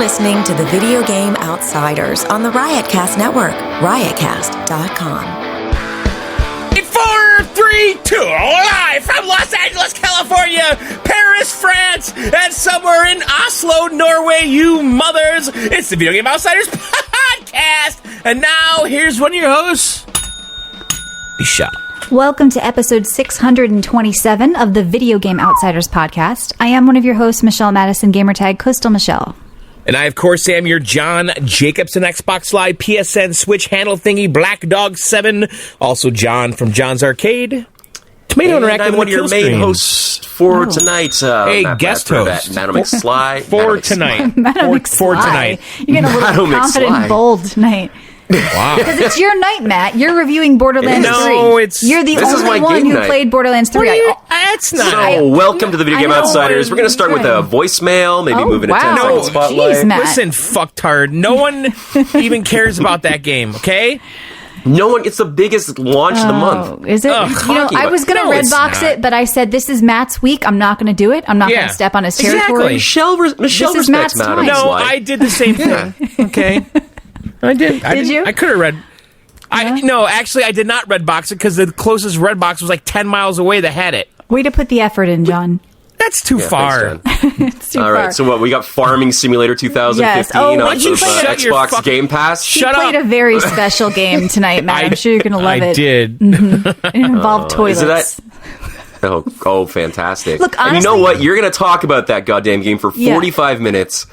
listening to the Video Game Outsiders on the Riotcast Network, riotcast.com. 4, 3, 2, live from Los Angeles, California, Paris, France, and somewhere in Oslo, Norway, you mothers. It's the Video Game Outsiders podcast. And now, here's one of your hosts, Michelle. Welcome to episode 627 of the Video Game Outsiders podcast. I am one of your hosts, Michelle Madison, gamertag Coastal Michelle. And I, of course, am your John Jacobson, Xbox Live, PSN, Switch handle thingy, Black Dog 7. Also John from John's Arcade. Tomato and Interactive. I'm one of your main hosts for tonight. Hey, guest host. Madam McSly. For tonight. Madam McSly. For tonight. You're getting a little confident and bold tonight. Wow. Because it's your night, Matt. You're reviewing Borderlands 3. No, it's... You're the only one who played Borderlands 3. It's not. So, welcome to the Video Game Outsiders. We're going to start with a voicemail, maybe move into 10-second spotlight. Jeez, Matt. Listen, fucktard. No one even cares about that game, okay? No one. It's the biggest launch of the month. Is it? I was going to Redbox it, but I said, this is Matt's week. I'm not going to do it. I'm not going to step on his territory. Exactly. Michelle respects Madam McSly. No, I did the same thing. Okay. I did. Did you? I could have read. No, actually, I did not Redbox it because the closest Redbox was like 10 miles away that had it. Way to put the effort in, John. That's too far. It's too All right, far. so what? We got Farming Simulator 2015 Yes. Oh, on Xbox Game Pass. She played a very special game tonight, Matt. I'm sure you're going to love it. I did. Mm-hmm. It involved toilets. Is it that? Oh, fantastic. Look, honestly, and you know what? You're going to talk about that goddamn game for 45 minutes.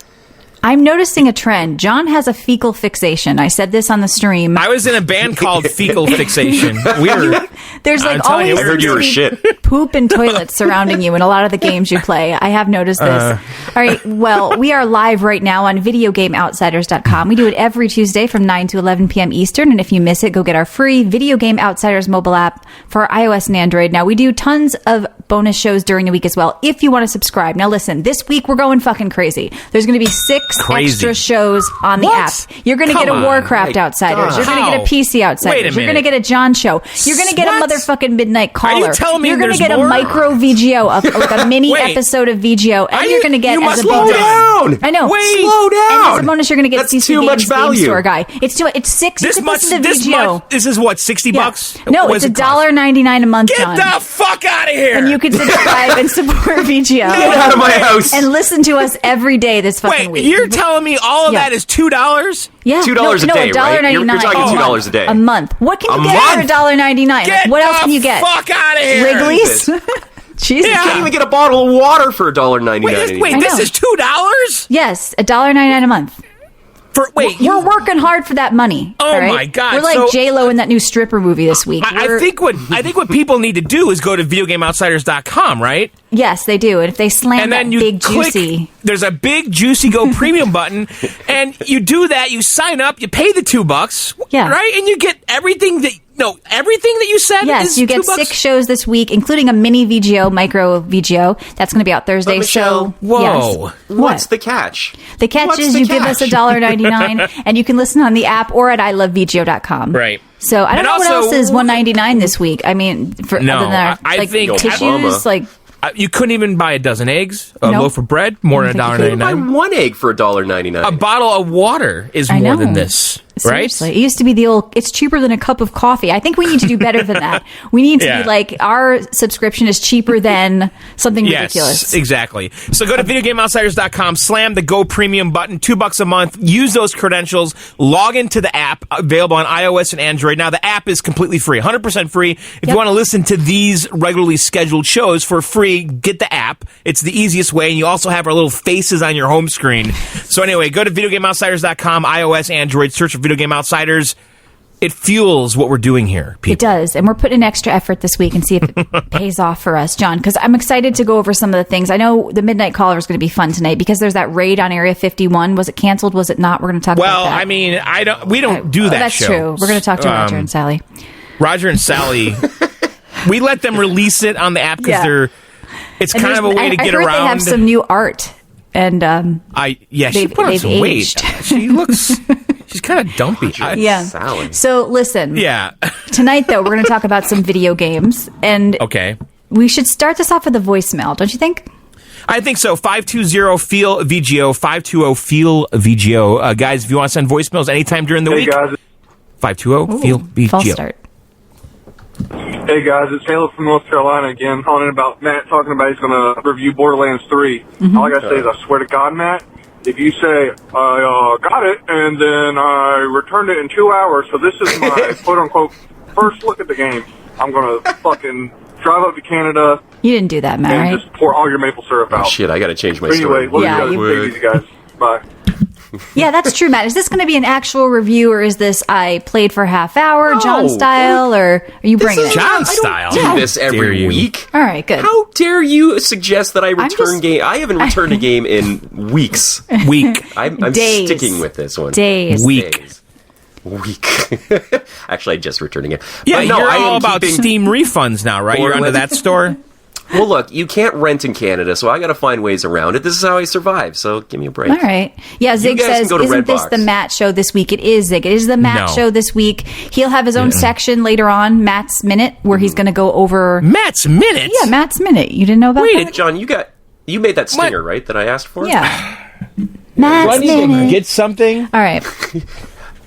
I'm noticing a trend. John has a fecal fixation. I said this on the stream. I was in a band called Fecal Fixation. Weird. There's like always I heard you were shit. Poop and toilets surrounding you in a lot of the games you play. I have noticed this. All right. Well, we are live right now on VideoGameOutsiders.com. We do it every Tuesday from 9 to 11 p.m. Eastern. And if you miss it, go get our free Video Game Outsiders mobile app for iOS and Android. Now, we do tons of bonus shows during the week as well, if you want to subscribe. Now, listen, this week we're going fucking crazy. There's going to be 6 extra shows on the app. You're going to get a Warcraft Outsiders. You're going to get a PC Outsiders. You're going to get a John show. You're going to get a motherfucking Midnight Caller. Are you telling me you're going to get more? a micro VGO, like a mini episode of VGO, and you're going to get as a slow bonus. Down. I know. Wait, slow down. And as a bonus, you're going to get CC too much Games value. Game Store guy. It's 6. This much. This is what, $60 bucks? No, it's $1.99 a month. Get John. the fuck out of here! And you can subscribe and support VGO. Get out of my house. And listen to us every day this fucking week. Wait, you're telling me all of that is $2? Yeah. $2 a day, right? You're talking $2 a day. A month. What can you get for $1.99? What else can you get? Fuck out of here! Wrigley's? Jesus. You can't even get a bottle of water for $1.99. Wait, this is $2? Yes, $1.99 a month. We're working hard for that money. Oh my God! We're like J-Lo in that new stripper movie this week. I think what people need to do is go to VideoGameOutsiders.com, right? Yes, they do. And if they slam and then that you big click, juicy, there's a big juicy Go Premium button, and you do that. You sign up. You pay the $2, right? And you get everything that. No, everything that you said is you get $2? 6 shows this week, including a mini VGO, micro VGO. That's going to be out Thursday. Michelle, whoa. What's the catch? The catch is you give us $1.99, and you can listen on the app or at ilovevgo.com. Right. So I don't know what else is $1.99 this week. I mean, other than our, I think tissues, you couldn't even buy a dozen eggs, a loaf of bread, more than $1.99. You can buy one egg for $1.99. A bottle of water is more than this, Seriously. Right? It used to be the old, it's cheaper than a cup of coffee. I think we need to do better than that. We need to be like, our subscription is cheaper than something ridiculous. Yes, exactly. So go to VideoGameOutsiders.com, slam the Go Premium button, $2 a month, use those credentials, log into the app, available on iOS and Android. Now, the app is completely free, 100% free. If you want to listen to these regularly scheduled shows for free, get the app. It's the easiest way, and you also have our little faces on your home screen. So anyway, go to VideoGameOutsiders.com, iOS, Android, search for Video Game Outsiders. It fuels what we're doing here, people. It does, and we're putting in extra effort this week and see if it pays off for us, John, because I'm excited to go over some of the things. I know the Midnight Caller is going to be fun tonight because there's that raid on Area 51. Was it canceled? Was it not? We're going to talk about that. Well, I mean, we don't do that that's show. True. We're going to talk to Roger and Sally. Roger and Sally, we let them release it on the app because it's kind of a way to get around. They have some new art. And she put on some weight. She looks... She's kind of dumpy. So listen. Yeah. Tonight, though, we're going to talk about some video games. And we should start this off with a voicemail, don't you think? I think so. 520-FEEL-VGO, 520-FEEL-VGO. Guys, if you want to send voicemails anytime during the week, guys. 520-FEEL-VGO. False start. Hey guys, it's Caleb from North Carolina again, calling in about Matt talking about he's going to review Borderlands 3. All I got to say is I swear to God, Matt, if you say, I got it, and then I returned it in 2 hours, so this is my quote-unquote first look at the game, I'm going to fucking drive up to Canada. You didn't do that, Matt, and right? just pour all your maple syrup out. Oh, shit, I got to change my Anyway, story. love you guys. Take it easy, guys. Bye. Yeah, that's true, Matt. Is this going to be an actual review, or is this I played for half hour, John style, or are you bringing it? John style. Do this every week. All right, good. How dare you suggest that I return just- game? I haven't returned a game in weeks. Week. I'm Days. sticking with this one. Days. Week. Days. Week. Actually, I'm just returning it. Yeah, But no, you're I am all about keeping- Steam refunds now, right? You're under that store? Well, look, you can't rent in Canada, so I got to find ways around it. This is how I survive, so give me a break. All right. Yeah, Zig guys can says, go to isn't this Redbox. the Matt show this week? It is, Zig. It is the Matt No. show this week. He'll have his own section later on, Matt's Minute, where he's going to go over... Matt's Minutes? Yeah, Matt's Minute. You didn't know about Wait, that? John, you made that stinger, right, that I asked for? Yeah. Do Matt's I need to Minute. get something? All right.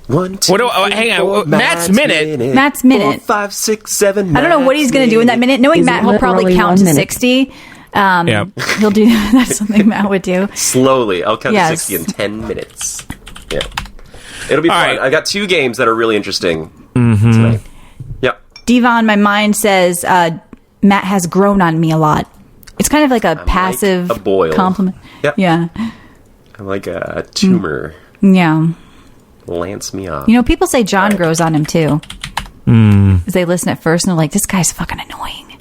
1, 2, hang on. 3, Matt's Minute. Matt's Minute. 4, 5, 6, 7. I don't know what he's going to do in that minute. Knowing Is Matt, it he'll probably literally count 1 to minute? 60. Yeah. He'll do that's something Matt would do. Slowly. I'll count Yes. to 60 in 10 minutes. Yeah. It'll be All fun. right. I got 2 games that are really interesting tonight. Yep. Devon, my mind says Matt has grown on me a lot. It's kind of like a passive a boil. compliment. Yep. Yeah. I'm like a tumor. Yeah. Lance me off. You know, people say John grows on him too. As they listen at first and they're like, this guy's fucking annoying.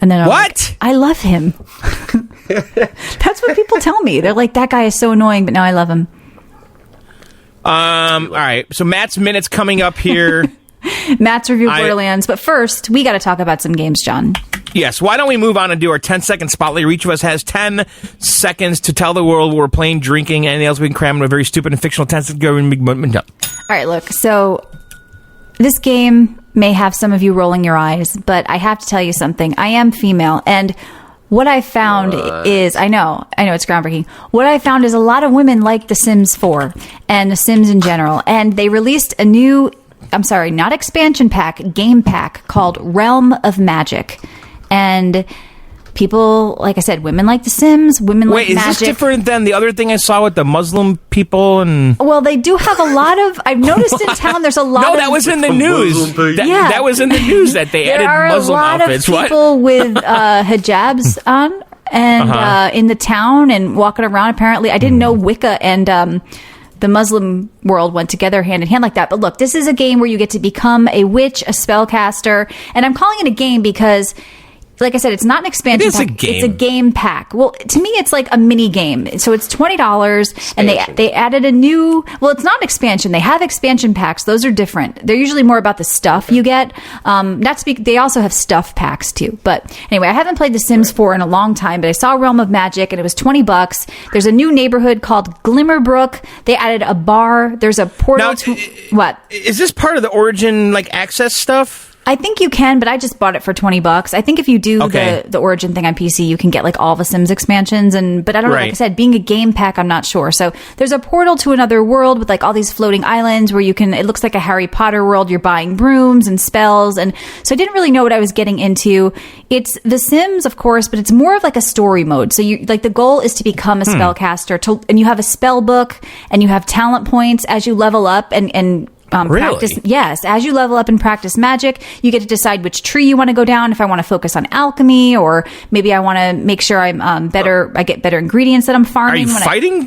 And then I'm What? like, I love him. That's what people tell me. They're like, that guy is so annoying, but now I love him. All right. So Matt's Minutes coming up here. Matt's review of Borderlands. But first, we got to talk about some games, John. Yes. Why don't we move on and do our 10-second spotlight? Each of us has 10 seconds to tell the world what we're playing, drinking, anything else we can cram into a very stupid and fictional 10-second. All right, look. So this game may have some of you rolling your eyes, but I have to tell you something. I am female, and what I found is, I know it's groundbreaking. What I found is a lot of women like The Sims 4 and The Sims in general, and they released a new, I'm sorry, not expansion pack, game pack called Realm of Magic. And people, like I said, women like The Sims, women like Wait, magic. is this different than the other thing I saw with the Muslim people and... Well, they do have a lot of, I've noticed in town there's a lot of... No, that was in the news. Yeah. That was in the news that they added There are Muslim a lot outfits. of people with hijabs on and in the town and walking around. Apparently, I didn't know Wicca and the Muslim world went together hand in hand like that. But look, this is a game where you get to become a witch, a spellcaster, and I'm calling it a game because, like I said, it's not an expansion It is a pack. game. It's a game pack. Well, to me, it's like a mini game. So it's $20, and they added a new. Well, it's not an expansion. They have expansion packs. Those are different. They're usually more about the stuff you get. They also have stuff packs too. But anyway, I haven't played The Sims 4 in a long time, but I saw Realm of Magic, and it was $20. There's a new neighborhood called Glimmerbrook. They added a bar. There's a portal. Now, What? Is this part of the Origin access stuff? I think you can, but I just bought it for $20. I think if you do the Origin thing on PC, you can get like all the Sims expansions. But I don't know, like I said, being a game pack, I'm not sure. So there's a portal to another world with like all these floating islands where it looks like a Harry Potter world. You're buying brooms and spells. And so I didn't really know what I was getting into. It's The Sims, of course, but it's more of like a story mode. So you like the goal is to become a spellcaster and you have a spell book and you have talent points as you level up and practice. Yes, as you level up and practice magic, you get to decide which tree you want to go down. If I want to focus on alchemy, or maybe I want to make sure I'm better. I get better ingredients that I'm farming. Are you fighting?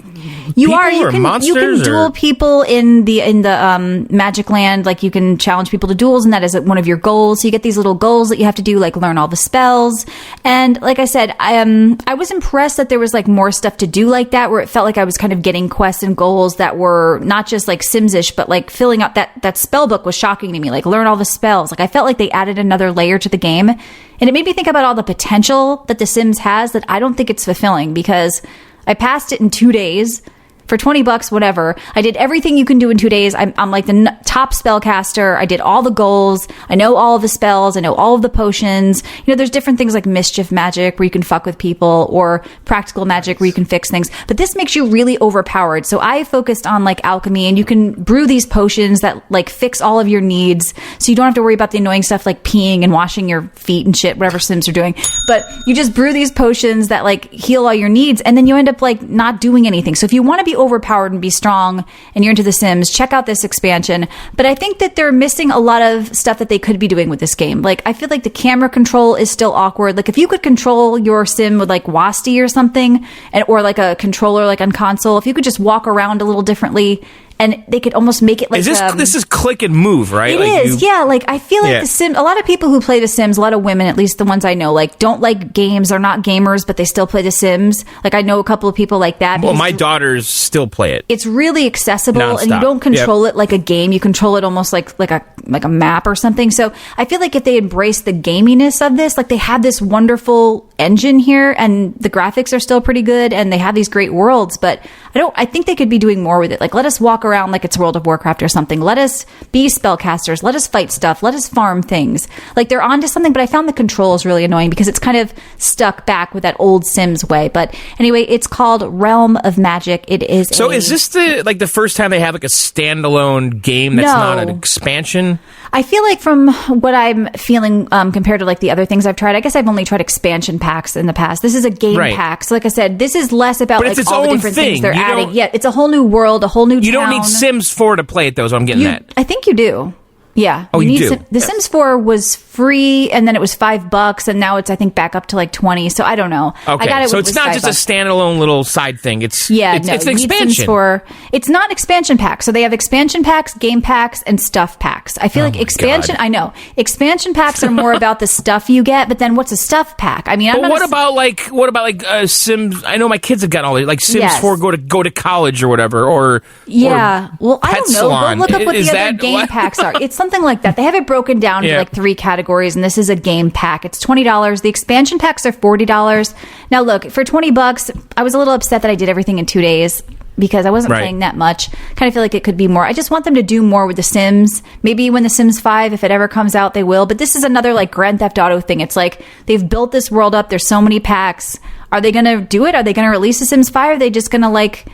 You people are. You or can. Monsters, you can or? duel people in the Magic Land. Like you can challenge people to duels, and that is one of your goals. So you get these little goals that you have to do, like learn all the spells. And like I said, I was impressed that there was like more stuff to do like that, where it felt like I was kind of getting quests and goals that were not just like Sims-ish, but like filling up that spell book was shocking to me. Like learn all the spells. Like I felt like they added another layer to the game, and it made me think about all the potential that The Sims has that I don't think it's fulfilling, because I passed it in 2 days. for $20, whatever. I did everything you can do in 2 days. I'm like the top spellcaster. I did all the goals. I know all of the spells. I know all of the potions. There's different things like mischief magic where you can fuck with people, or practical magic where you can fix things. But this makes you really overpowered. So I focused on like alchemy, and you can brew these potions that like fix all of your needs. So you don't have to worry about the annoying stuff like peeing and washing your feet and shit, whatever Sims are doing. But you just brew these potions that like heal all your needs, and then you end up like not doing anything. So if you want to be overpowered and be strong and you're into The Sims, check out this expansion. But I think that they're missing a lot of stuff that they could be doing with this game. Like, I feel like the camera control is still awkward. Like, if you could control your Sim with like WASD or something, or like a controller like on console, if you could just walk around a little differently, and they could almost make it like this is click and move, right? It is, yeah. Like, I feel like The Sims, a lot of people who play The Sims, a lot of women, at least the ones I know, like, don't like games, are not gamers, but they still play The Sims. Like, I know a couple of people like that. Well, my daughters still play it. It's really accessible, nonstop. And you don't control it like a game. You control it almost like a map or something. So I feel like if they embrace the gaminess of this, like, they have this wonderful engine here, and the graphics are still pretty good, and they have these great worlds, but I think they could be doing more with it. Like, let us walk around like it's World of Warcraft or something. Let us be spellcasters. Let us fight stuff. Let us farm things. Like, they're onto something, but I found the controls really annoying because it's kind of stuck back with that old Sims way. But anyway, it's called Realm of Magic. It is. So is this the first time they have like a standalone game that's not an expansion? I feel like from what I'm feeling compared to like the other things I've tried, I guess I've only tried expansion packs in the past. This is a game pack. So like I said, this is less about like all the different things they're adding. Yeah, it's a whole new world, a whole new town. You don't need Sims 4 to play it, though, is what I'm getting at. I think you do. Yeah. Oh, you do? The Sims 4 was free, and then it was $5, and now it's, I think, back up to like 20. So I don't know. Okay. I got it so it's not just a standalone little side thing. It's an expansion. Sims 4. It's not expansion packs. So they have expansion packs, game packs, and stuff packs. I feel like expansion. God. I know expansion packs are more about the stuff you get, but then what's a stuff pack? I mean, what about Sims? I know my kids have gotten all these, like Sims 4 go to college or whatever, or well, I don't know. Salon. Go look up what the other game packs are. It's something like that. They have it broken down into like 3 categories, and this is a game pack. It's $20. The expansion packs are $40. Now, look, for $20, I was a little upset that I did everything in 2 days because I wasn't playing that much. Kind of feel like it could be more. I just want them to do more with The Sims. Maybe when The Sims 5, if it ever comes out, they will. But this is another like Grand Theft Auto thing. It's like they've built this world up. There's so many packs. Are they going to do it? Are they going to release The Sims 5? Or are they just going to like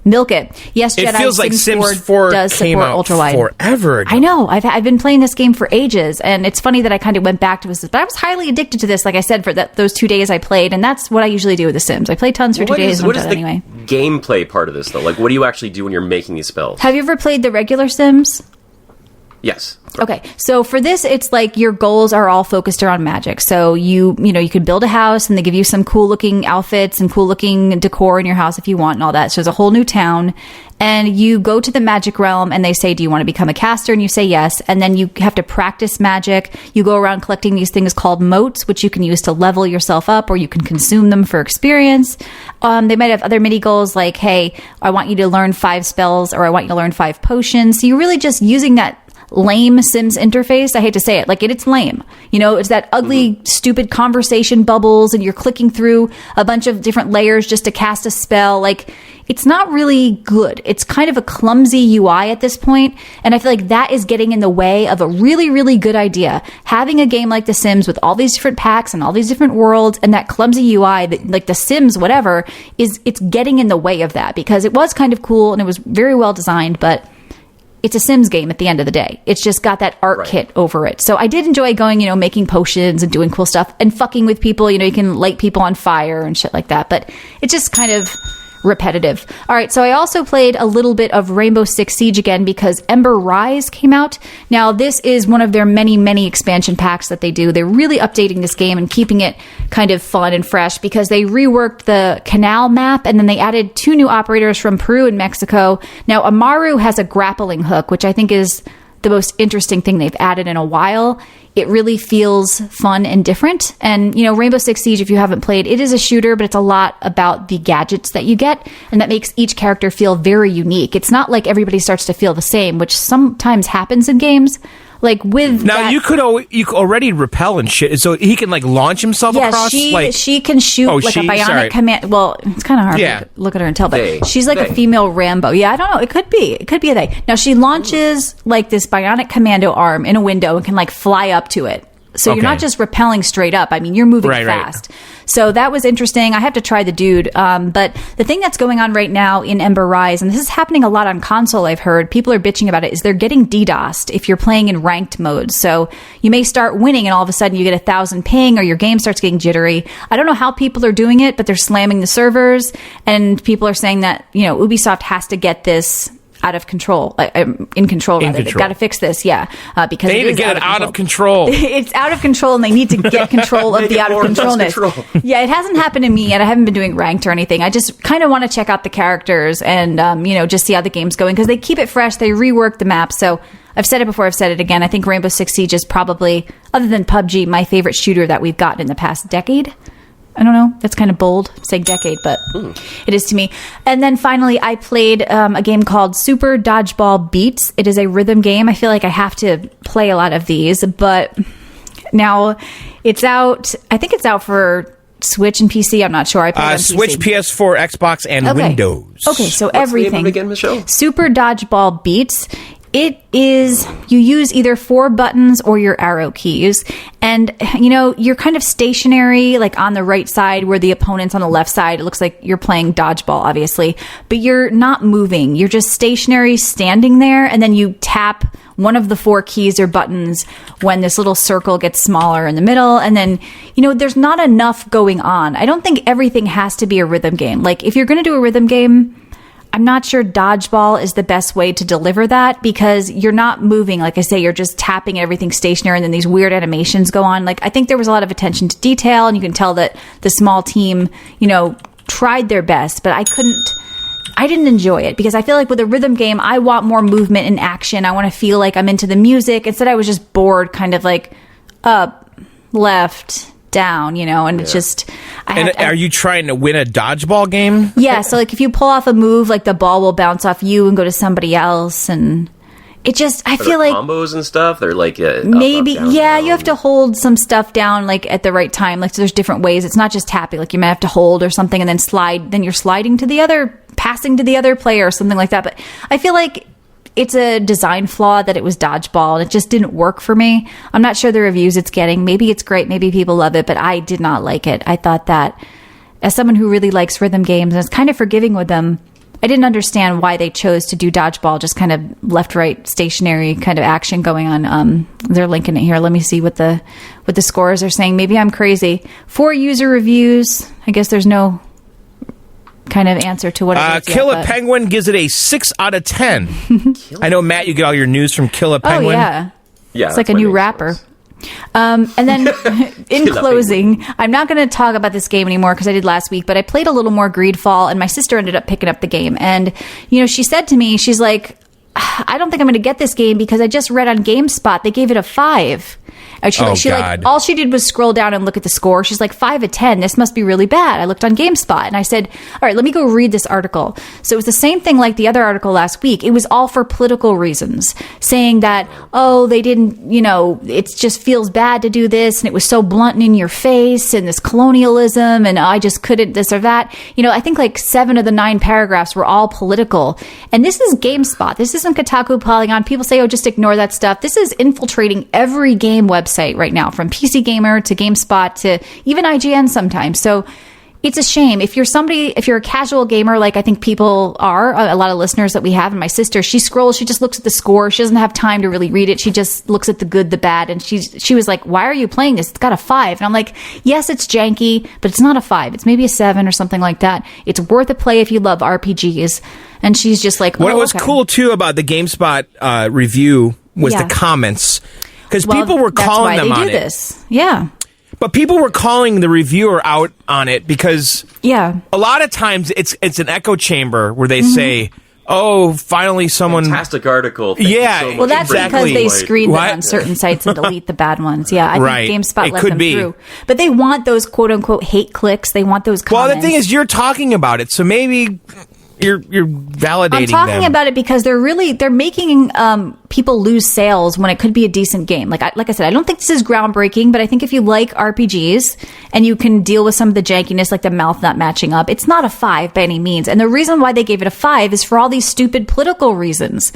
milk it? Yes, Jedi. It feels like Sims 4 does came support out ultra-wide. Forever ago. I know. I've been playing this game for ages, and it's funny that I kind of went back to this. But I was highly addicted to this, like I said, for those 2 days I played, and that's what I usually do with The Sims. I play tons for 2 days. What is the gameplay part of this, though? Like, what do you actually do when you're making these spells? Have you ever played the regular Sims? Yes. Okay, so for this, it's like your goals are all focused around magic. So you could build a house, and they give you some cool looking outfits and cool looking decor in your house if you want and all that. So there's a whole new town, and you go to the magic realm, and they say, do you want to become a caster? And you say yes, and then you have to practice magic. You go around collecting these things called motes, which you can use to level yourself up, or you can consume them for experience. They might have other mini goals like, hey, I want you to learn 5 spells, or I want you to learn 5 potions. So you're really just using that lame Sims interface. I hate to say it, like it's lame. It's that ugly, stupid conversation bubbles, and you're clicking through a bunch of different layers just to cast a spell. Like, it's not really good. It's kind of a clumsy UI at this point, and I feel like that is getting in the way of a really, really good idea. Having a game like The Sims with all these different packs and all these different worlds and that clumsy UI, that, like The Sims, whatever, it's getting in the way of that, because it was kind of cool and it was very well designed, but it's a Sims game at the end of the day. It's just got that art kit over it. So I did enjoy going, making potions and doing cool stuff and fucking with people. You can light people on fire and shit like that. But it's just kind of repetitive. All right, so I also played a little bit of Rainbow Six Siege again because Ember Rise came out. Now, this is one of their many, many expansion packs that they do. They're really updating this game and keeping it kind of fun and fresh because they reworked the canal map, and then they added 2 new operators from Peru and Mexico. Now, Amaru has a grappling hook, which I think is the most interesting thing they've added in a while. It really feels fun and different. And, Rainbow Six Siege, if you haven't played, it is a shooter, but it's a lot about the gadgets that you get, and that makes each character feel very unique. It's not like everybody starts to feel the same, which sometimes happens in games. Like with now, that, you could already repel and shit, so he can like launch himself across. She can shoot a bionic command. Well, it's kind of hard to look at her and tell, but she's like a female Rambo. Yeah, I don't know. It could be a they. Now she launches like this bionic commando arm in a window and can like fly up to it. So you're not just rappelling straight up. I mean, you're moving fast. Right. So that was interesting. I have to try the dude. But the thing that's going on right now in Ember Rise, and this is happening a lot on console, I've heard, people are bitching about it, is they're getting DDoSed if you're playing in ranked mode. So you may start winning and all of a sudden you get 1,000 ping or your game starts getting jittery. I don't know how people are doing it, but they're slamming the servers. And people are saying that, Ubisoft has to get this out of control, in control. They've got to fix this, because they need to get it out of control. It's out of control, and they need to get control of the out of controlness. Yeah, it hasn't happened to me yet. I haven't been doing ranked or anything. I just kind of want to check out the characters and just see how the game's going, because they keep it fresh. They rework the map. So I've said it before. I've said it again. I think Rainbow Six Siege is probably, other than PUBG, my favorite shooter that we've gotten in the past decade. I don't know. That's kind of bold, saying decade, but it is to me. And then finally, I played a game called Super Dodgeball Beats. It is a rhythm game. I feel like I have to play a lot of these, but now it's out. I think it's out for Switch and PC. I'm not sure. I played on Switch, PC. PS4, Xbox, and Windows. Okay, so What's everything. the name of it again, Michelle? Super Dodgeball Beats. It is, you use either 4 buttons or your arrow keys. And, you're kind of stationary, like on the right side where the opponent's on the left side. It looks like you're playing dodgeball, obviously. But you're not moving. You're just stationary, standing there. And then you tap one of the 4 keys or buttons when this little circle gets smaller in the middle. And then, there's not enough going on. I don't think everything has to be a rhythm game. Like, if you're going to do a rhythm game, I'm not sure dodgeball is the best way to deliver that, because you're not moving. Like I say, you're just tapping everything stationary, and then these weird animations go on. Like, I think there was a lot of attention to detail, and you can tell that the small team, tried their best, but I didn't enjoy it, because I feel like with a rhythm game, I want more movement and action. I want to feel like I'm into the music. Instead, I was just bored, kind of like up, left, down, and it's just... Are you trying to win a dodgeball game? Yeah, so like if you pull off a move, like the ball will bounce off you and go to somebody else, and it just... I feel like... combos and stuff? They're like... maybe, up, down, yeah, down. You have to hold some stuff down, like at the right time. Like, so there's different ways. It's not just tapping. Like, you might have to hold or something and then slide. Then you're sliding to the other... passing to the other player or something like that. But I feel like it's a design flaw that it was dodgeball, and it just didn't work for me. I'm not sure the reviews it's getting. Maybe it's great. Maybe people love it, but I did not like it. I thought that, as someone who really likes rhythm games and is kind of forgiving with them, I didn't understand why they chose to do dodgeball, just kind of left, right, stationary kind of action going on. They're linking it here. Let me see what the scores are saying. Maybe I'm crazy. 4 user reviews. I guess there's no kind of answer to what it is. Killer Penguin gives it a 6 out of 10. I know, Matt, you get all your news from Killer Penguin. Oh, yeah. Yeah, it's like a new rapper. And then in closing, I'm not going to talk about this game anymore because I did last week, but I played a little more Greedfall, and my sister ended up picking up the game. And, she said to me, she's like, I don't think I'm going to get this game because I just read on GameSpot they gave it a 5. And she like, all she did was scroll down and look at the score. She's like, 5 of 10. This must be really bad. I looked on GameSpot and I said, all right, let me go read this article. So it was the same thing like the other article last week. It was all for political reasons, saying that, they didn't, it just feels bad to do this, and it was so blunt and in your face, and this colonialism, and I just couldn't this or that. I think like 7 of the 9 paragraphs were all political. And this is GameSpot. This isn't Kotaku, Polygon. People say, just ignore that stuff. This is infiltrating every game website right now, from PC Gamer to GameSpot to even IGN sometimes. So it's a shame. If you're a casual gamer, like I think people are, a lot of listeners that we have, and my sister, she scrolls, she just looks at the score. She doesn't have time to really read it. She just looks at the good, the bad. And she was like, why are you playing this? It's got a 5. And I'm like, yes, it's janky, but it's not a 5. It's maybe a 7 or something like that. It's worth a play if you love RPGs. And she's just like, what was cool too about the GameSpot review was the comments. Because people were calling them on it. This. Yeah. But people were calling the reviewer out on it because a lot of times it's an echo chamber where they say, finally someone... Fantastic article. Well, that's because they screen them on certain sites and delete the bad ones. Yeah, I think GameSpot let them through. But they want those quote-unquote hate clicks. They want those comments. Well, the thing is, you're talking about it, so maybe... you're validating I'm talking them. about it because they're making people lose sales when it could be a decent game. Like I said, I don't think this is groundbreaking, but I think if you like RPGs and you can deal with some of the jankiness, like the mouth not matching up, it's not a 5 by any means. And the reason why they gave it a 5 is for all these stupid political reasons.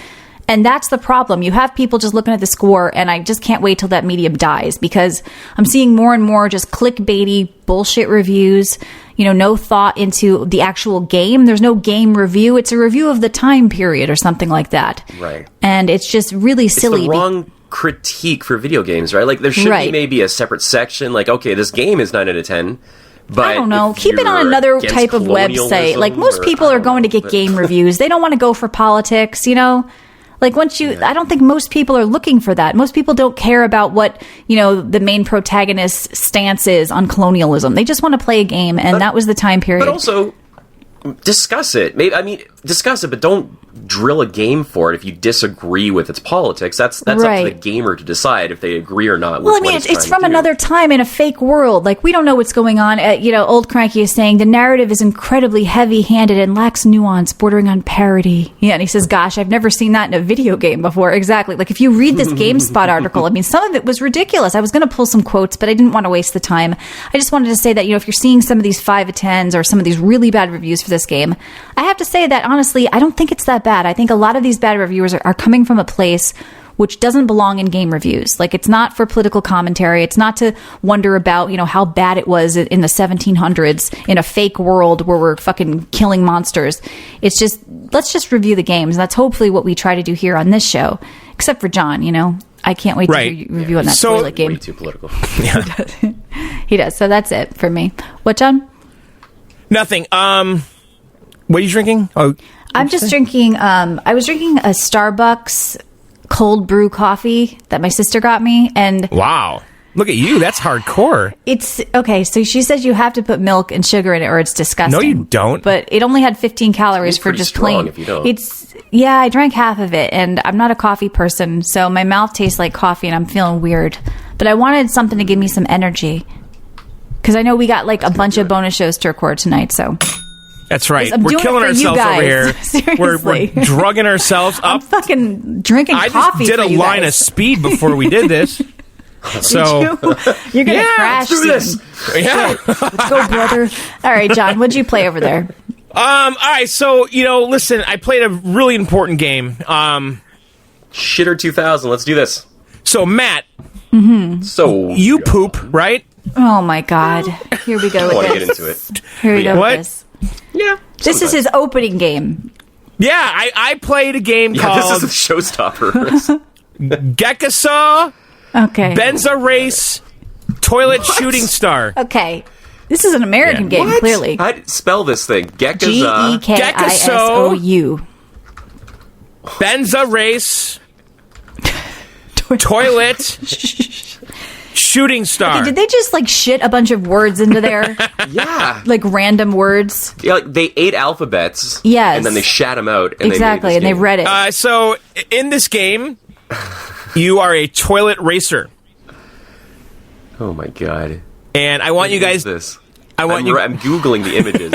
And that's the problem. You have people just looking at the score, and I just can't wait till that medium dies, because I'm seeing more and more just clickbaity bullshit reviews, no thought into the actual game. There's no game review. It's a review of the time period or something like that. Right. And it's just really silly. It's the wrong critique for video games, right? Like, there should be maybe a separate section, like, okay, this game is 9 out of 10. But I don't know. Keep it on another type of website. Like, most people are going to get game reviews. They don't want to go for politics, Like, I don't think most people are looking for that. Most people don't care about what, the main protagonist's stance is on colonialism. They just want to play a game, and that was the time period. But also, discuss it. Discuss it, but don't drill a game for it if you disagree with its politics. That's up to the gamer to decide if they agree or not. Well, it's from another time in a fake world. Like, we don't know what's going on. Old Cranky is saying the narrative is incredibly heavy-handed and lacks nuance, bordering on parody. Yeah, and he says, gosh, I've never seen that in a video game before. Exactly. Like, if you read this GameSpot article, some of it was ridiculous. I was going to pull some quotes, but I didn't want to waste the time. I just wanted to say that, if you're seeing some of these 5 of 10s or some of these really bad reviews for this game, I have to say that, honestly, I don't think it's that bad. I think a lot of these bad reviewers are coming from a place which doesn't belong in game reviews. Like, it's not for political commentary. It's not to wonder about, how bad it was in the 1700s in a fake world where we're fucking killing monsters. It's just, let's just review the games. And that's hopefully what we try to do here on this show. Except for John, I can't wait to review on that toilet game. Way too political. He does. So that's it for me. What, John? Nothing. What are you drinking? Oh, I'm just drinking, I was drinking a Starbucks cold brew coffee that my sister got me. And wow. Look at you. That's hardcore. It's, okay, so she says you have to put milk and sugar in it or it's disgusting. No, you don't. But it only had 15 calories for just plain. If you don't. I drank half of it, and I'm not a coffee person, so my mouth tastes like coffee and I'm feeling weird. But I wanted something to give me some energy. Because I know we got a bunch of bonus shows to record tonight, so... That's right. We're killing ourselves over here. We're drugging ourselves up. I'm fucking drinking coffee. I just did a line of speed before we did this. So you're gonna crash through this. Yeah, let's go, brother. All right, John, what'd you play over there? All right. So listen, I played a really important game. Shitter 2000. Let's do this. So Matt, so you poop, right? Oh my God! Here we go. I want to get into it. Here we go. What? With this. Yeah. This is his opening game. Yeah, I played a game called... This is the showstopper. Gekasa Okay. Benza Race Toilet Shooting Star. Okay. This is an American game, What? clearly. I'd spell this thing. Gekasa. Gekisou. Benza Race Toilet Shooting Star. Did they just shit a bunch of words into there? Yeah. Random words? Yeah, they ate alphabets. Yes. And then they shat them out. And exactly, and they read it. So, in this game, you are a toilet racer. Oh my God. And I want you guys... I'm Googling the images.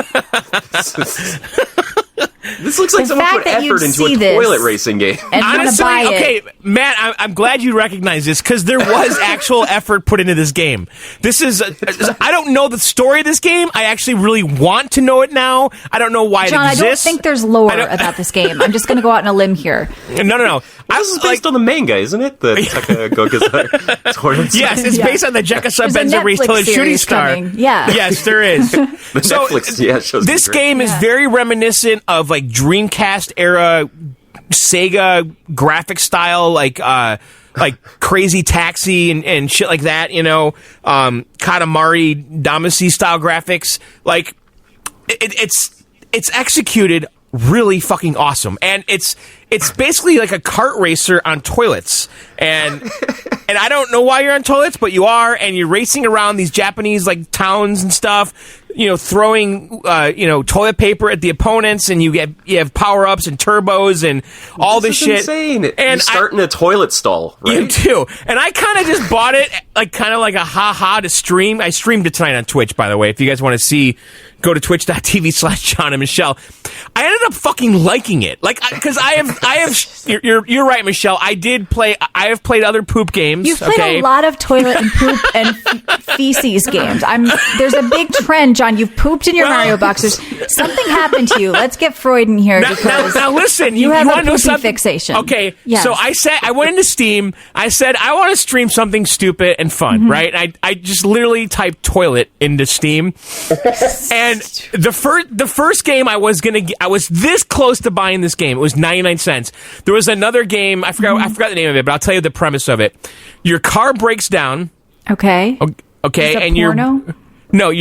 This looks like someone put effort into a toilet racing game. Honestly, okay, Matt, I'm glad you recognize this, because there was actual effort put into this game. This is, I don't know the story of this game. I actually really want to know it now. I don't know why John, it exists. I don't think there's lore about this game. I'm just going to go out on a limb here. No. This is based on the manga, isn't it? The toilet star. Yes, it's based on the Gekasa Benza Race Toilet Shooting Star. Coming. Yeah. Yes, there is. So this game is very reminiscent of Dreamcast era Sega graphic style, like Crazy Taxi and shit like that, Katamari Damacy style graphics. It's executed really fucking awesome, and it's basically like a kart racer on toilets, and I don't know why you're on toilets, but you are, and you're racing around these Japanese towns and stuff, throwing toilet paper at the opponents, and you have power ups and turbos and all this shit. Insane. And you start in a toilet stall, right? You do, and I kind of just bought it kind of like a ha to stream. I streamed it tonight on Twitch, by the way, if you guys want to see go to twitch.tv/John and Michelle. I ended up fucking liking it. Like, because I have, you're right, Michelle. I have played other poop games. You've played a lot of toilet and poop and feces games. There's a big trend, John. You've pooped in your Mario boxers. Something happened to you. Let's get Freud in here. Now listen, you have want a to know something? fixation. Okay, yes. So I went into Steam. I said, I want to stream something stupid and fun, right? I just literally typed toilet into Steam. And the first game I was this close to buying this game. It was 99 cents. There was another game, I forgot the name of it, but I'll tell you the premise of it. Your car breaks down. Okay. Okay, and your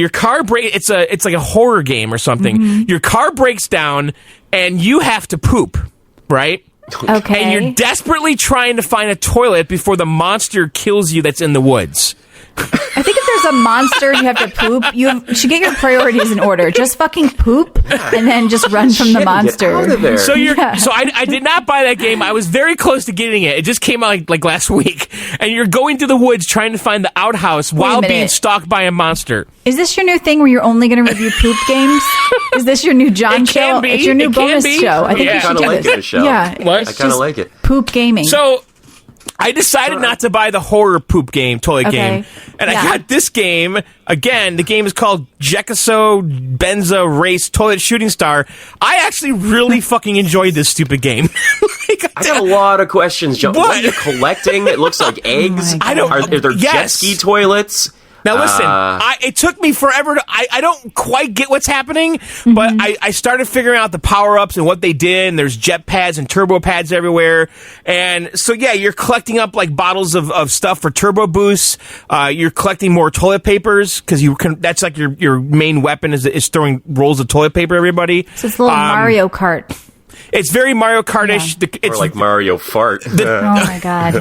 car it's like a horror game or something. Your car breaks down and you have to poop, right? Okay. And you're desperately trying to find a toilet before the monster kills you that's in the woods. I think if there's a monster and you have to poop, you should get your priorities in order. Just fucking poop and then just run from the monster. Get out of there. So I did not buy that game. I was very close to getting it. It just came out like last week. And you're going through the woods trying to find the outhouse while being stalked by a monster. Is this your new thing where you're only going to review poop games? Is this your new John show? It's your new bonus show. I think you should do like this. it, Michelle. Yeah, What? I kind of like it. Poop gaming. So I decided not to buy the horror poop game, toilet game. And I got this game. Again, the game is called Jekiso Benza Race Toilet Shooting Star. I actually really fucking enjoyed this stupid game. I got a lot of questions, John. What are you collecting? It looks like eggs. Are there jet ski toilets? Now listen, it took me forever to. I don't quite get what's happening, but I started figuring out the power ups and what they did. And there's jet pads and turbo pads everywhere, and so you're collecting up like bottles of stuff for turbo boosts. You're collecting more toilet papers because you can. That's like your main weapon is throwing rolls of toilet paper. Everybody. So it's a little Mario Kart. It's very Mario Kart-ish. Yeah. It's or like Mario Fart. Oh my god!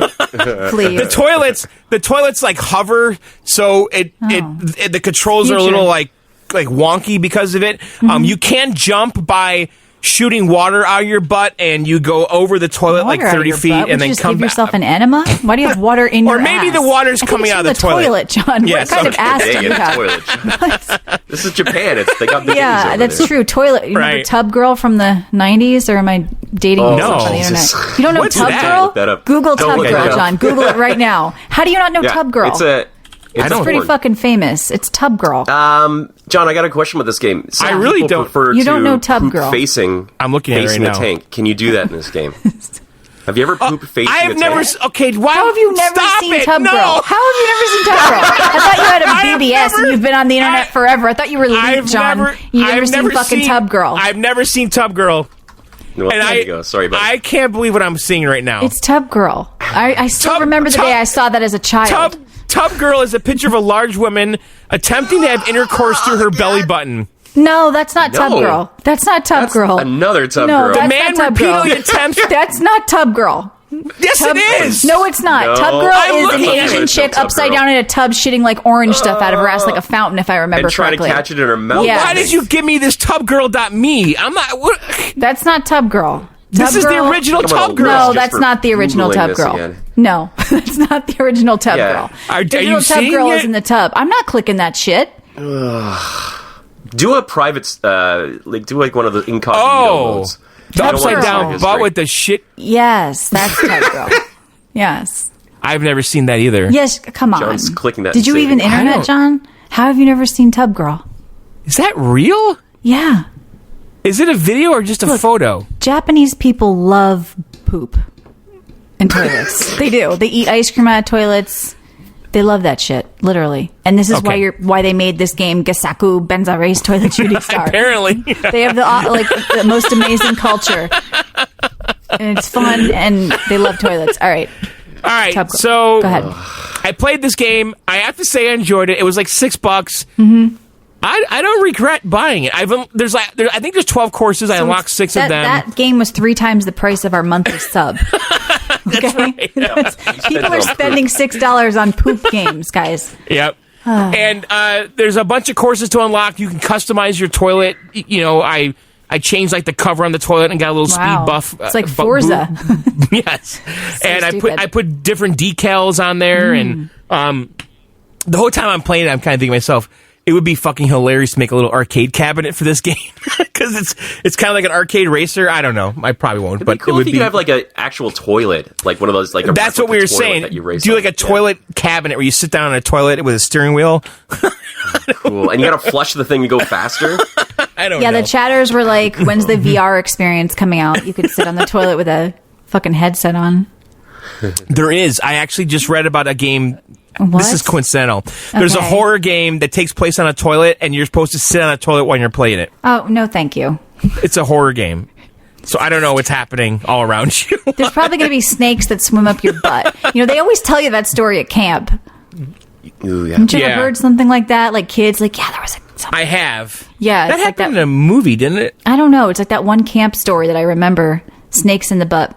Please. The toilets like hover, so the controls are a little like wonky because of it. You can jump by shooting water out of your butt, and you go over the toilet like 30 feet, and then come give back. yourself an enema? Why do you have water in your ass? Or maybe the water's coming out of the toilet. John. Yes, what kind of ass do you have? Toilet. This is Japan. They got bikinis Yeah, over that's there. true. Toilet. You remember Tub Girl from the 90s, or am I dating myself on the internet? You don't know What's Tub that? Girl? Look that up. Google Don't Tub look Girl, it up. John. Google it right now. How do you not know Tub Girl? It's pretty fucking famous. It's Tub Girl. John, I got a question with this game. Some I really people don't- prefer You to don't know Tub poop Girl. facing. I'm looking at it right the now. tank. Can you do that in this game? Have you ever pooped facing I have a never. tank? Okay, why? How have you never Stop seen it. Tub No. Girl? How have you never seen Tub Girl? I thought you had a I have BBS and never- you've been on the internet forever. I thought you were elite, John. You've never seen fucking Tub Girl. I've never seen Tub Girl. Well, And there you go. Sorry about I can't believe what I'm seeing right now. It's Tub Girl. I still remember the day I saw that as a child. Tub Girl is a picture of a large woman attempting to have intercourse through her belly button. No, that's not Tub No. Girl. That's not Tub Girl. Another Tub No, Girl. that's Man not Tub Girl. repeatedly attempts. That's not Tub Girl. Yes, it is. No, it's not. No. Tub Girl I'm is an looking at Asian it. chick Tub upside Girl. down in a tub shitting like orange stuff out of her ass like a fountain, if I remember and try correctly. to catch it in her mouth. Yeah. Why did you give me this tubgirl.me? I'm not. What? That's not Tub Girl. This Tub is the Girl- original Come Tub on, Girl. No, Just that's for not the original Googling Tub this Girl. again. No, that's not the original Tub Yeah. Girl. Are The you original Tub seeing Girl it? is in the tub. I'm not clicking that shit. Do a private, do one of the incognito Oh, modes. the I don't upside want down history. butt with the shit. Yes, that's Tub Girl. Yes. I've never seen that either. Yes, come on. John's clicking that Did you and even saving it. internet, John? How have you never seen Tub Girl? Is that real? Yeah. Is it a video or just a photo? Japanese people love poop and toilets. They do. They eat ice cream out of toilets. They love that shit, literally. And this is Okay. why they made this game, Gasaku Benza Race Toilet Shooting Star. Apparently. They have the most amazing culture. And it's fun, and they love toilets. All right. All right, Tub Girl. so Go ahead. I played this game. I have to say I enjoyed it. It was like $6. Mm-hmm. I don't regret buying it. I think there's 12 courses. I unlocked 6 of them. That game was 3 times the price of our monthly sub. That's right. People are spending $6 on poop games, guys. Yep. And there's a bunch of courses to unlock. You can customize your toilet. You know, I changed like the cover on the toilet and got a little speed buff. It's like Forza. Yes. And stupid. I put different decals on there, and the whole time I'm playing it, I'm kind of thinking to myself, it would be fucking hilarious to make a little arcade cabinet for this game because it's kind of like an arcade racer. I don't know. I probably won't. But cool it would if you could have like an actual toilet, like one of those. Like a that's what we were saying. Do like a toilet cabinet where you sit down on a toilet with a steering wheel. Cool, and you got to flush the thing to go faster. I don't know. Yeah, the chatters were like, "When's the VR experience coming out? You could sit on the toilet with a fucking headset on." There is. I actually just read about a game. What? This is coincidental. There's a horror game that takes place on a toilet, and you're supposed to sit on a toilet while you're playing it. Oh, no, thank you. It's a horror game. So I don't know what's happening all around you. There's probably going to be snakes that swim up your butt. You know, they always tell you that story at camp. Ooh, yeah. Haven't you ever heard something like that? Like kids, like, yeah, there was something. I have. Yeah. That it's like happened in a movie, didn't it? I don't know. It's like that one camp story that I remember. Snakes in the butt.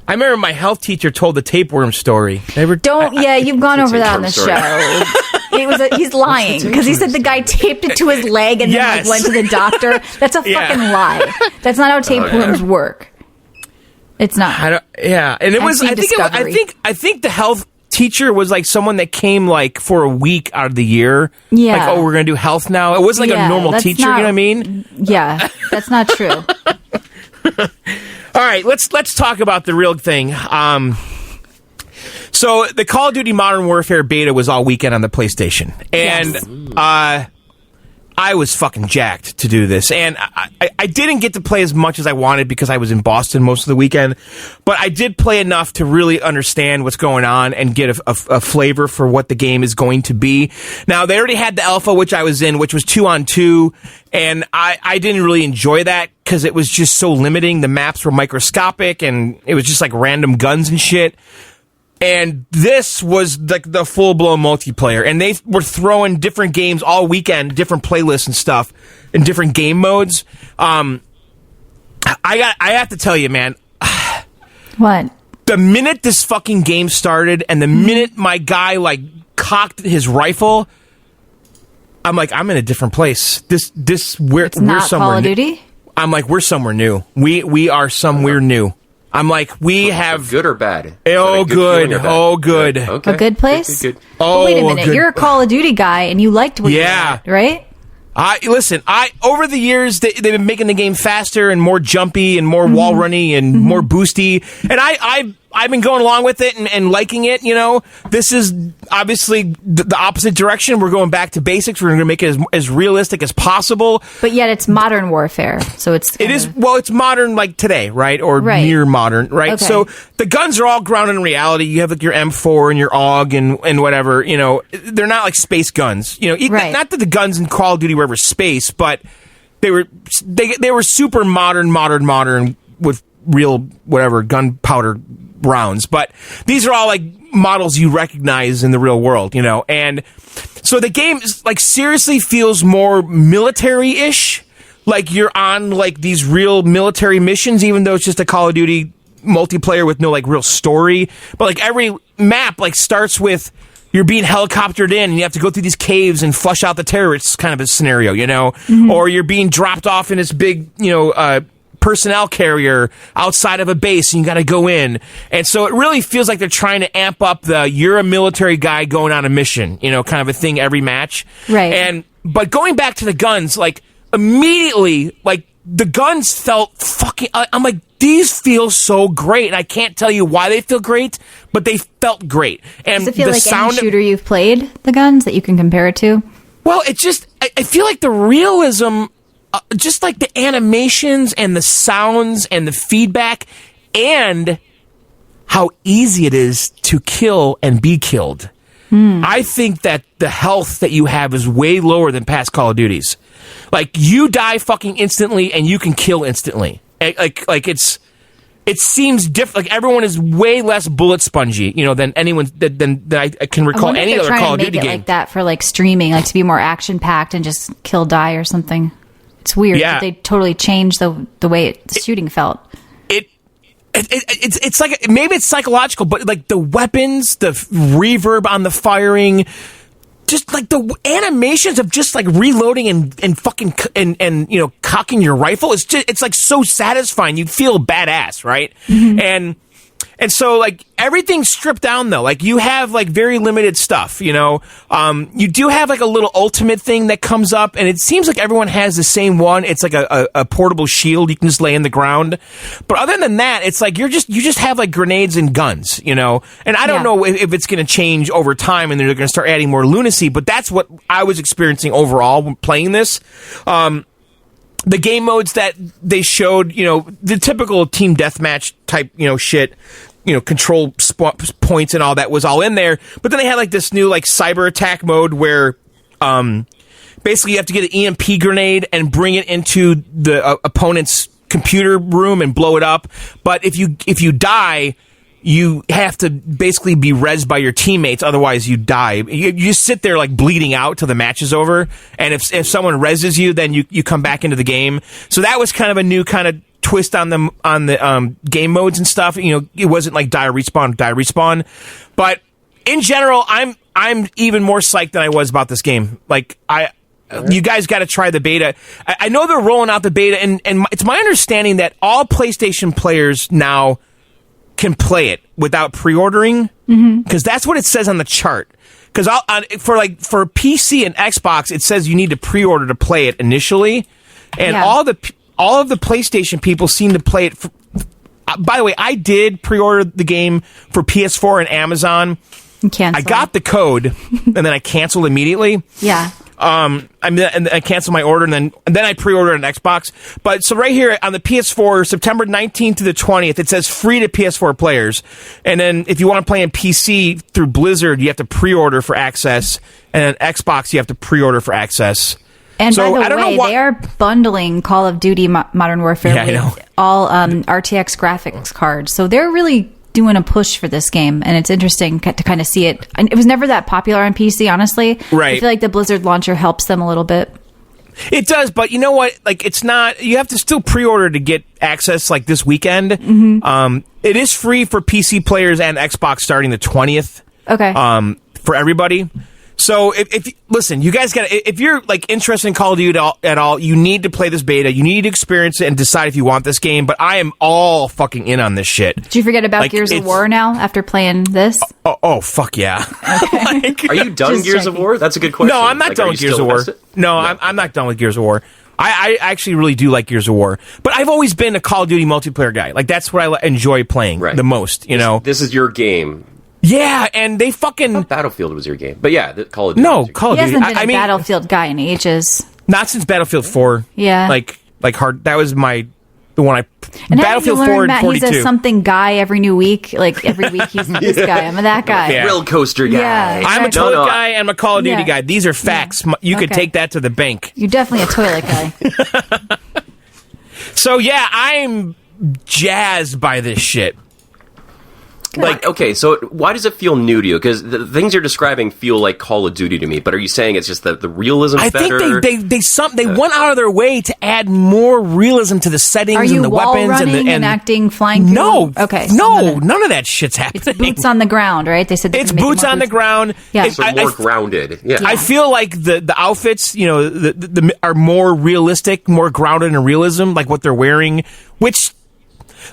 I remember my health teacher told the tapeworm story. You've gone over that on the show. He's lying because he said the guy taped it to his leg and then like, went to the doctor. That's a fucking lie. That's not how tapeworms work. It's not. And it was. I think the health teacher was like someone that came like for a week out of the year. Yeah. Like, oh, we're gonna do health now. It wasn't like a normal teacher. You know what I mean? Yeah, that's not true. All right, let's talk about the real thing. So the Call of Duty Modern Warfare beta was all weekend on the PlayStation, and I was fucking jacked to do this, and I didn't get to play as much as I wanted because I was in Boston most of the weekend, but I did play enough to really understand what's going on and get a flavor for what the game is going to be. Now, they already had the alpha, which I was in, which was 2-on-2, and I didn't really enjoy that because it was just so limiting. The maps were microscopic, and it was just like random guns and shit. And this was like the full-blown multiplayer, and they were throwing different games all weekend, different playlists and stuff, in different game modes. I have to tell you, man. What? The minute this fucking game started, and the minute my guy like cocked his rifle, I'm like, I'm in a different place. We're somewhere Call of Duty? I'm like, we're somewhere new. We are somewhere new. I'm like, we have... Good or bad? Oh, good. Oh, good. Okay. A good place? Good. Oh, but wait a minute. You're a Call of Duty guy, and you liked what you had, right? Listen, over the years, they've been making the game faster and more jumpy and more wall runny and more boosty. And I've been going along with it and liking it, you know. This is obviously the opposite direction. We're going back to basics. We're going to make it as realistic as possible. But yet it's modern warfare, so it's modern like today, right? Or near modern, right? Okay. So the guns are all grounded in reality. You have like your M4 and your AUG and whatever, you know. They're not like space guns, you know. Not that the guns in Call of Duty were ever space, but they were super modern with real whatever gunpowder rounds, but these are all like models you recognize in the real world, you know. And so the game is like seriously feels more military-ish, like you're on like these real military missions, even though it's just a Call of Duty multiplayer with no like real story. But like every map like starts with you're being helicoptered in and you have to go through these caves and flush out the terrorists kind of a scenario, you know. Or you're being dropped off in this big, you know, personnel carrier outside of a base and you got to go in. And so it really feels like they're trying to amp up you're a military guy going on a mission, you know, kind of a thing every match. Right. But going back to the guns, like immediately, like the guns felt fucking, I'm like, these feel so great. And I can't tell you why they feel great, but they felt great. And does it feel the like sound any shooter you've played, the guns that you can compare it to? Well, it's just, I feel like the realism, just like the animations and the sounds and the feedback and how easy it is to kill and be killed. I think that the health that you have is way lower than past Call of Duties. Like, you die fucking instantly and you can kill instantly. Like it seems different. Like, everyone is way less bullet spongy, you know, than anyone than I can recall any other Call of Duty game. Like that for like streaming, like to be more action packed and just kill, die or something. It's weird that they totally changed the way the shooting felt. It's like, maybe it's psychological, but like the weapons, the reverb on the firing, just like the animations of just like reloading and fucking and you know, cocking your rifle. It's like so satisfying. You feel badass, right? And And so, like, everything's stripped down, though. Like, you have, like, very limited stuff, you know? You do have, like, a little ultimate thing that comes up, and it seems like everyone has the same one. It's like a portable shield you can just lay in the ground. But other than that, it's like you just have, like, grenades and guns, you know? And I don't know if it's going to change over time and they're going to start adding more lunacy, but that's what I was experiencing overall when playing this. The game modes that they showed, you know, the typical team deathmatch type, you know, shit, you know, control points and all that was all in there. But then they had like this new like cyber attack mode where basically you have to get an EMP grenade and bring it into the opponent's computer room and blow it up. But if you die, you have to basically be rezzed by your teammates, otherwise you die. You just sit there like bleeding out till the match is over, and if someone rezzes you, then you come back into the game. So that was kind of a new kind of twist on the game modes and stuff. You know, it wasn't like die respawn. But in general, I'm even more psyched than I was about this game. Like you guys got to try the beta. I know they're rolling out the beta, and it's my understanding that all PlayStation players now can play it without pre-ordering, because that's what it says on the chart. Because for PC and Xbox, it says you need to pre-order to play it initially, and all of the PlayStation people seem to play it. By the way, I did pre-order the game for PS4 and Amazon. I got the code, and then I canceled immediately. Yeah. I canceled my order, and then I pre-ordered an Xbox. But so right here on the PS4, September 19th to the 20th, it says free to PS4 players. And then if you want to play on PC through Blizzard, you have to pre-order for access, and on Xbox you have to pre-order for access. And so, by the way, they are bundling Call of Duty Modern Warfare with all RTX graphics cards. So they're really doing a push for this game, and it's interesting to kind of see it. And it was never that popular on PC, honestly. Right. I feel like the Blizzard launcher helps them a little bit. It does, but you know what? Like, it's not. You have to still pre-order to get access. Like this weekend, it is free for PC players and Xbox starting the 20th. Okay. For everybody. So if listen, you guys got if you're like interested in Call of Duty at all, you need to play this beta. You need to experience it and decide if you want this game. But I am all fucking in on this shit. Did you forget about Gears of War now after playing this? Oh fuck yeah! Okay. Are you done Gears of War? That's a good question. No, I'm not done with Gears of War. No, I'm not done with Gears of War. I actually really do like Gears of War, but I've always been a Call of Duty multiplayer guy. Like that's what I enjoy playing the most. You know, this is your game. Yeah, and they fucking... I thought Battlefield was your game. But yeah, Call of Duty. No, Call of Duty. He hasn't been a Battlefield guy in ages. Not since Battlefield 4. Yeah. Like hard... That was the one I... And Battlefield 4 and 42. He's a something guy every new week. Like, every week he's this guy. I'm that guy. Yeah. Thrill coaster guy. Yeah, exactly. I'm a toilet guy. I'm a Call of Duty guy. These are facts. Yeah. You could take that to the bank. You're definitely a toilet guy. So, yeah, I'm jazzed by this shit. Like, okay, so why does it feel new to you? Because the things you're describing feel like Call of Duty to me, but are you saying it's just the realism better? I think they went out of their way to add more realism to the settings and the weapons and acting flying through? No. Okay. No, none of that shit's happening. It's boots on the ground, right? They said it's boots on the ground. Yeah. So more grounded. Yeah. I feel like the outfits, you know, the are more realistic, more grounded in realism, like what they're wearing, which...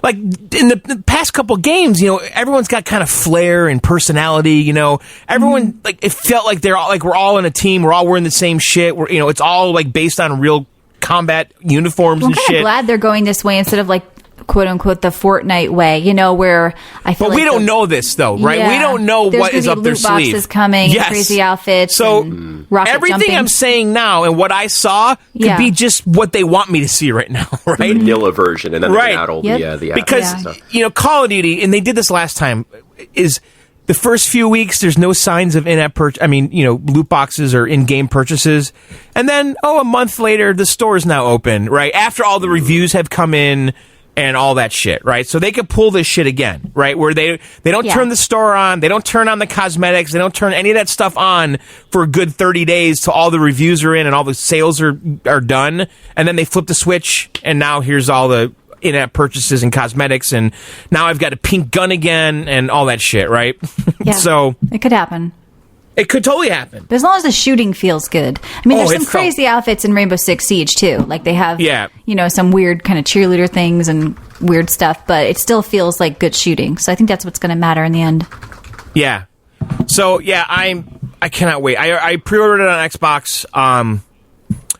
Like, in the past couple games, you know, everyone's got kind of flair and personality, you know. Everyone, like, it felt like they're all, like, we're all in a team, we're all wearing the same shit. We're, you know, it's all, like, based on real combat uniforms and shit. I'm kind of glad they're going this way instead of, like, quote-unquote, the Fortnite way, you know, where I feel But we don't know this, though, right? Yeah, we don't know what is up their sleeve. There's boxes coming, crazy outfits, so rocket everything jumping. I'm saying now and what I saw could be just what they want me to see right now, right? The vanilla version, and then they add all the because, stuff. you know, Call of Duty, and they did this last time, is... The first few weeks, there's no signs of in-app loot boxes or in-game purchases. And then, a month later, the store's now open, right? After all the reviews have come in and all that shit, right? So they could pull this shit again, right? Where they don't turn the store on, they don't turn on the cosmetics, they don't turn any of that stuff on for a good 30 days till all the reviews are in and all the sales are done. And then they flip the switch, and now here's all the in-app purchases and cosmetics, and now I've got a pink gun again and all that shit, right? Yeah, So it could happen. It could totally happen. But as long as the shooting feels good. I mean, there's some crazy outfits in Rainbow Six Siege, too. Like, they have, some weird kind of cheerleader things and weird stuff, but it still feels like good shooting. So I think that's what's going to matter in the end. Yeah. So, yeah, I cannot wait. I pre-ordered it on Xbox.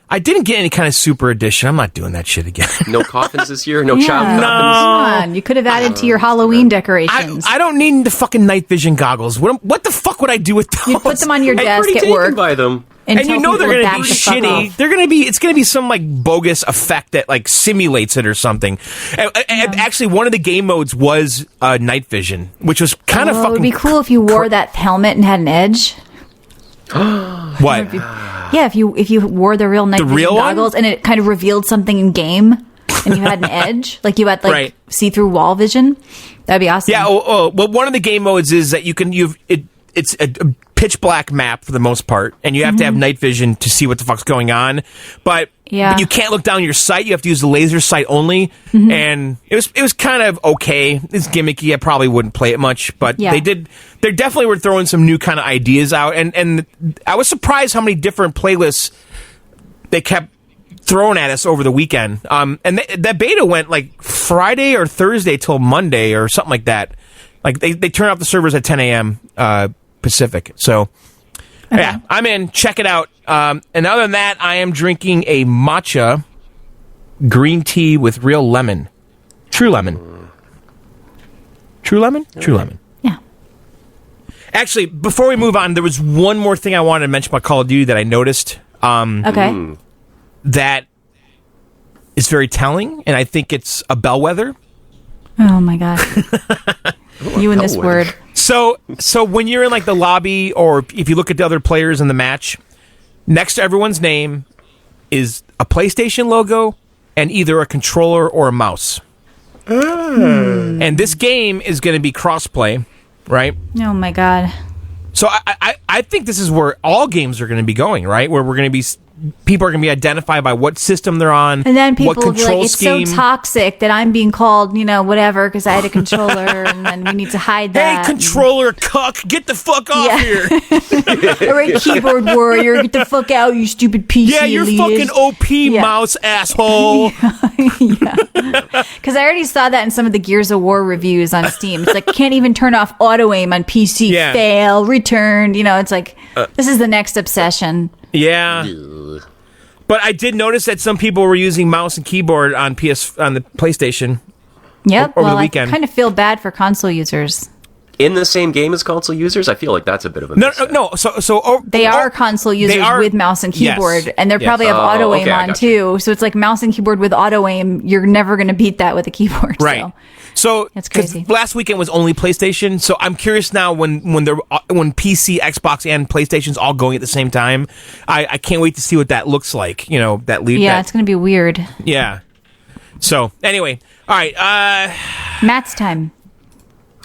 I didn't get any kind of super edition. I'm not doing that shit again. No coffins this year? No child coffins? Come on. You could have added to your Halloween decorations. I don't need the fucking night vision goggles. What the fuck would I do with those? You put them on your desk at work. By them. And you know they're going to be shitty. It's going to be some like bogus effect that like simulates it or something. And actually, one of the game modes was night vision, which was kind of fucking. It would be cool if you wore that helmet and had an edge. What? Yeah, if you wore the real night vision goggles and it kind of revealed something in game, and you had an edge, like you had see-through wall vision, that'd be awesome. Yeah. Well, one of the game modes is that it's a pitch black map for the most part, and you have to have night vision to see what the fuck's going on. But you can't look down your sight. You have to use the laser sight only. And it was kind of okay. It's gimmicky. I probably wouldn't play it much, but they definitely were throwing some new kind of ideas out. And I was surprised how many different playlists they kept throwing at us over the weekend. And that beta went like Friday or Thursday till Monday or something like that. Like they turn off the servers at 10 a.m. Pacific. So, yeah, I'm in. Check it out. And other than that, I am drinking a matcha green tea with real lemon. True lemon. True lemon? True lemon. Yeah. Actually, before we move on, there was one more thing I wanted to mention about Call of Duty that I noticed. Okay. That is very telling, and I think it's a bellwether. Oh, my God. You and this word. So when you're in like the lobby, or if you look at the other players in the match, next to everyone's name is a PlayStation logo and either a controller or a mouse. And this game is going to be crossplay, right? Oh my God. So I think this is where all games are going to be going, right? Where we're going to be. People are going to be identified by what system they're on, and then people what will be like, "It's scheme. so toxic that I'm being called, whatever, because I had a controller, and then we need to hide that." Hey, controller cuck, get the fuck off here! All right, keyboard warrior, get the fuck out, you stupid PC. Yeah, you're fucking OP mouse asshole. Because I already saw that in some of the Gears of War reviews on Steam. It's like, can't even turn off auto aim on PC. Yeah. Fail, returned. It's like this is the next obsession. Yeah. But I did notice that some people were using mouse and keyboard on the PlayStation. Yep. Over the weekend. I kind of feel bad for console users. In the same game as console users, I feel like that's a bit of a no. So they are console users with mouse and keyboard, and they probably have auto aim on too. So it's like mouse and keyboard with auto aim. You're never going to beat that with a keyboard. Right. So that's crazy. Last weekend was only PlayStation, so I'm curious now when PC, Xbox, and PlayStation's all going at the same time. I can't wait to see what that looks like. That lead. Yeah, it's going to be weird. Yeah. So anyway, all right. Matt's time.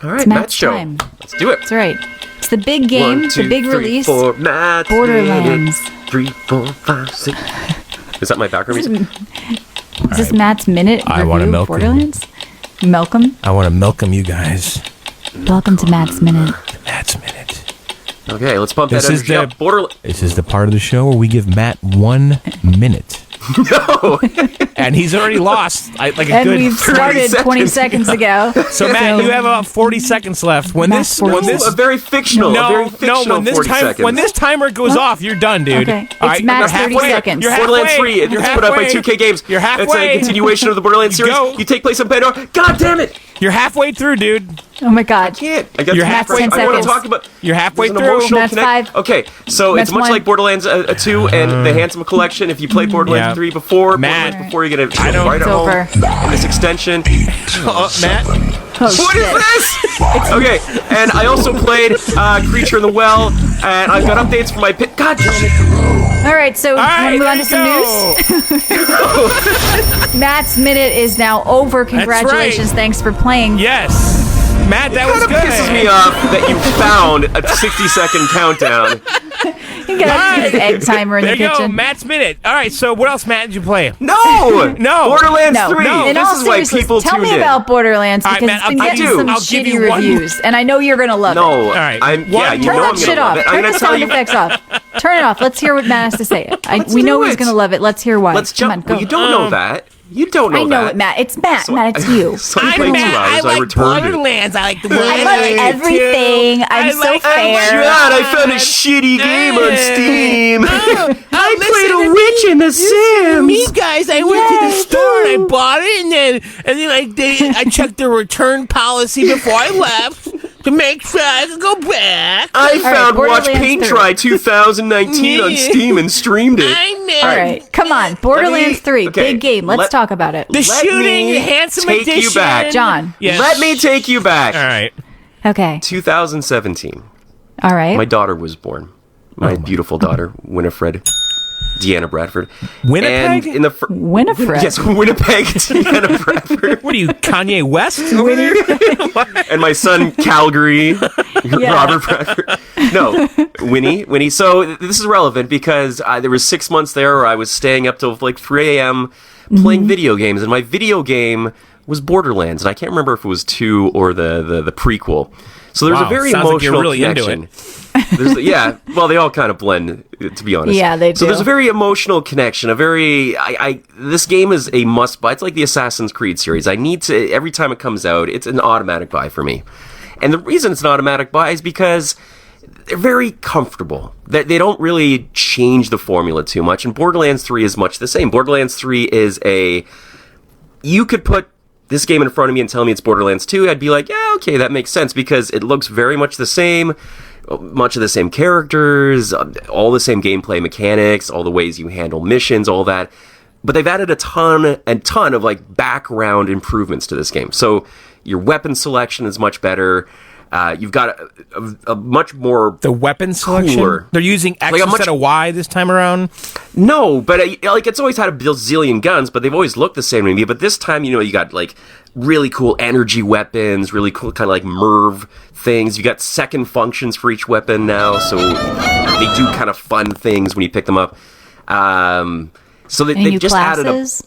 All right, Matt's show. Time. Let's do it. That's right. It's the big game, 1, 2, the big 3, release. 4, Matt's Borderlands. 3, 4, 5, 6. Is that my background music? Is this Matt's minute review? I want to milk Borderlands. Milk him. I want to milk him, you guys. Welcome to Matt's minute. Matt's minute. Okay, let's pump that energy up. This is the part of the show where we give Matt 1 minute. No. And he's already lost. We've started 20 seconds ago. So Matt, you have about 40 seconds left. When this a very fictional, when this timer goes off, you're done, dude. Okay. It's Matt's 30 seconds. You're Borderlands 3. It's put out by 2K Games. You're halfway. It's a continuation of the Borderlands series. You take place on Pandora. God damn it! You're halfway through, dude. Oh my God. I can't. I got You're halfway. I want to talk about. You're halfway through. Matt's 5. Okay, so Matt's it's much 1. like Borderlands 2 and the Handsome Collection. If you played Borderlands 3 before, Matt, Borderlands before, you're gonna right it's at over. home. In this extension. Matt. Oh, What is this? Okay, and I also played Creature in the Well, and I've got updates for my pit. God damn it! All right, so want to move on to some news? Matt's minute is now over. Congratulations! Right. Thanks for playing. Yes, Matt, that was good. It pisses me off that you found a 60-second countdown. His egg timer in the There you go, kitchen. Matt's Minute. All right, so what else, Matt, did you play? No! No. Borderlands 3. In all This is why seriousness, people tell tuned me in. about Borderlands All right, because Matt, it's been I'll getting give you- some I'll give shitty you one- reviews, and I know you're going to love it. No, All right. I'm, yeah, you Turn know that I'm shit gonna off. love it. I'm Turn gonna the tell sound you. effects off. Turn it off. Let's hear what Matt has to say. Let's We do know he's it. going to love it. Let's hear why. Let's Come on, jump. go. Well, you don't know that. You don't know I know that. it, Matt. It's Matt. So- Matt, it's you. So I I'm played 2 Matt. hours. I I like returned it. Borderlands. I like the I love everything. I'm so fair. God, I found a shitty game on Steam. I played a witch in The Sims. Me guys, I went to the store and I bought it, and then I checked the return policy before I left to make sure I could go back. I found Watch Borderlands Paint 3. Dry 2019 on Steam and streamed it. I know. All right, come on. Borderlands 3, okay, big game. Let's let- talk about it. The Let shooting, me the handsome take you edition. back. John. Yes. Let me take you back. All right. Okay. 2017. All right. My daughter was born. My beautiful daughter, Winifred Deanna Bradford. Winnipeg? And in the Winifred. Yes, Winnipeg Deanna Bradford. What are you, Kanye West? over there? And my son, Calgary, Robert Bradford. No, Winnie. So this is relevant because there was 6 months there where I was staying up till like 3 a.m. playing video games, and my video game was Borderlands, and I can't remember if it was 2 or the prequel. So there's Wow, a very sounds like you're emotional really into connection. Yeah, well, they all kind of blend, to be honest. Yeah, they So do. there's a very emotional connection. This game is a must buy. It's like the Assassin's Creed series. I need to, every time it comes out, it's an automatic buy for me. And the reason it's an automatic buy is because they're very comfortable. They don't really change the formula too much. And Borderlands 3 is much the same. Borderlands 3 is you could put this game in front of me and tell me it's Borderlands 2, I'd be like, yeah, okay, that makes sense because it looks very much the same, much of the same characters, all the same gameplay mechanics, all the ways you handle missions, all that. But they've added a ton of like background improvements to this game. So your weapon selection is much better. You've got a much more The weapon selection? cooler. They're using X Like a instead much- of Y this time around? No, but it's always had a bazillion guns, but they've always looked the same to me. But this time, you got like really cool energy weapons, really cool kind of like Merv things. You got second functions for each weapon now, so they do kind of fun things when you pick them up. So Any they've new just added classes?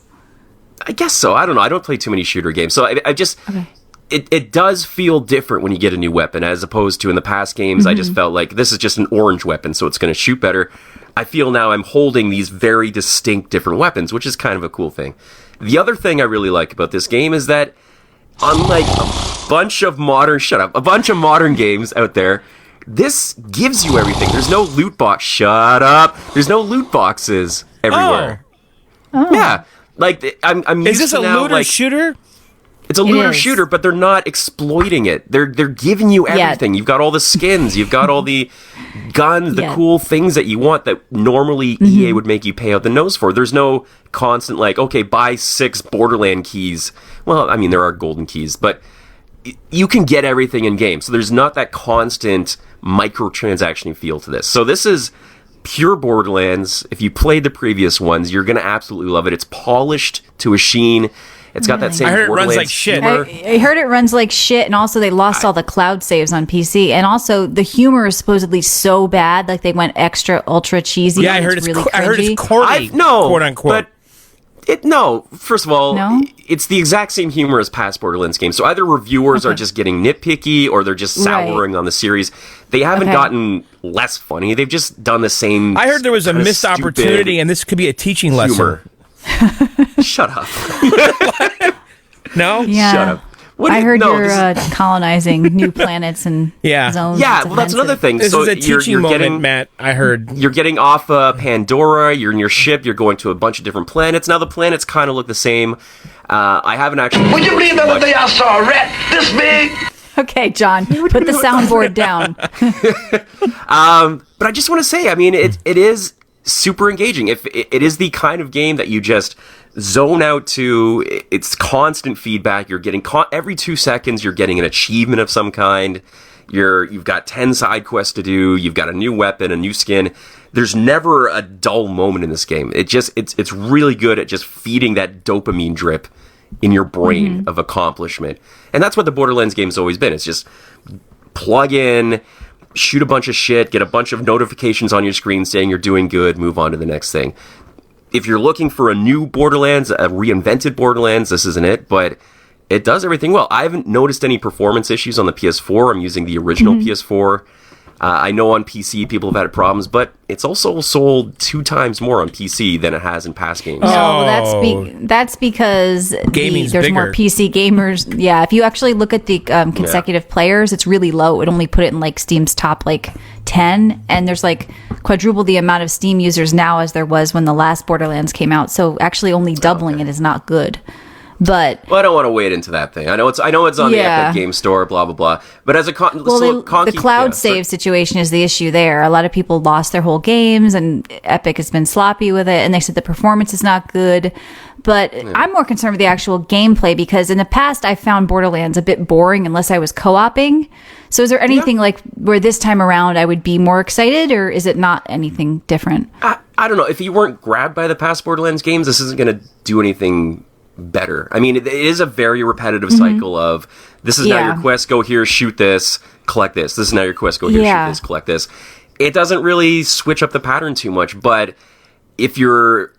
I guess so. I don't know. I don't play too many shooter games, so I just. Okay. It does feel different when you get a new weapon as opposed to in the past games. I just felt like this is just an orange weapon, so it's going to shoot better. I feel now I'm holding these very distinct different weapons, which is kind of a cool thing. The other thing I really like about this game is that unlike a bunch of modern games out there, this gives you everything. There's no loot box. Shut up. There's no loot boxes everywhere. Yeah. Like I'm Is used this to a now, looter like, shooter? it's a looter is. shooter, but they're not exploiting it. They're giving you everything. You've got all the skins. You've got all the guns, the cool things that you want that normally EA would make you pay out the nose for. There's no constant like, okay, buy 6 Borderland keys. Well, I mean, there are golden keys, but you can get everything in game. So there's not that constant microtransaction feel to this. So this is pure Borderlands. If you played the previous ones, you're going to absolutely love it. It's polished to a sheen. It's got that same I heard it runs Borderlands like shit. humor. I heard it runs like shit, and also they lost all the cloud saves on PC, and also the humor is supposedly so bad, like they went extra ultra cheesy. Yeah, I and heard it's really I heard cringy. it's corny. No, quote unquote. But first of all, No? it's the exact same humor as past Borderlands games. So either reviewers are just getting nitpicky or they're just souring on the series. They haven't gotten less funny. They've just done the same. I heard there was a kinda missed stupid opportunity, and this could be a teaching humor. lesson. Shut up. No? Yeah. Shut up. What I do you- heard no, you're this is- colonizing new planets and Yeah. zones. Yeah, It's well, that's another offensive. thing. This so is a teaching moment, getting, Matt. I heard. You're getting off Pandora. You're in your ship. You're going to a bunch of different planets. Now the planets kind of look the same. I haven't actually. Would you believe the other day I saw a rat this big? Okay, John, put the soundboard down. But I just want to say, I mean, it is super engaging. If it is the kind of game that you just zone out to, it's constant feedback. You're getting every 2 seconds. You're getting an achievement of some kind. You've got 10 side quests to do. You've got a new weapon, a new skin. There's never a dull moment in this game. It's really good at just feeding that dopamine drip in your brain of accomplishment. And that's what the Borderlands game's always been. It's just plug in, shoot a bunch of shit, get a bunch of notifications on your screen saying you're doing good, move on to the next thing. If you're looking for a new Borderlands, a reinvented Borderlands, this isn't it, but it does everything well. I haven't noticed any performance issues on the PS4. I'm using the original PS4. I know on PC people have had problems, but it's also sold 2 times more on PC than it has in past games. No, that's because there's bigger. more PC gamers. Yeah, if you actually look at the consecutive players, it's really low. It only put it in like Steam's top like 10, and there's like quadruple the amount of Steam users now as there was when the last Borderlands came out. So actually only doubling it is not good. But I don't want to wade into that thing. I know it's on the Epic Game Store, blah blah blah. But as a the cloud save situation is the issue there. A lot of people lost their whole games, and Epic has been sloppy with it. And they said the performance is not good. But I'm more concerned with the actual gameplay, because in the past I found Borderlands a bit boring unless I was co-oping. So is there anything like where this time around I would be more excited, or is it not anything different? I don't know. If you weren't grabbed by the past Borderlands games, this isn't going to do anything better. I mean, it is a very repetitive cycle of, this is now your quest, go here, shoot this, collect this. This is now your quest, go here, shoot this, collect this. It doesn't really switch up the pattern too much, but if you're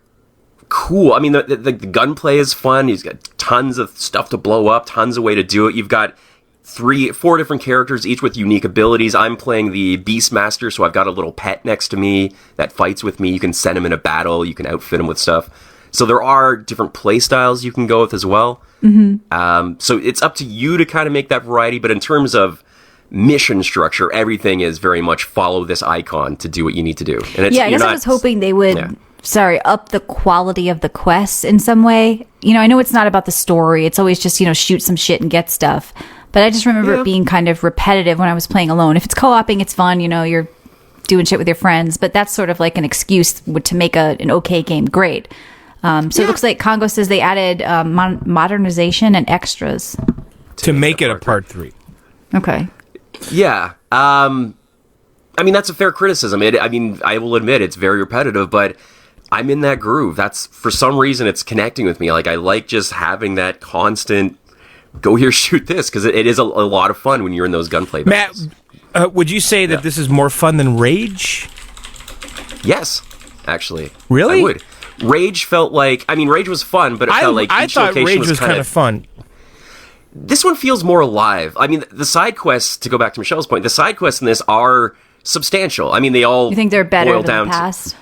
cool, I mean, the gunplay is fun. You've got tons of stuff to blow up, tons of way to do it. You've got 4 different characters, each with unique abilities. I'm playing the Beastmaster, so I've got a little pet next to me that fights with me. You can send him in a battle, you can outfit him with stuff. So there are different play styles you can go with as well. So it's up to you to kind of make that variety. But in terms of mission structure, everything is very much follow this icon to do what you need to do. And it's, I guess I was hoping they would, up the quality of the quests in some way. You know, I know it's not about the story. It's always just, shoot some shit and get stuff. But I just remember it being kind of repetitive when I was playing alone. If it's co-oping, it's fun. You're doing shit with your friends. But that's sort of like an excuse to make an okay game great. It looks like Congo says they added modernization and extras to make it a part 3. Okay. Yeah. I mean, that's a fair criticism. I will admit it's very repetitive, but I'm in that groove. That's, for some reason, it's connecting with me. Like, I like just having that constant go here, shoot this, because it is a lot of fun when you're in those gunplay battles. Matt, would you say that this is more fun than Rage? Yes, actually. Really? I would. Rage felt like, Rage was fun, but it felt like I each thought location Rage was kind of fun. This one feels more alive. I mean, the side quests, to go back to Michelle's point, the side quests in this are substantial. I mean, they all You think they're better boil than down the past?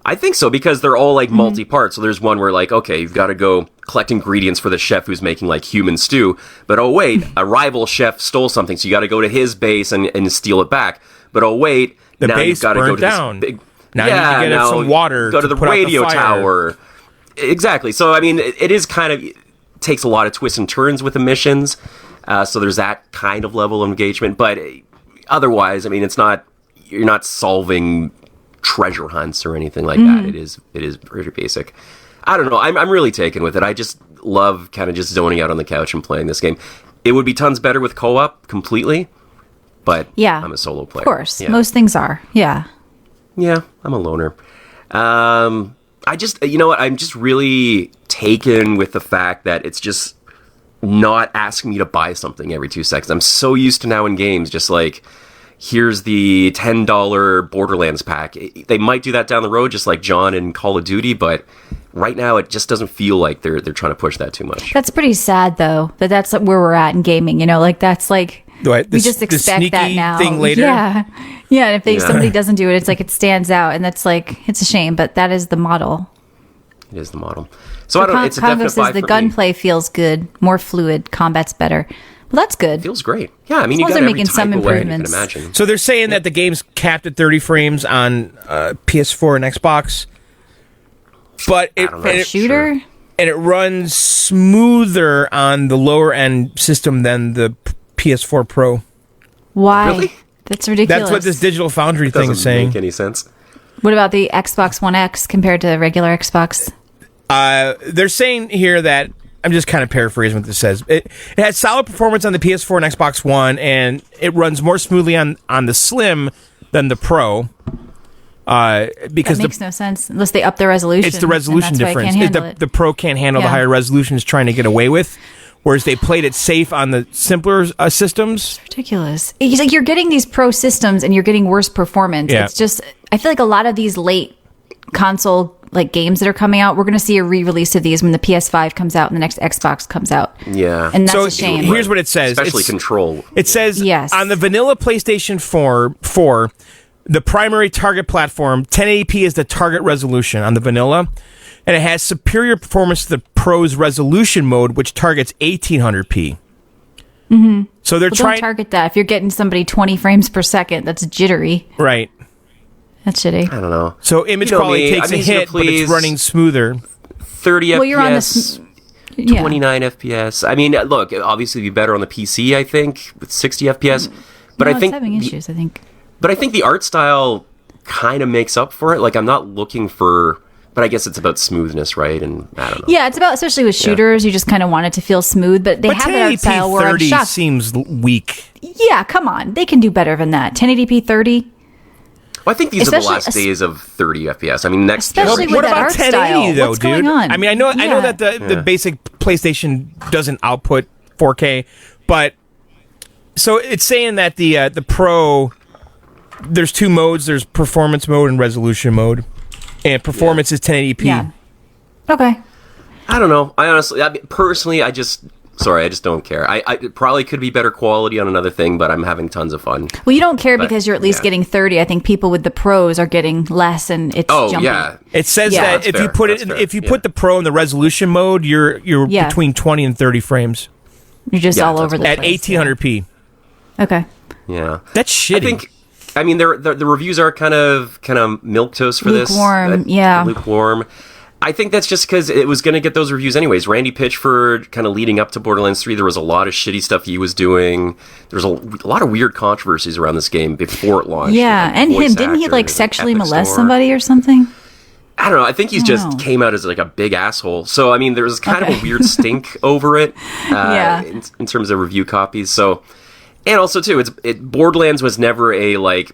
I think so, because they're all like multi-part. So there's one where like, okay, you've got to go collect ingredients for the chef who's making like human stew. But oh wait, a rival chef stole something, so you got to go to his base and steal it back. But oh wait, the now base you've got to go to down. this big... Now you need to get some water. Go to the put out radio the fire. tower. Exactly. So I mean, it is kind of takes a lot of twists and turns with the missions. So there's that kind of level of engagement. But otherwise, I mean, you're not solving treasure hunts or anything like that. It is pretty basic. I don't know. I'm really taken with it. I just love kind of just zoning out on the couch and playing this game. It would be tons better with co-op completely, but I'm a solo player. Of course. Yeah. Most things are. Yeah. Yeah, I'm a loner. I just, you know what? I'm just really taken with the fact that it's just not asking me to buy something every 2 seconds. I'm so used to now in games, just like, here's the $10 Borderlands pack. They might do that down the road, just like John in Call of Duty, but right now it just doesn't feel like they're trying to push that too much. That's pretty sad, though, that that's where we're at in gaming. that's like... we just expect that now. Thing later? Yeah. And if somebody doesn't do it, it's like it stands out, and that's like, it's a shame, but that is the model. It is the model. So I don't know, it's a Congo definite buy says the for gunplay feels good, more fluid, combat's better. Well, that's good. me. Feels great. Yeah, I mean, As you long as got they're every making type some of weapon you can improvements. imagine. So they're saying that the game's capped at 30 frames on PS4 and Xbox, but Shooter? and it runs smoother on the lower end system than the PS4 Pro. Why? Really? That's ridiculous. That's what this Digital Foundry thing is Doesn't saying. make any sense. What about the Xbox One X compared to the regular Xbox? They're saying here that, I'm just kind of paraphrasing what this says. It has solid performance on the PS4 and Xbox One, and it runs more smoothly on the Slim than the Pro. Because that makes no sense unless they up the resolution. It's the resolution and that's why difference. I can't handle it. The Pro can't handle the higher resolution it's trying to get away with. whereas they played it safe on the simpler systems. Ridiculous. It's like you're getting these pro systems and you're getting worse performance. Yeah. It's just, I feel like a lot of these late console like games that are coming out, we're going to see a re-release of these when the PS5 comes out and the next Xbox comes out. Yeah. And that's So a shame. here's what it says. Especially Control. It says Yes. on the vanilla PlayStation 4, the primary target platform, 1080p is the target resolution on the vanilla, and it has superior performance to the Pro's resolution mode, which targets 1800p. Mm-hmm. So they're Well, trying don't target that. If you're getting somebody 20 frames per second, that's jittery. right. That's shitty. I don't know. So image You know quality me, takes I'm a easy to hit, but it's please. running smoother. 30 Well, you're on FPS, the yeah. 29 FPS. I mean, look, obviously it'd be better on the PC, I think, with 60 FPS. But No, I think it's having issues, I think. But I think the art style kind of makes up for it. Like, I'm not looking for... But I guess it's about smoothness, right? And I don't know. Yeah, it's about, especially with shooters, you just kind of want it to feel smooth, but they But have that art 1080p style where I'm 30 shocked. seems weak. Yeah, come on. They can do better than that. 1080p 30? Well, I think these are the Especially- last days of 30 FPS. I mean, next Especially generation... with that art 1080 style? though, What's dude? going on? I mean, I know Yeah. that the basic PlayStation doesn't output 4K, but so it's saying that the Pro, there's two modes. There's performance mode and resolution mode, and performance is 1080p. Yeah. Okay. I don't know. Personally, I just don't care. It probably could be better quality on another thing, but I'm having tons of fun. Well, you don't care But, because you're at least yeah. getting 30. I think people with the pros are getting less, and it's Oh, jumping. yeah. It says Yeah. that That's if you fair. put That's it, fair. if you Yeah. put the Pro in the resolution mode, you're Yeah. between 20 and 30 frames You're just Yeah, all that's over the at place. 1800p. Okay. Yeah. That's shitty. I mean, the reviews are kind of milquetoast for Lukewarm, this. yeah. Lukewarm. I think that's just because it was going to get those reviews anyways. Randy Pitchford, kind of leading up to Borderlands 3, there was a lot of shitty stuff he was doing. There was a lot of weird controversies around this game before it launched. Yeah, Like and voice him. Didn't he like actors, sexually Epic molest Store. somebody or something? I don't know. I think he's just know. came out as like a big asshole. So, I mean, there was kind of Okay. a weird stink over it Yeah. in terms of review copies. So, and also, too, Borderlands was never a, like,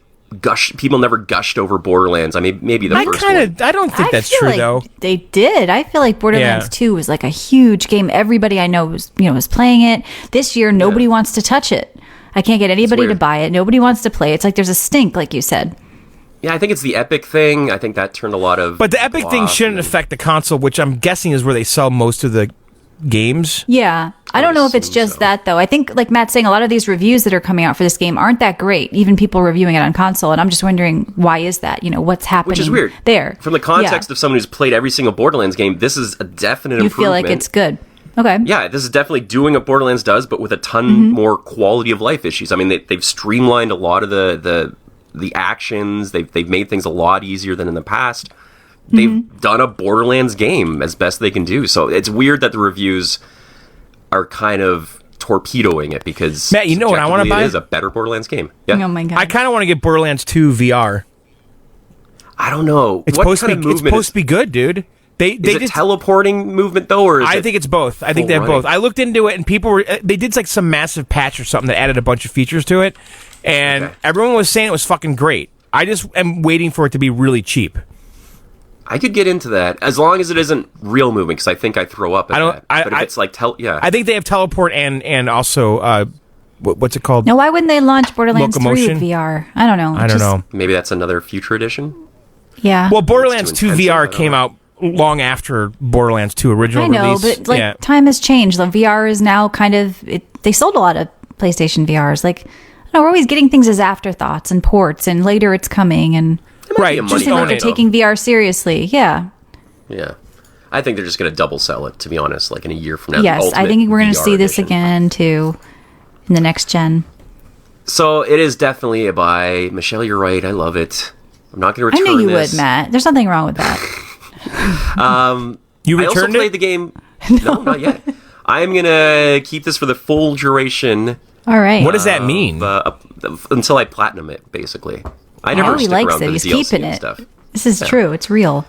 people never gushed over Borderlands. I mean, maybe the first one. I don't think that's feel true like though. They did. I feel like Borderlands Yeah. 2 was like a huge game. Everybody I know was playing it. This year, nobody wants to touch it. I can't get anybody to weird. buy it. Nobody wants to play it. It's like there's a stink, like you said. Yeah, I think it's the Epic thing. I think that turned a lot of... But the Epic thing off, shouldn't and- affect the console, which I'm guessing is where they sell most of the games. Yeah. I don't know if it's assume just so. that, though. I think, like Matt's saying, a lot of these reviews that are coming out for this game aren't that great. Even people reviewing it on console. And I'm just wondering, why is that? What's happening Which is weird. there? From the context of someone who's played every single Borderlands game, this is a definite you improvement. feel like it's good. Okay. Yeah, this is definitely doing what Borderlands does, but with a ton more quality of life issues. I mean, they've streamlined a lot of the actions. They've made things a lot easier than in the past. They've done a Borderlands game as best they can do. So it's weird that the reviews are kind of torpedoing it because Matt, you know what I wanna subjectively buy? It is a better Borderlands game. Yeah, Oh my God. I kind of want to get Borderlands 2 VR. I don't know. It's What supposed kind to of be. It's movement supposed to be good, dude. They is it did. teleporting movement though, or is I it think it's both. I think full they have running? both. I looked into it, and people were. They did like some massive patch or something that added a bunch of features to it, and Okay. everyone was saying it was fucking great. I just am waiting for it to be really cheap. I could get into that as long as it isn't real movement because I think I throw up at I don't- that. I- But if I- it's like I think they have teleport and also what's it called? Now, why wouldn't they launch Borderlands 3 Locomotion? with VR? I don't know. I don't know. maybe that's another future edition. Yeah. Well, Borderlands It's 2 too intensive, VR I don't came know. out long after Borderlands 2 original I know, release. but like yeah. time has changed. The VR is now kind of they sold a lot of PlayStation VRs. Like, I don't know, we're always getting things as afterthoughts and ports, and later it's coming, and right. be a Just money seem like own they're it. taking VR seriously. Yeah. Yeah. I think they're just going to double sell it, to be honest, like in a year from now. the Yes, I ultimate think we're going to VR see this edition. again too in the next gen. So it is definitely a buy. Michelle, you're right. I love it. I'm not going to I return knew you this. would, Matt. There's nothing wrong with that. You I also returned played it? the game. No, not yet. I'm going to keep this for the full duration All right. What does that mean? until I platinum it, basically. I never Oh, he stick likes around it. for the He's DLC keeping and it. stuff. This is true. It's real.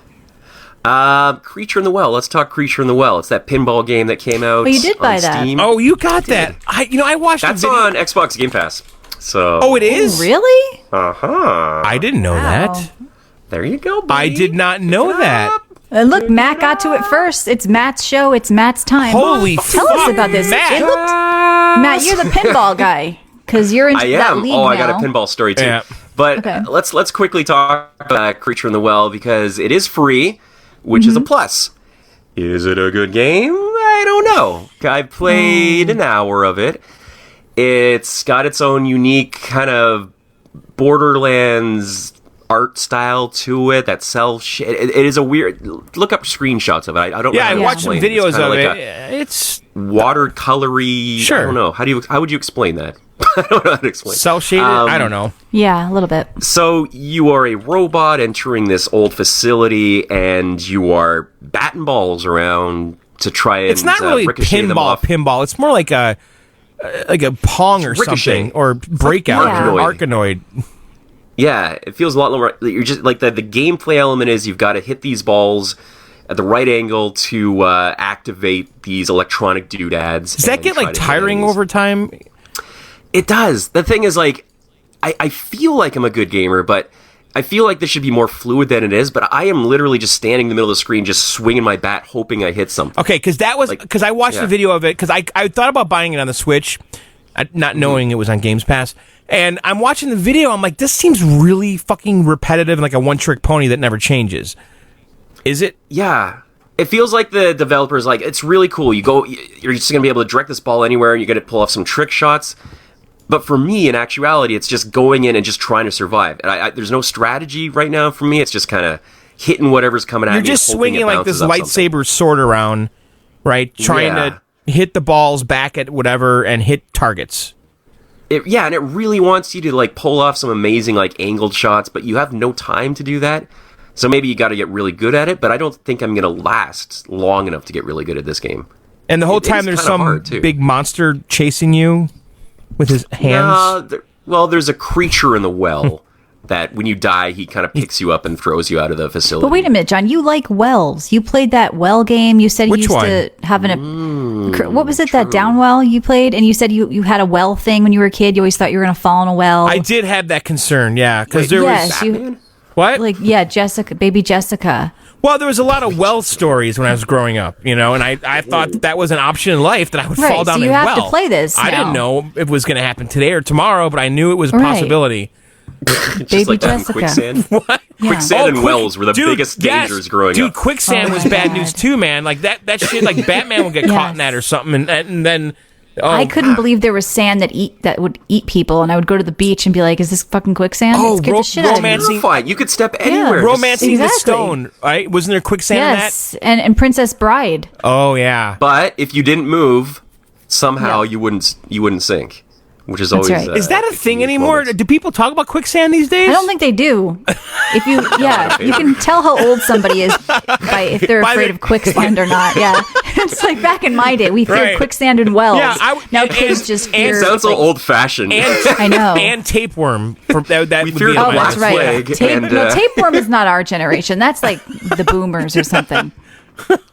Creature in the Well. Let's talk Creature in the Well. It's that pinball game that came out. Oh, you did buy on that. Steam. Oh, you got that. I watched That's the video. on Xbox Game Pass. So. Oh, it is? Really? Uh huh. I didn't know that. There you go. I buddy. did not know that. Look, Matt got to it first. It's Matt's show. It's Matt's time. Holy Tell us about this. Matt. Matt, you're the pinball guy because you're into that league now. I got a pinball story too. Yeah. But let's quickly talk about Creature in the Well because it is free, which is a plus. Is it a good game? I don't know. I played an hour of it. It's got its own unique kind of Borderlands art style to it that sells shit. It is a weird. Look up screenshots of it. I don't know. Yeah, I watched some videos of it. It's watercolory. Sure. I don't know. How would you explain that? I don't know how to explain. Cell shaded. I don't know. Yeah, a little bit. So you are a robot entering this old facility, and you are batting balls around to try and It's not really ricochet them off. pinball. It's more like a Pong or Ricochet. something or Breakout or Arkanoid. Yeah, it feels a lot more. You're just like the gameplay element is you've got to hit these balls at the right angle to activate these electronic doodads. Does that get like tiring over time? It does. The thing is, like, I feel like I'm a good gamer, but I feel like this should be more fluid than it is. But I am literally just standing in the middle of the screen, just swinging my bat, hoping I hit something. Okay, because that was because I watched the video of it because I thought about buying it on the Switch, not knowing it was on Games Pass. And I'm watching the video. I'm like, this seems really fucking repetitive and like a one-trick pony that never changes. Is it? Yeah. It feels like the developer's like, it's really cool. You're just going to be able to direct this ball anywhere and you're going to pull off some trick shots. But for me, in actuality, it's just going in and just trying to survive. And there's no strategy right now for me. It's just kind of hitting whatever's coming at me. You're just hoping swinging it like this bounces off something. lightsaber sword around, right? Trying to hit the balls back at whatever and hit targets. And it really wants you to like pull off some amazing like angled shots, but you have no time to do that. So maybe you got to get really good at it, but I don't think I'm going to last long enough to get really good at this game. And the whole time there's some big monster chasing you with his hands? There's a creature in the well that when you die, he kind of picks you up and throws you out of the facility. But wait a minute, John, you like wells. You played that well game. You said you used to have what was it, that down well you played? And you said you had a well thing when you were a kid. You always thought you were going to fall in a well. I did have that concern, yeah. Because there was... Batman? What? Like, yeah, baby Jessica. Well, there was a lot of well stories when I was growing up, and I thought that was an option in life that I would fall down so a well. you have to play this I now. didn't know if it was going to happen today or tomorrow, but I knew it was a possibility. Baby like Jessica. Quicksand. What? Yeah. Quicksand and wells were the biggest dangers growing up. Dude, quicksand was bad news too, man. Like that shit, like Batman would get caught in that or something, and then... I couldn't believe there was sand that would eat people, and I would go to the beach and be like, "Is this fucking quicksand?" Oh, it scared the shit out of me. Terrifying. You could step anywhere. Romancing the Stone, right? Wasn't there quicksand in that? Yes, and Princess Bride. Oh yeah. But if you didn't move, somehow you wouldn't sink, which is always right. Is that a thing anymore? Do people talk about quicksand these days? I don't think they do. If you, you can tell how old somebody is by if they're afraid of quicksand or not. Yeah, it's like back in my day, we feared quicksand and wells. Yeah, now kids just fear. Sounds so old-fashioned. I know. And tapeworm. That we would feared be the that's right. plague. Tapeworm is not our generation. That's like the boomers or something.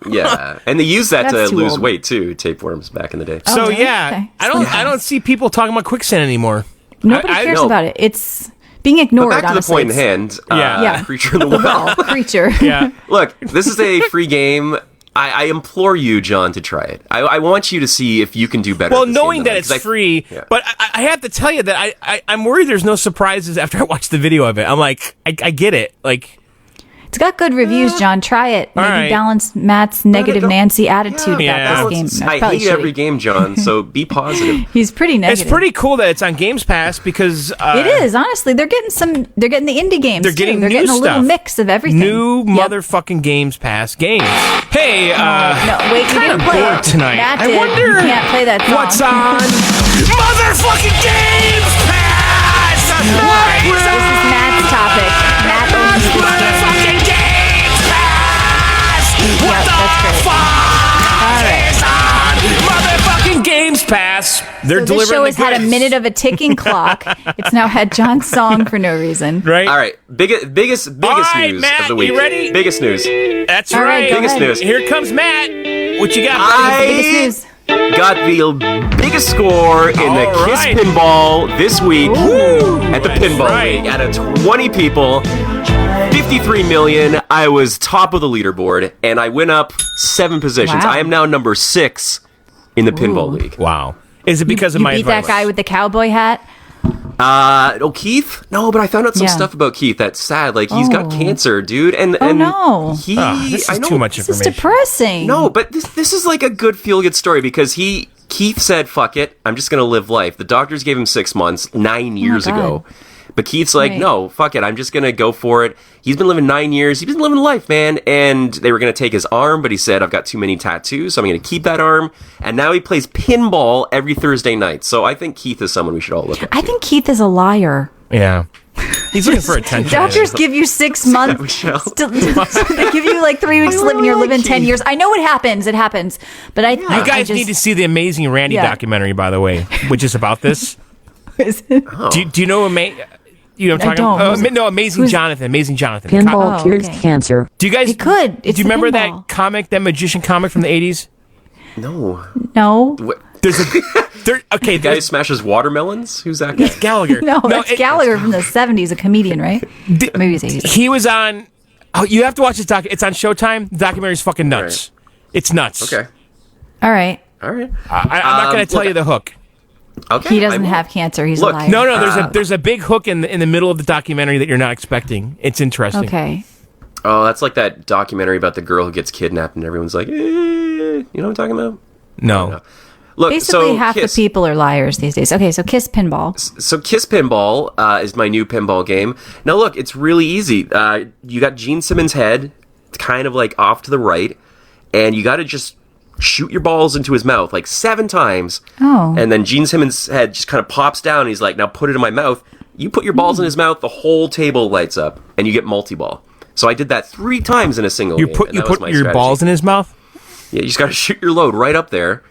Yeah, and they use that That's to too lose old. weight too. Tapeworms back in the day. So Okay. I don't see people talking about quicksand anymore. Nobody cares about it. It's being ignored. But back to the honestly. point in hand. Yeah. Creature in the well. Creature. Yeah. Look, this is a free game. I implore you, John, to try it. I want you to see if you can do better. Well, at this knowing game that than I- it's 'cause free, yeah. but I have to tell you that I'm worried there's no surprises after I watch the video of it. I'm like, I get it. Like, It's got good reviews, John. Try it. Maybe right. balance Matt's negative Nancy attitude Yeah. about this game. That's I probably hate every shitty. game, John. So be positive. He's pretty negative. it's pretty cool that it's on Games Pass because It is, honestly. They're getting the indie games. They're too. getting They're new getting a little stuff. mix of everything. new Yep. motherfucking Games Pass games. Hey, No, wait, you didn't play bored it. tonight. Matt I did. wonder You can't play that song. what's on motherfucking Games Pass. This is Matt's topic. Matt owns this game. Motherfucking Games Pass. What Yep, the that's great. fuck is on motherfucking Games Pass? They're So this delivering show the has had a goods. minute of a ticking clock. It's now had John's song for no reason. Right? All right, biggest All right, news Matt, of the week. you ready? Biggest news. That's All right, right. go Biggest ahead. news. Here comes Matt. What you got? I- Biggest news. Got the biggest score in the All Kiss right. Pinball this week Woo, at the that's Pinball right. League. Out of 20 people, 53 million. I was top of the leaderboard, and I went up 7 positions. Wow. I am now number 6 in the Pinball League. Wow. Is it because of You my beat advice? that guy with the cowboy hat? Keith? No, but I found out some Yeah. stuff about Keith that's sad. Like, he's got cancer, dude. And no. he... This I is know, too much This is information. depressing. No, but this is like a good feel-good story because Keith said, fuck it, I'm just going to live life. The doctors gave him 6 months 9 years God. ago. But Keith's like, Right. no, fuck it, I'm just going to go for it. He's been living 9 years. He's been living life, man. And they were going to take his arm, but he said, I've got too many tattoos, so I'm going to keep that arm. And now he plays pinball every Thursday night. So I think Keith is someone we should all look up I to. think Keith is a liar. Yeah. He's looking for attention. Doctors give you 6 months. Michelle. They give you like 3 weeks to live and you're living 10 years. I know it happens. It happens. But You guys need to see the Amazing Randy Yeah. documentary, by the way, which is about this. Oh. Do you know you know what I'm I talking don't. no, Amazing Jonathan. Amazing Jonathan. Pinball cures okay. cancer. Do you guys It could. It's do you the remember pinball. that comic, that magician comic from the 80s? No. No. There's a okay, The guy who there's smash Who's that guy? Gallagher. No, that's Gallagher from the 70s, a comedian, right? Maybe it's 80s. He was on you have to watch this doc. It's on Showtime. The documentary's fucking nuts. It's nuts. Okay. All right. All right. I'm not going to tell you the hook. Okay. He doesn't I- have cancer. He's Look, a liar. No, there's a big hook in the middle of the documentary that you're not expecting. It's interesting. Okay. Oh, that's like that documentary about the girl who gets kidnapped and everyone's like, you know what I'm talking about? No. Look, Basically, so half Kiss, the people are liars these days. Okay, so Kiss Pinball. So Kiss Pinball is my new pinball game. Now look, it's really easy. You got Gene Simmons' head, it's kind of like off to the right, and you got to just shoot your balls into his mouth like 7 times. Oh. And then Gene Simmons' head just kind of pops down. And he's like, now put it in my mouth. You put your balls in his mouth, the whole table lights up, and you get multi-ball. So I did that 3 times in a single You game. put and you that was put my your strategy. balls in his mouth? Yeah, you just got to shoot your load right up there.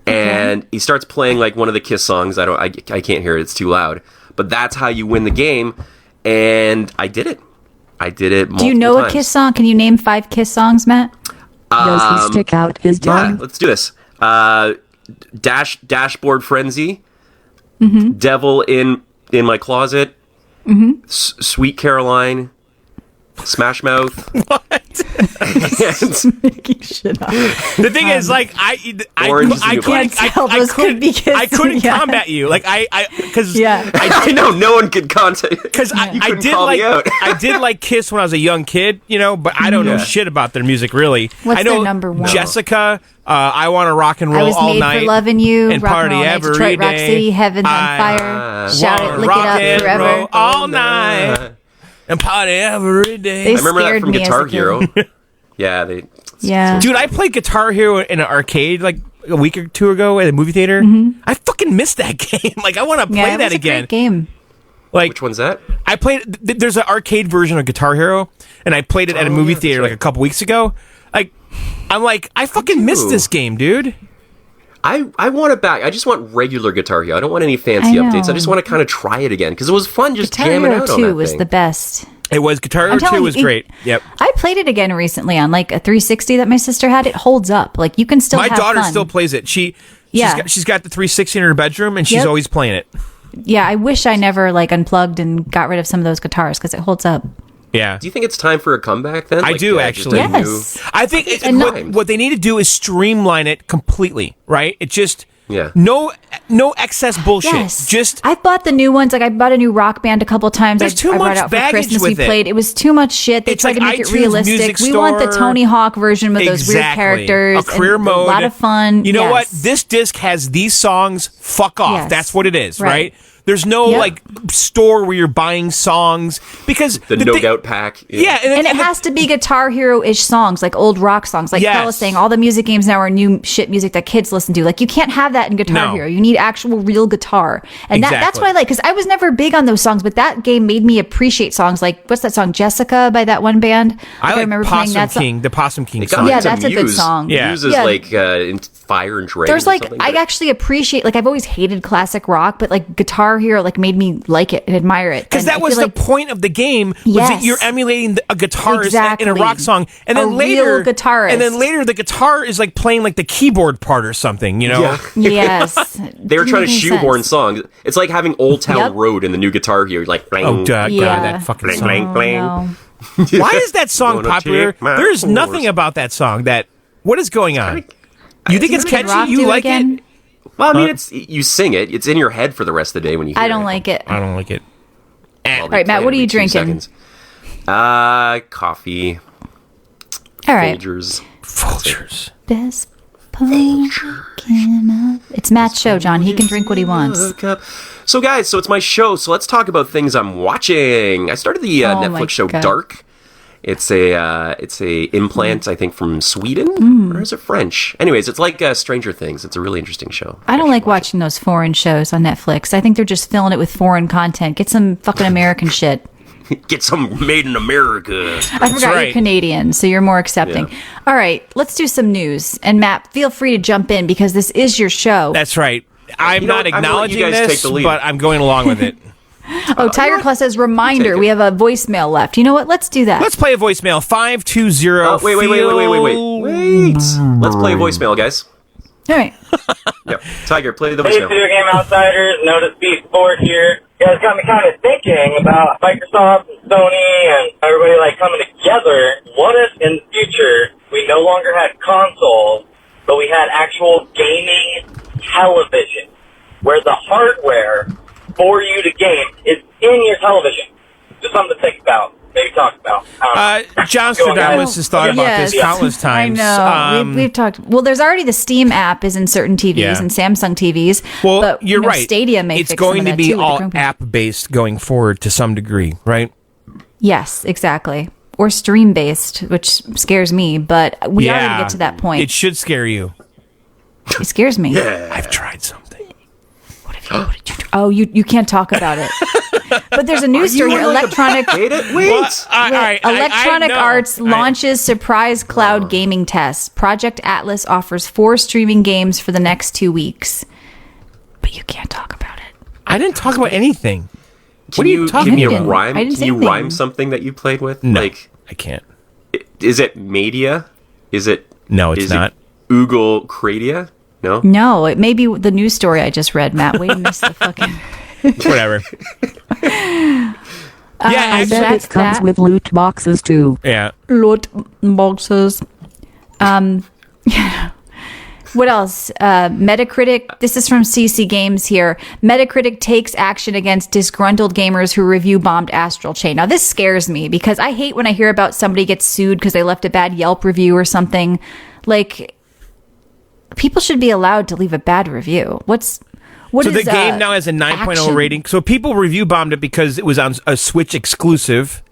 And he starts playing like one of the Kiss songs. I can't hear it. It's too loud. But that's how you win the game. And I did it. I did it multiple Do you know times. a Kiss song? Can you name 5 Kiss songs, Matt? Does he stick out his Yeah, tongue? let's do this. Dashboard Frenzy. Mm-hmm. Devil in my closet. Sweet Caroline. Smash Mouth. Making shit up. The thing is, like, I Orange is the new couldn't, black. Tell those could be Kiss. I couldn't Yeah. combat you, like because Yeah. I know no one could contact. because You I couldn't did call me like out. I did like Kiss when I was a young kid, you know, but I don't know Yeah. shit about their music really. What's I know their number one? Jessica, I Want to Rock and I Roll was All made Night for loving you. and Rock Party and roll night, every Detroit Rock day. City, Heaven's I on fire. Shout it, wanna lick it rock up and forever. roll all night and party every day. They I remember that scared from me as Guitar a kid. Hero. Yeah, they. Yeah. Dude, I played Guitar Hero in an arcade like a week or 2 ago at a movie theater. I fucking missed that game. Like, I want to play Mm-hmm. Yeah, it that was a again. great game. Like, Which one's that? I played. There's an arcade version of Guitar Hero, and I played it at a movie yeah, theater that's like a couple weeks ago. Like, I fucking missed too. this game, dude. I want it back. I just want regular Guitar Hero. I don't want any fancy I know. updates. I just want to kind of try it again because it was fun just Guitar jamming Hero out on 2 that was thing. the best. It was Guitar Hero I'm 2 telling was you, great. Yep. I played it again recently on like a 360 that my sister had. It holds up. Like you can still My have daughter fun. still plays it. Yeah. She's got the 360 in her bedroom, and she's Yep. always playing it. Yeah, I wish I never like unplugged and got rid of some of those guitars because it holds up. Yeah. Do you think it's time for a comeback then? I Like, do, just actually. a new- Yes. I think And what they need to do is streamline it completely, right? It just Yeah. no excess bullshit. Yes. Just I bought the new ones. Like I bought a new Rock Band a couple times. There's too I brought much it out for baggage Christmas. with We it. played. It was too much shit. They It's tried like to make it iTunes realistic. Music We want the Store. Tony Hawk version with those weird Exactly. characters. A career and mode. A lot of fun. You know what? Yes. This disc has these songs. Fuck off. Yes. That's what it is, right? Right. There's no Yep. like store where you're buying songs because The thi- no-doubt pack. Yeah, And it has to be Guitar Hero-ish songs, like old rock songs. Like Yes. Kel was saying, all the music games now are new shit music that kids listen to. Like, you can't have that in Guitar No. Hero. You need actual real guitar. And that's Exactly. what I like, because I was never big on those songs, but that game made me appreciate songs like, what's that song, Jessica, by that one band? I like remember Possum King, the Possum King It got song. Yeah, into that's a good Muse. song. Yeah. Muse is Yeah. like in Fire and Dragon. There's or like, something, I but- actually appreciate, like, I've always hated classic rock, but like Guitar Hero, like, made me like it and admire it. Because And I that was feel the like point of the game was that Yes. you're emulating a guitarist Exactly. in a rock song, and then A later, real guitarist. and then later the guitar is like playing like the keyboard part or something, you know? Yeah. Yes. They were Didn't trying to make any shoehorn sense. songs. It's like having Old Town Yep. Road in the new Guitar Hero. Like, bling, Oh, God, Yeah. that fucking bling, song. bling, bling. no. Why is that song Gonna popular? take my There's horse. nothing about that song that. What is going on? You think it's Rock catchy? do You like again? it? Well, I mean, it's you sing it. It's in your head for the rest of the day when you hear it. I don't like it. I don't like it. All All right, Matt, what are you drinking? Coffee. All right. Folgers. Best pumpkin up. It's Matt's show, John. He can drink what he wants. So, guys, it's my show. So let's talk about things I'm watching. I started the Oh my Netflix show God. Dark. It's a implant, I think, from Sweden, or is it French? Anyways, it's like Stranger Things. It's a really interesting show. I don't like watching those foreign shows on Netflix. I think they're just filling it with foreign content. Get some fucking American shit. Get some made in America. I forgot right. you're Canadian, so you're more accepting. Yeah. All right, let's do some news. And Matt, feel free to jump in because this is your show. That's right. I'm You know not what? I'm gonna let you acknowledging guys this, take the lead. but I'm going along with it. Oh, Tiger Claw says, reminder, take it. we have a voicemail left. You know what? Let's do that. Let's play a voicemail. 520. Wait. Let's play voicemail, guys. All right. Yep. Tiger, play the Hey, voicemail. Video Game Outsiders, Notice Beat Sport here. You guys got me kind of thinking about Microsoft and Sony and everybody like coming together. What if in the future we no longer had consoles, but we had actual gaming television, where the hardware for you to game is in your television? Just something to think about. Maybe talk about. John Stradamus has thought about this Yes. countless times. I know. We've talked. Well, there's already the Steam app is in certain TVs Yeah. and Samsung TVs. Well, but, you're right. Stadia may it's fix some going of to that be too with the all Chromecast. app-based going forward to some degree, right? Yes, exactly. Or stream based, which scares me. But we are going to get to that point. It should scare you. It scares me. I've tried something. What did you do? Oh, you can't talk about it. But there's a news story here. Electronic Wait. Electronic know. Arts launches surprise cloud gaming test. Project Atlas offers 4 streaming games for the next 2 weeks. But you can't talk about it. I didn't talk about anything. Can are you you talking give me a about? rhyme? I didn't Can say you anything. rhyme something that you played with? No, Like, I can't. is it Media? Is it? No, it's is not. It Oogle Cradia? No. No, it may be the news story I just read, Matt. Way to miss the fucking... Whatever. Yeah, I actually, bet that's it comes that. with loot boxes too. yeah. Loot boxes. What else? Metacritic. This is from CC Games here. Metacritic takes action against disgruntled gamers who review bombed Astral Chain. Now, this scares me because I hate when I hear about somebody gets sued because they left a bad Yelp review or something. Like, people should be allowed to leave a bad review. What So is the game now has a 9.0 action? rating. So people review bombed it because it was on a Switch exclusive.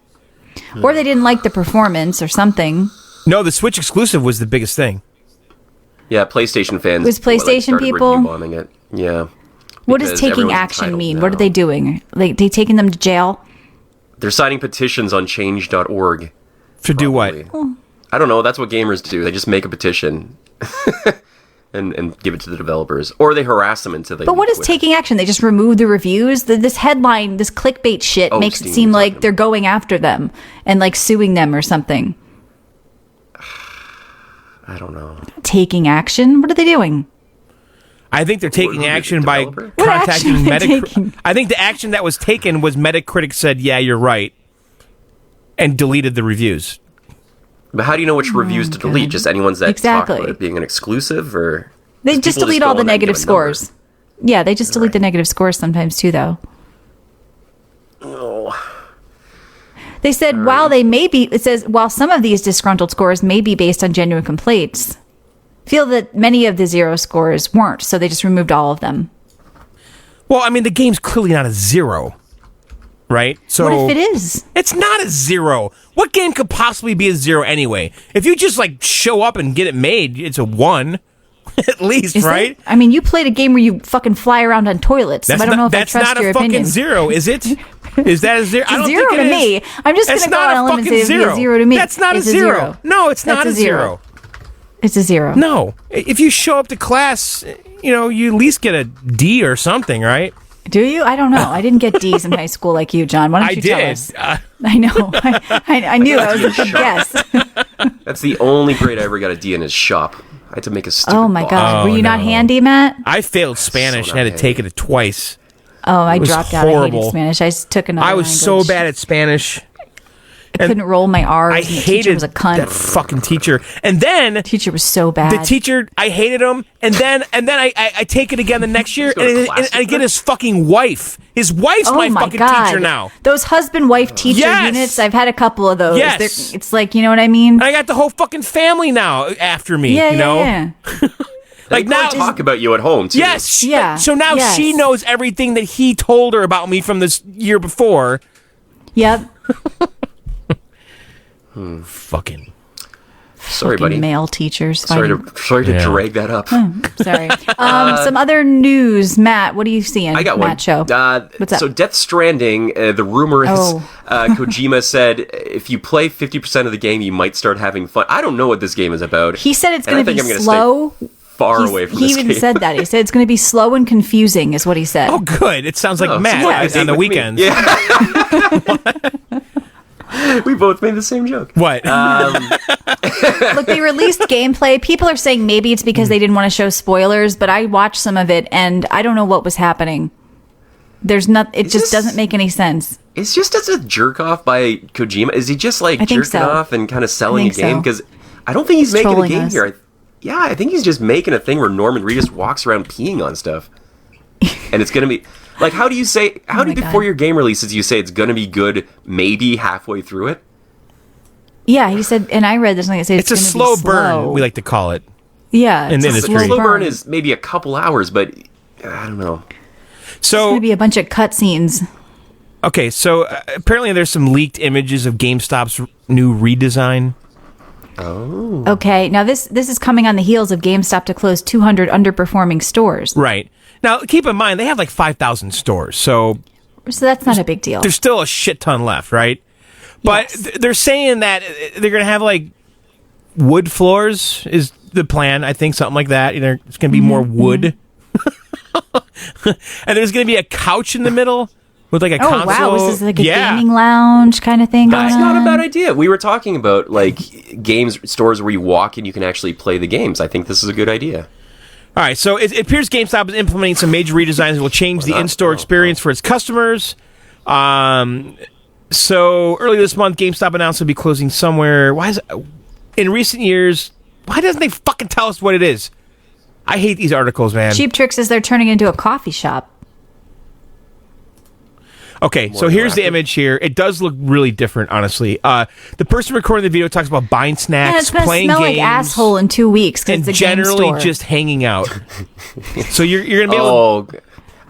Or they didn't like the performance or something. No, the Switch exclusive was the biggest thing. Yeah, PlayStation fans. Was PlayStation started people? review bombing it. Yeah. What does Because taking everyone's action entitled mean? now. What are they doing? Like, they taking them to jail? They're signing petitions on change.org. To do what? I don't know. That's what gamers do. They just make a petition and give it to the developers. Or they harass them until they But what leave is with taking action? They just remove the reviews? This headline, this clickbait shit Oh, makes it Steam seem you're like talking they're going after them and like suing them or something. I don't know. Taking action? What are they doing? I think they're taking Who, the action by developer? What contacting action are they taking? Metacritic. I think the action that was taken was Metacritic said, yeah, you're right, and deleted the reviews. But how do you know which reviews to delete? Just any ones that Exactly. talk about it being an exclusive? Or They 'cause just people delete go all the on that and negative give a number. scores. Yeah, they just delete the negative scores sometimes too, though. Oh. They said while some of these disgruntled scores may be based on genuine complaints, feel that many of the 0 scores weren't, so they just removed all of them. Well, I mean, the game's clearly not a 0, right? So What if it is? It's not a 0. What game could possibly be a 0 anyway? If you just like show up and get it made, it's a 1 at least, Is right? it? I mean, you played a game where you fucking fly around on toilets. So I don't know if I that's trust not your a fucking opinion. 0, is it? Is that a 0? I It's don't zero think it to is. me. I'm just It's going to go not on a limb and say fucking it'd be a 0 to me. That's not It's a 0. No, it's That's not a 0. It's a 0. No. If you show up to class, you at least get a D or something, right? Do you? I don't know. I didn't get D's in high school like you, John. Why don't I you tell did. us? I know. I knew that was a good guess. That's the only grade I ever got a D in his shop. I had to make a stupid Oh my box. God. Were you not no. handy, Matt? I failed Spanish So and had to not take it twice. Oh, I was dropped out. I horrible. hated Spanish. I just took another I was so language. bad at Spanish. couldn't roll my R's. I and the teacher hated was a cunt. that fucking teacher. And then The teacher was so bad. the teacher, I hated him. And then I take it again the next year, and I get his fucking wife. His wife's my fucking teacher now. Those husband-wife teacher Yes. units, I've had a couple of those. Yes. It's like, you know what I mean? And I got the whole fucking family now after me. Yeah, you know, yeah. like now talk about you at home too. Yes. Yeah. So now Yes. she knows everything that he told her about me from this year before. Yep. Fucking. Sorry, Fucking buddy. male teachers. Sorry to Yeah. drag that up. Sorry. Some other news. Matt, what are you seeing? I got Matt one. Show. What's up? So Death Stranding, the rumor is Oh. Kojima said if you play 50% of the game, you might start having fun. I don't know what this game is about. He said it's and going I to be think I'm gonna slow. stay far away from He this even game. said that. He said it's going to be slow and confusing, is what he said. Oh, good. It sounds like Oh, Matt so what, on the with me? weekends. Yeah. We both made the same joke. What? Look, they released gameplay. People are saying maybe it's because they didn't want to show spoilers, but I watched some of it and I don't know what was happening. There's not. It Is just this- doesn't make any sense. It's just as a jerk off by Kojima. Is he just like I think jerking so. off and kind of selling a think game? so. Because I don't think he's making a trolling game us. here. Yeah, I think he's just making a thing where Norman Reedus walks around peeing on stuff, and it's gonna be like, how do you say? How do my before God. your game releases you say it's gonna be good? Maybe halfway through it. Yeah, he said, and I read there's something that says It's a gonna be slow burn, we like to call it. Yeah, in it's the a industry. Slow burn is maybe a couple hours, but I don't know. It's going So to be a bunch of cutscenes. okay, so apparently there's some leaked images of GameStop's new redesign. Okay, now this is coming on the heels of GameStop to close 200 underperforming stores. Right. Now, keep in mind, they have like 5,000 stores, so So that's not a big deal. there's still a shit ton left, right? But Yes. they're saying that they're going to have like wood floors is the plan, I think, something like that. It's going to be more wood. And there's going to be a couch in the middle with like a Oh console. wow, is this like a Yeah. gaming lounge kind of thing? That's going not a on? bad idea. We were talking about like games stores where you walk and you can actually play the games. I think this is a good idea. All right, so it appears GameStop is implementing some major redesigns that will change the in-store experience for its customers. So earlier this month, GameStop announced it'll be closing somewhere. Why is it, in recent years? Why doesn't they fucking tell us what it is? I hate these articles, man. Cheap Trick says they're turning it into a coffee shop. Okay, so here's the image here. It does look really different, honestly. The person recording the video talks about buying And snacks, it's going to playing smell games, like asshole in 2 weeks because and it's a game generally store. just hanging out. So you're gonna be able. Oh,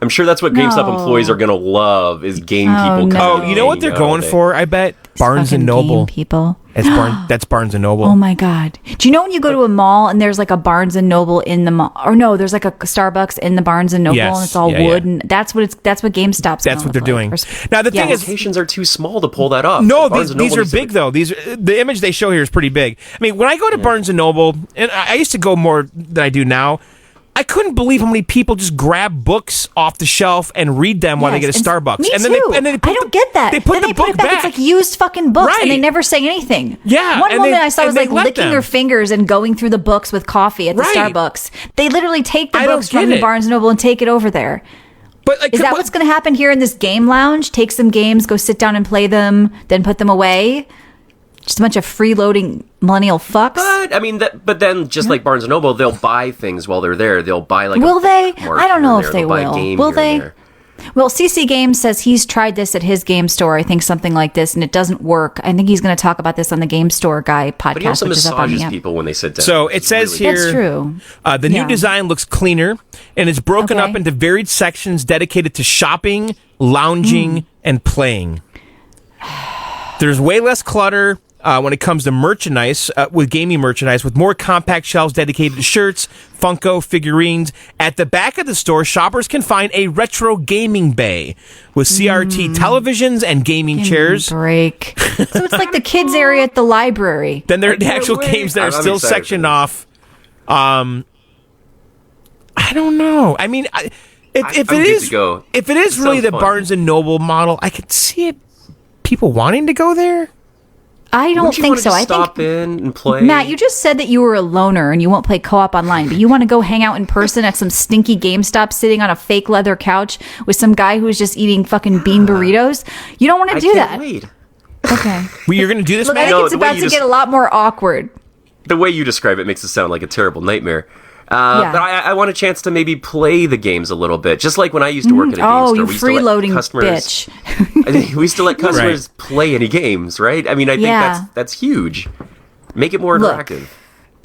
I'm sure that's what GameStop No. employees are gonna love is game Oh, people. no. coming Oh, you know what they're hanging out all going day. for? I bet Barnes Fucking and Noble. game people. That's Barnes and Noble. Oh my god! Do you know when you go to a mall and there's like a Barnes and Noble in the mall, or no, there's like a Starbucks in the Barnes and Noble, Yes. and it's all Yeah, wood, yeah. and that's what GameStop's. That's what they're doing. Or- Now the thing Yes. is, Locations are too small to pull that off. no, Barnes and these Noble are needs to big be- though. The image they show here is pretty big. I mean, when I go to Barnes and Noble, and I used to go more than I do now. I couldn't believe how many people just grab books off the shelf and read them while they get a Yes, Starbucks. Me and too. then they put I don't get that. They put then the they book put it back. It's like used fucking books, Right. and they never say anything. Yeah, One and woman they- I saw and was they like let licking them. her fingers and going through the books with coffee at the Right. Starbucks. They literally take the I don't books from get the it. Barnes and Noble and take it over there. But like, Is that what's going to happen here in this game lounge? Take some games, go sit down and play them, then put them away? Just a bunch of freeloading millennial fucks? But I mean, but then just like Barnes and Noble, they'll buy things while they're there. They'll buy like Will a they? bookmark I don't here know and if there. they They'll buy a will. game Will here and they? there. Well, CC Games says he's tried this at his game store. I think something like this, and it doesn't work. I think he's going to talk about this on the Game Store Guy podcast, But he also which is up on the massages app. people when they sit down. So it It's says really- here. That's true. The new Yeah. design looks cleaner, and it's broken Okay. up into varied sections dedicated to shopping, lounging, and playing. There's way less clutter when it comes to merchandise, with gaming merchandise, with more compact shelves dedicated to shirts, Funko, figurines. At the back of the store, shoppers can find a retro gaming bay with CRT televisions and gaming chairs. Break. So it's like the kids area at the library. Then there are the can't actual wait. games that are I'm still excited for sectioned this. off. I don't know. I mean, if I'm it good is to go. if it is It really sounds the fun. Barnes and Noble model, I could see it. People wanting to go there. I don't Wouldn't you think wanna so. just I stop think in and play. Matt, you just said that you were a loner and you won't play co-op online, but you want to go hang out in person at some stinky GameStop sitting on a fake leather couch with some guy who's just eating fucking bean burritos. You don't want to I do can't that. wait. Okay. Well, you're going to do this, Look, I Matt? think No, it's the way about you to get a lot more awkward. The way you describe it makes it sound like a terrible nightmare. Yeah. But I want a chance to maybe play the games a little bit, just like when I used to work at a game store. Oh, you we used to let freeloading customers, bitch. we used to let customers play any games, right? I mean, I think that's huge. Make it more interactive.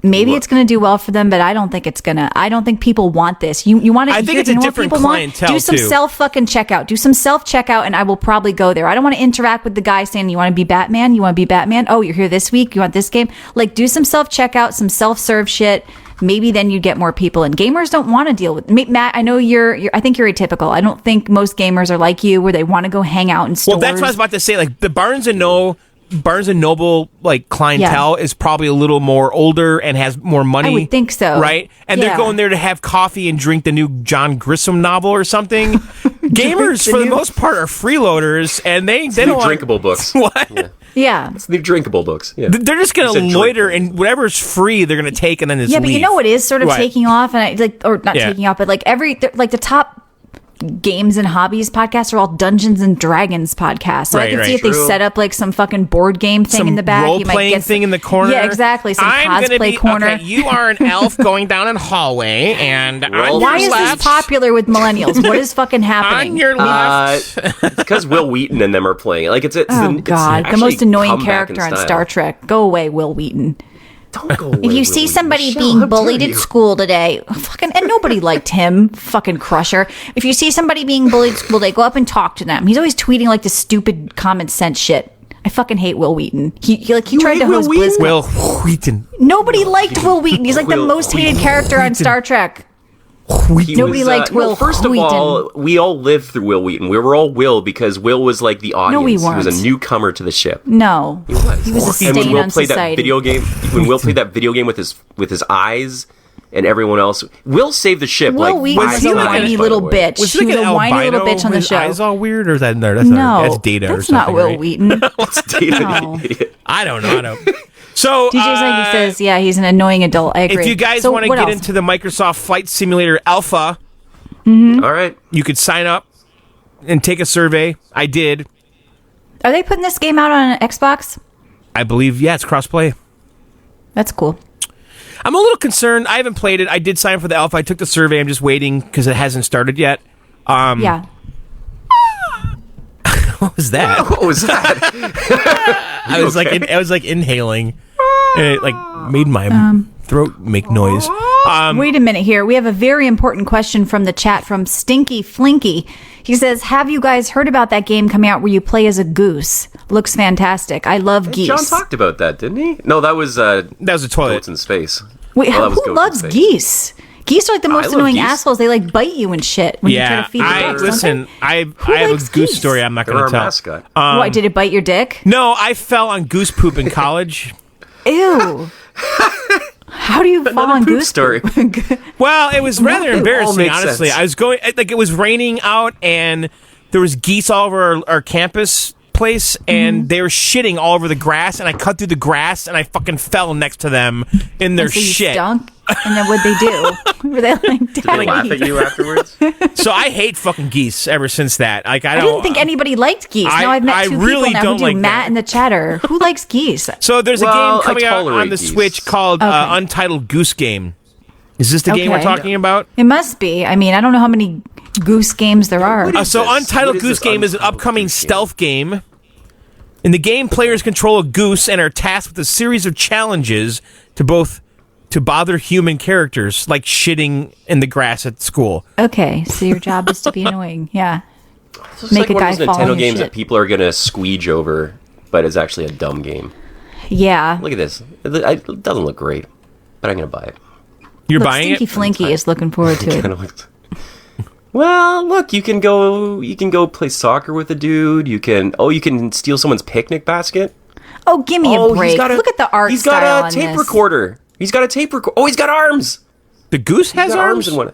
Maybe it's going to do well for them, but I don't think it's going to. I don't think people want this. You want to. I think it's a different clientele, Do some too. self-fucking checkout. Do some self-checkout, and I will probably go there. I don't want to interact with the guy saying, "You want to be Batman? You want to be Batman? Oh, you're here this week. You want this game?" Like, do some self-checkout, some self-serve shit. Maybe then you get more people. And gamers don't want to deal with Matt. I know you're. I think you're atypical. I don't think most gamers are like you, where they want to go hang out in stores. Well, that's what I was about to say. Like the Barnes and Noble like clientele is probably a little more older and has more money. I would think so, right? And they're going there to have coffee and drink the new John Grisham novel or something. Gamers, for the most part, are freeloaders, and they don't drinkable books. What? Yeah. It's new drinkable books. Yeah. They're just going to loiter, and whatever's free, they're going to take, and then just but leave. you know what is sort of What? taking off, and taking off, but like the top games and hobbies podcasts are all Dungeons and Dragons podcasts. So I can see if they set up like some fucking board game thing Some in the back, you might role-playing get thing in the corner. Yeah, exactly. Some cosplay corner. Okay, you are an elf going down a hallway, and on Why your is left, this popular with millennials? What is fucking happening? on your left. Because Will Wheaton and them are playing. Like it's God, the actually most annoying come back in character on style. Star Trek. Go away, Will Wheaton. Don't go away, If you Will see Wheaton. somebody Michelle, being how bullied dare at you. school today, and nobody liked him, fucking crusher. If you see somebody being bullied at school today, go up and talk to them. He's always tweeting like this stupid common sense shit. I fucking hate Will Wheaton. He tried hate to Will host Wheaton? BlizzCon. Will Wheaton. Nobody liked Will Wheaton. He's like the Will most hated character on Star Trek. He Nobody was, liked Will First of Wheaton. all, we all lived through Will Wheaton. We were all Will because Will was like the audience. we He was weren't. a newcomer to the ship. No, he was a And when stain Will on played that society. video game, with his eyes and everyone else, Will saved the ship. Will like Wheaton five was a times, whiny by little the way. bitch. Was He he was like an a whiny albino little bitch on the with show. eyes all weird, or is that that's No, that's Data or that's something? not Will right? Wheaton. What's Data, No. you idiot? I don't know. So DJ Zangy says, yeah, he's an annoying adult. I agree. if you guys So want to what get else? into the Microsoft Flight Simulator Alpha, Mm-hmm. All right. you could sign up and take a survey. I did. Are they putting this game out on Xbox? I believe, it's crossplay. That's cool. I'm a little concerned. I haven't played it. I did sign for the alpha. I took the survey. I'm just waiting because it hasn't started yet. Yeah. What was that? What was that? I was like inhaling, and it like made my throat make noise. Wait a minute here. We have a very important question from the chat from Stinky Flinky. He says, have you guys heard about that game coming out where you play as a goose? Looks fantastic. I love geese. John talked about that, didn't he? No, that was That was a toilet. Goats in Space. Wait, Oh, that was who Goats in loves Space. geese? Geese are like the most love annoying geese. assholes. They like bite you and shit when you try to feed the dicks, don't they? I have likes a goose geese? story. I'm not They're going our to tell. mascot. What, did it bite your dick? No, I fell on goose poop in college. Ew. How do you fall Another on poop goose story. poop? Well, it was rather It all embarrassing, makes honestly. sense. I was going like it was raining out, and there was geese all over our campus place, and they were shitting all over the grass, and I cut through the grass, and I fucking fell next to them in their And so you shit. stunk? And then what'd they do? Were they like, Did they laugh at you afterwards? So I hate fucking geese ever since that. Like I I don't didn't think anybody liked geese. Now I've met I two really people now don't who do. like Matt that. and the chatter. Who likes geese? So there's a Well, game coming I out on tolerate the geese. Switch called Okay. Untitled Goose Game. Is this the game we're Okay. talking about? It must be. I mean, I don't know how many goose games there are. What is So this? Untitled What is Goose this Game is an Untitled upcoming Goose Game? stealth game. In the game, players control a goose and are tasked with a series of challenges to bother human characters, like shitting in the grass at school. Okay, so your job is to be annoying. Yeah. It's Make like a one guy of those fall on Nintendo your games shit. that people are going to squeege over, but it's actually a dumb game. Yeah. Look at this. It doesn't look great, but I'm going to buy it. You're Look, buying Stinky it? Flinky is looking forward to Kinda it. looks- Well, look, you can go play soccer with a dude. You can steal someone's picnic basket. Oh, give me a break. got Look at the art He's style got a on tape this. recorder. He's got a tape recorder. Oh, he's got arms. The goose He's has got arms? in one.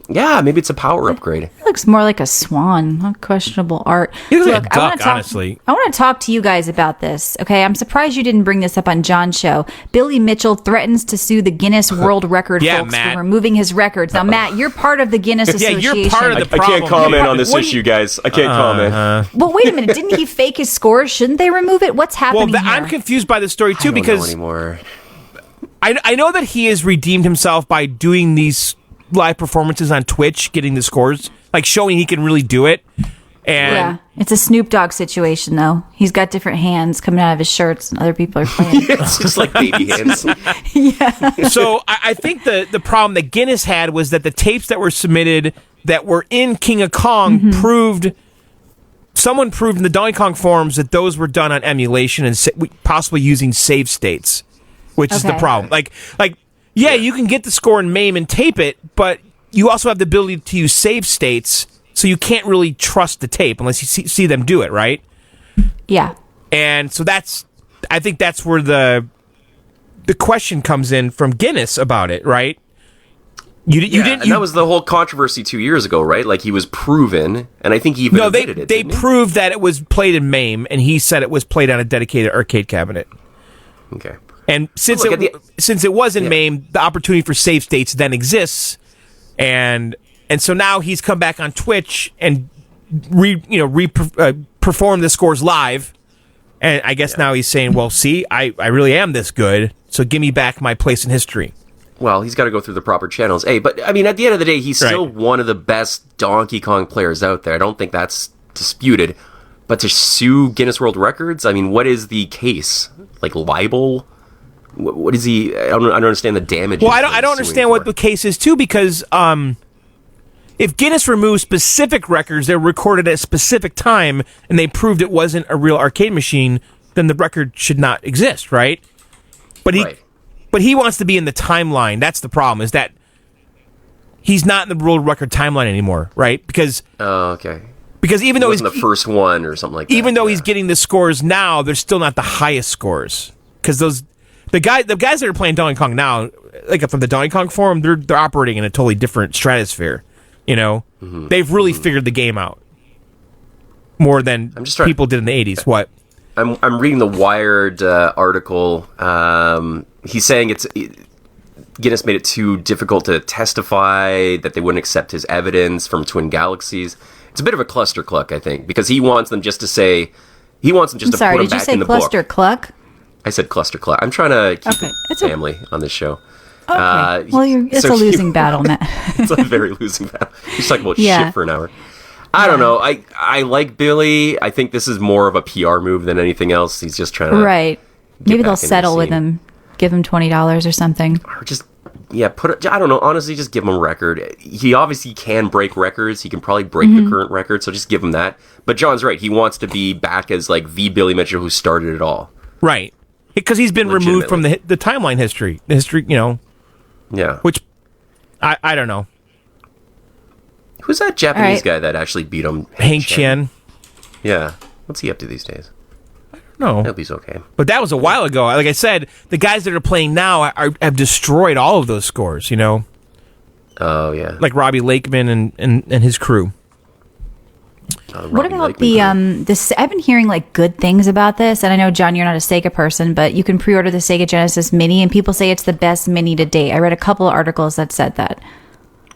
Yeah, maybe it's a power upgrade. It looks more like a swan. Not questionable art. He looks like a I wanna duck, honestly. I want to talk to you guys about this. Okay, I'm surprised you didn't bring this up on John's show. Billy Mitchell threatens to sue the Guinness World Record folks Matt. for removing his records. Now, Matt, you're part of the Guinness Association. you're part of the I problem. can't comment on this What do issue, guys. I can't comment. Well, wait a minute. Didn't he fake his scores? Shouldn't they remove it? What's happening here? I'm confused by the story, too, I don't know because anymore. I know that he has redeemed himself by doing these live performances on Twitch, getting the scores, like showing he can really do it. And Yeah, it's a Snoop Dogg situation, though. He's got different hands coming out of his shirts, and other people are playing. It's just like baby hands. So I think the problem that Guinness had was that the tapes that were submitted that were in King of Kong someone proved in the Donkey Kong forums that those were done on emulation and possibly using save states, which is the problem. Yeah, you can get the score in MAME and tape it, but you also have the ability to use save states, so you can't really trust the tape unless you see them do it, right? Yeah. And so I think that's where the question comes in from Guinness about it, right? You didn't. And that was the whole controversy 2 years ago, right? Like he was proven, and I think he even admitted it. They proved that it was played in MAME, and he said it was played on a dedicated arcade cabinet. Okay. And since it was in MAME, the opportunity for save states then exists, and so now he's come back on Twitch and perform the scores live, and I guess now he's saying, well, see, I really am this good, so give me back my place in history. Well, he's got to go through the proper channels. Hey, but I mean, at the end of the day, he's still one of the best Donkey Kong players out there. I don't think that's disputed. But to sue Guinness World Records, I mean, what is the case? Like libel? What is he? I don't understand the damage. Well, I don't understand what the case is too, because if Guinness removed specific records that were recorded at a specific time and they proved it wasn't a real arcade machine, then the record should not exist, right? But he wants to be in the timeline. That's the problem, is that he's not in the world record timeline anymore, right? Because because even though he's the first one or something like that, even though he's getting the scores now, they're still not the highest scores, because the guys that are playing Donkey Kong now, like from the Donkey Kong forum, they're operating in a totally different stratosphere. You know, they've really figured the game out more than people did in the 80s. What? I'm reading the Wired article. He's saying Guinness made it too difficult to testify, that they wouldn't accept his evidence from Twin Galaxies. It's a bit of a cluster cluck, I think, because he wants them just to say, to put them back in the book. Cluster cluck? I said cluster cluck. I'm trying to keep family on this show. Okay. It's a losing battle, Matt. It's a very losing battle. He's talking about shit for an hour. I don't know. I like Billy. I think this is more of a PR move than anything else. He's just trying to Maybe they'll settle with him. Give him $20 or something. Or just I don't know. Honestly, just give him a record. He obviously can break records. He can probably break the current record. So just give him that. But John's right. He wants to be back as like the Billy Mitchell who started it all. Right. Because he's been removed from the timeline history. The history, Yeah. Which I don't know. Who's that Japanese guy that actually beat him? Hank Chen. Yeah. What's he up to these days? No. I hope he's okay. But that was a while ago. Like I said, the guys that are playing now have destroyed all of those scores, Oh, yeah. Like Robbie Lakeman and his crew. What about this? I've been hearing like good things about this, and I know, John, you're not a Sega person, but you can pre-order the Sega Genesis Mini, and people say it's the best Mini to date. I read a couple of articles that said that.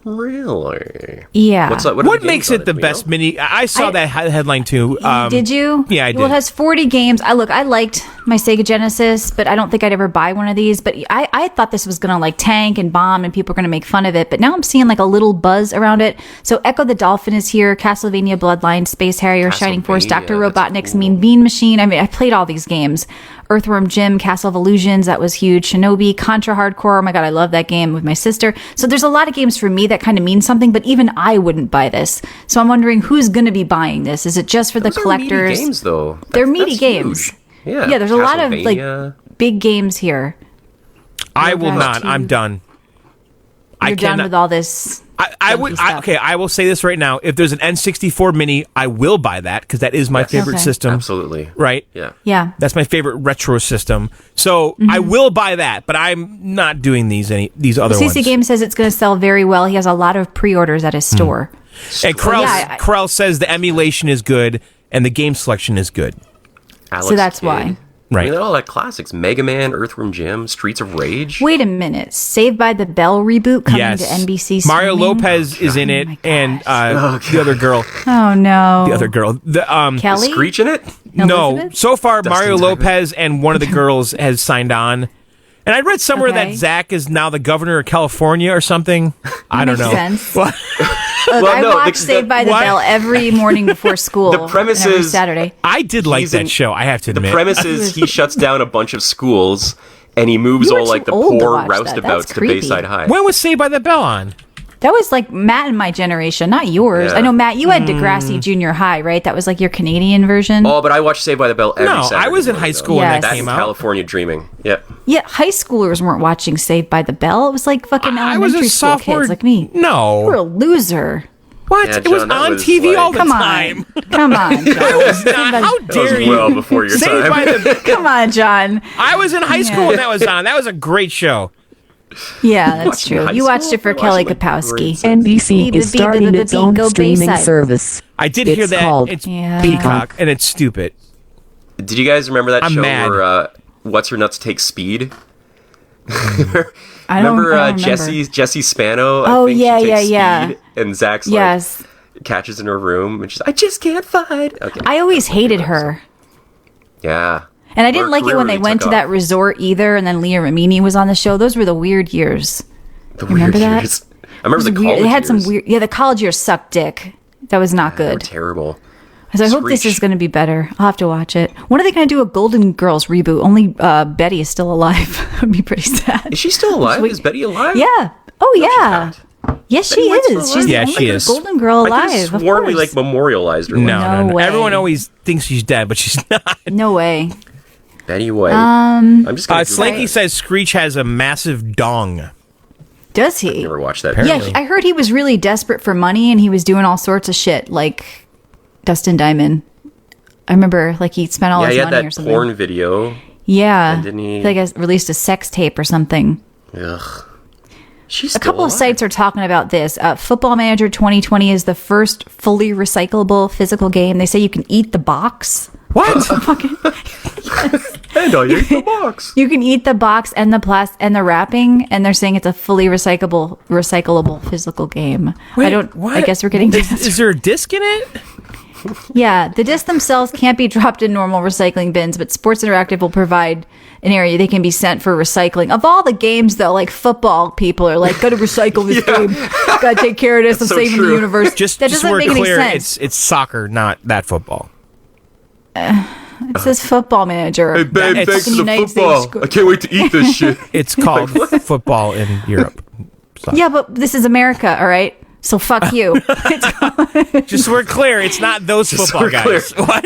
Really? Yeah. What makes it the best Mini? I saw that headline too. Did you? Yeah, I did. Well, it has 40 games. I liked my Sega Genesis, but I don't think I'd ever buy one of these. But I thought this was going to like tank and bomb and people are going to make fun of it. But now I'm seeing like a little buzz around it. So Ecco the Dolphin is here, Castlevania Bloodline, Space Harrier, Shining Force, Dr. Robotnik's cool. Mean Bean Machine. I mean, I played all these games. Earthworm Jim, Castle of Illusions, that was huge. Shinobi, Contra Hardcore, oh my god, I love that game with my sister. So there's a lot of games for me that kind of mean something, but even I wouldn't buy this. So I'm wondering who's going to be buying this. Is it just for the collectors? They're meaty games, though. They're meaty games. Huge. Yeah, yeah, there's a lot of like big games here. I will not. I'm done. You're done with all this I would. I will say this right now. If there's an N64 Mini, I will buy that because that is my favorite system. Absolutely. Right? Yeah. That's my favorite retro system. So I will buy that, but I'm not doing these other ones. CC Game says it's going to sell very well. He has a lot of pre-orders at his store. And Krell says the emulation is good and the game selection is good. Alex So that's Kidd. why. Right. I mean, all that classics. Mega Man, Earthworm Jim, Streets of Rage. Wait a minute. Saved by the Bell reboot coming to NBC streaming? Mario Lopez is in it, and the other girl. Oh, no. The other girl. Kelly? Screech in it? No. Elizabeth? So far, Dustin Mario Diamond. Lopez and one of the girls has signed on. And I read somewhere that Zach is now the governor of California or something. I don't know. Makes sense. What? Look, I watch Saved by the Bell every morning before school. The premise and every is- Saturday. I did like that show, I have to The admit. premise is he shuts down a bunch of schools and he moves You were all like too the old to poor watch that. roustabouts That's to creepy. Bayside High. When was Saved by the Bell on? That was like Matt and my generation, not yours. Yeah. I know, Matt, you had Degrassi Junior High, right? That was like your Canadian version. Oh, but I watched Saved by the Bell every No, Saturday I was in morning, high though. school when that Yes. came That's out. California dreaming. Yep. Yeah, high schoolers weren't watching Saved by the Bell. It was like fucking I was elementary a school sophomore. kids like me. No. You were a loser. What? Yeah, It was John, that on was TV like- all the Come time. on. Come on, John. How That dare was you? well before your Saved time. by the Come on, John. I was in high school when that was on. That was a great show. Yeah, that's watched it in true. high You watched school? it for I Kelly watched it, like, Kapowski. grade NBC Beep, is beep, starting beep, its beep, own go streaming Bayside. service. I did It's hear that. called It's Yeah. Peacock, and it's stupid. Did you guys remember that I'm show mad. where What's Her Nuts Takes Speed? I don't remember. Jesse Spano? Oh, I think yeah, she takes yeah. speed, and Zach's Yes. like catches in her room, and she's I just can't find. Okay. I always hated her. Yeah. And I didn't Her like it career when they really went to took that off. resort either, and then Leah Remini was on the show. Those were the weird years. The Remember weird that? years. I remember the It was weird. college They had some years. weird. Yeah, the college years sucked dick. That was not They were good. terrible. So I hope this Screech. is going to be better. I'll have to watch it. When are they going to do a Golden Girls reboot? Only Betty is still alive. I'd be pretty sad. Is she still alive? Sweet. Is Betty alive? Yeah. Oh yeah. Yes, she Betty White's is. still She's Yeah, the she only is. Golden Girl I alive. could have Of sworn we course. like memorialized her. No, No way. Everyone always thinks she's dead, but she's not. No way. Betty White. I'm just gonna Slinky says Screech has a massive dong. Does he? never watched that. Yeah, I heard he was really desperate for money and he was doing all sorts of shit like Dustin Diamond. I remember like he spent all Yeah, his he had money or that something. porn video. Yeah. And didn't he- Like I released a sex tape or something. Ugh. She's A couple of sites are talking about this. Football Manager 2020 is the first fully recyclable physical game. They say you can eat the box. What? And I ate the box. You can eat the box and the and the wrapping, and they're saying it's a fully recyclable physical game. Wait, I don't. what? I guess we're getting. Is there a disc in it? Yeah, the discs themselves can't be dropped in normal recycling bins, but Sports Interactive will provide an area they can be sent for recycling. Of all the games, though, like football people are like, gotta recycle this game. Gotta take care of this. I'm so saving true. the universe. Just that so doesn't we're make clear, any sense. it's soccer, not that football. It says Football Manager. Babe, It's- thanks to fucking the United football. States- I can't wait to eat this shit. It's called football in Europe. Yeah, but this is America, all right? So fuck you. Just so we're clear, it's not those football we're guys. What?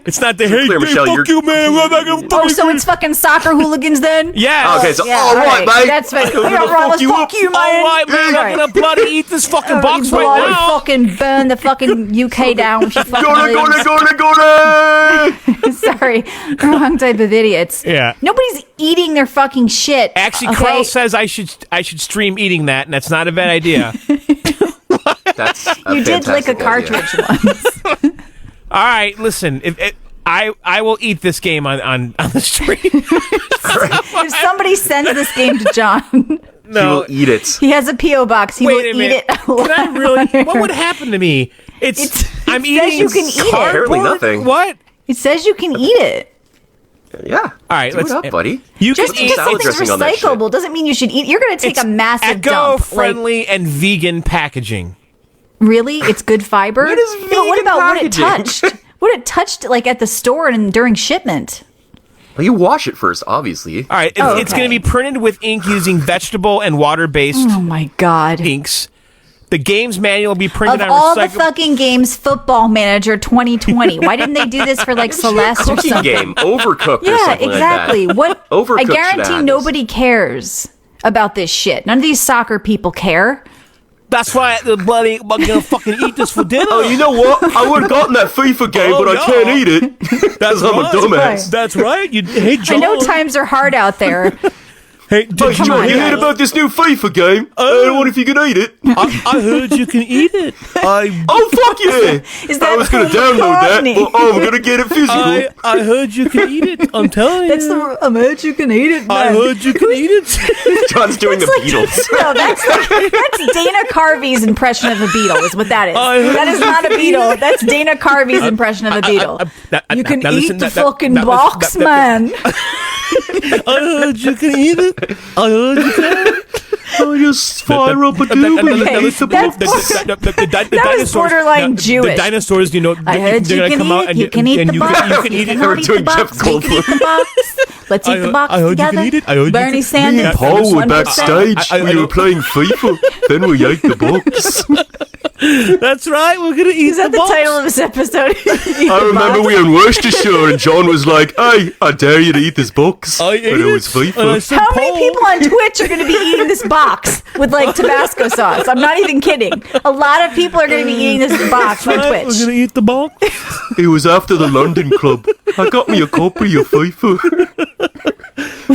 It's not the hey, clear, Michelle, fuck you're- you, man. I'm not gonna Oh, so it's fucking soccer hooligans then? Yeah. Okay, so Yeah, all right, mate. That's right. I'm gonna Yeah, right, let's fuck you fuck up. you, man. All right, man. All I'm right. gonna bloody eat this fucking box right Bloody now. fucking burn the fucking UK down. With your fucking Gonna. Sorry, wrong type of idiots. Yeah. Nobody's eating their fucking shit. Actually, okay? Krell says I should stream eating that, and that's not a bad idea. That's a You did lick a fantastic idea. cartridge once. All right, listen. I will eat this game on the stream. If somebody sends this game to John, He will eat it. he has a PO box. He will Wait a eat minute. it. Can I really? What would happen to me? I'm says eating you can eat it. Apparently cardboard? nothing. What? It says you can eat it. Yeah. All right, Do it up, buddy. You Just can eat because salad something's dressing on that shit. recyclable doesn't mean you should eat. You're going to take a massive dump. eco-friendly and vegan packaging. Really? It's good fiber? What is Yeah, but what vegan about what it packaging? touched? What it touched like at the store and during shipment? Well, you wash it first, obviously. All right, it's okay. going to be printed with ink using vegetable and water-based Oh my god. inks. The game's manual will be printed Of on all the recyclable. fucking games, Football Manager 2020. Why didn't they do this for like Celeste or Cooking something? game, Overcooked or Yeah, something exactly. like that. What? Overcooked I should guarantee have this. nobody cares about this shit. None of these soccer people care. That's why the bloody I'm gonna fucking eat this for dinner. Oh, you know what? I would have gotten that FIFA game, but I can't eat it. That's I'm a dumbass. That's right. Hey, John. I know times are hard out there. Hey, John, you heard about this new FIFA game? I wonder if you can eat it. I heard you can eat it. Oh, fuck yeah! Is that I was going to download that, but I'm going to get it physical. I heard you can eat it. I'm telling you. I heard you can eat it. I heard you can eat it. John's doing the Beatles. No, that's Dana Carvey's impression of a beetle is what that is. That is not a beetle. That's Dana Carvey's impression of a beetle. You can eat the fucking box, man. I heard you can eat it. I heard you can. I just fire up a tube and eat the box. That was borderline Jewish. The dinosaurs, you know, I heard they're you going to come out and you can eat the box. You can eat it. They were doing Jeff Goldblum. Let's eat the box I heard together. you can eat it. I heard Bernie you can Sanders. eat it. Paul, we're backstage. We were playing FIFA. Then we ate the box. That's right. We're going to eat Is that the box. title of this episode? I remember we were in Worcestershire and John was like, hey, I dare you to eat this box. I ate But it was FIFA. How many people on Twitch are going to be eating this box with like Tabasco sauce? I'm not even kidding. A lot of people are going to be eating this box on We're Twitch. going to eat the box. It was after the London Club. I got me a copy of FIFA.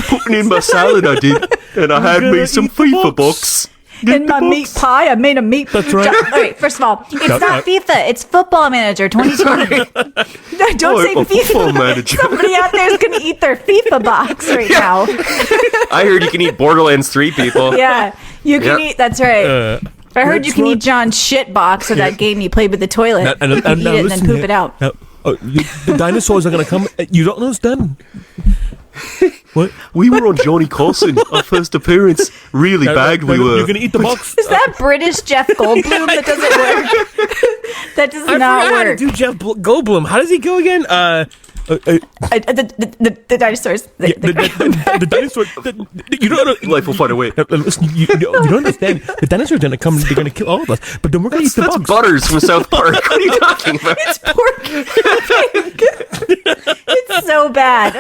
Putting in my salad, I did. And I had me some FIFA box. In my meat pie, I made a meat. That's right. All right, first of all, it's not FIFA. It's Football Manager 2020. Don't say a Football FIFA. Manager. Somebody out there is going to eat their FIFA box right now. I heard you can eat Borderlands 3, people. Yeah, you can Yep. eat. That's right. I heard you can eat John's shit box of that game you played with the toilet. You can eat it and then poop it out. The dinosaurs are going to come. You don't understand. What? We were on Johnny Carson, our first appearance. Really bagged we were. You're going to eat the box? Is that British Jeff Goldblum that doesn't work? That does not How to work. do Jeff Goldblum. How does he go again? The dinosaurs. The dinosaur. You don't. Life will find a way. Listen, you don't understand. The dinosaurs are going to come. They're going to kill all of us. But then we're going to eat the That's bugs. Butters from South Park. What are you talking about? It's pork. It's so bad.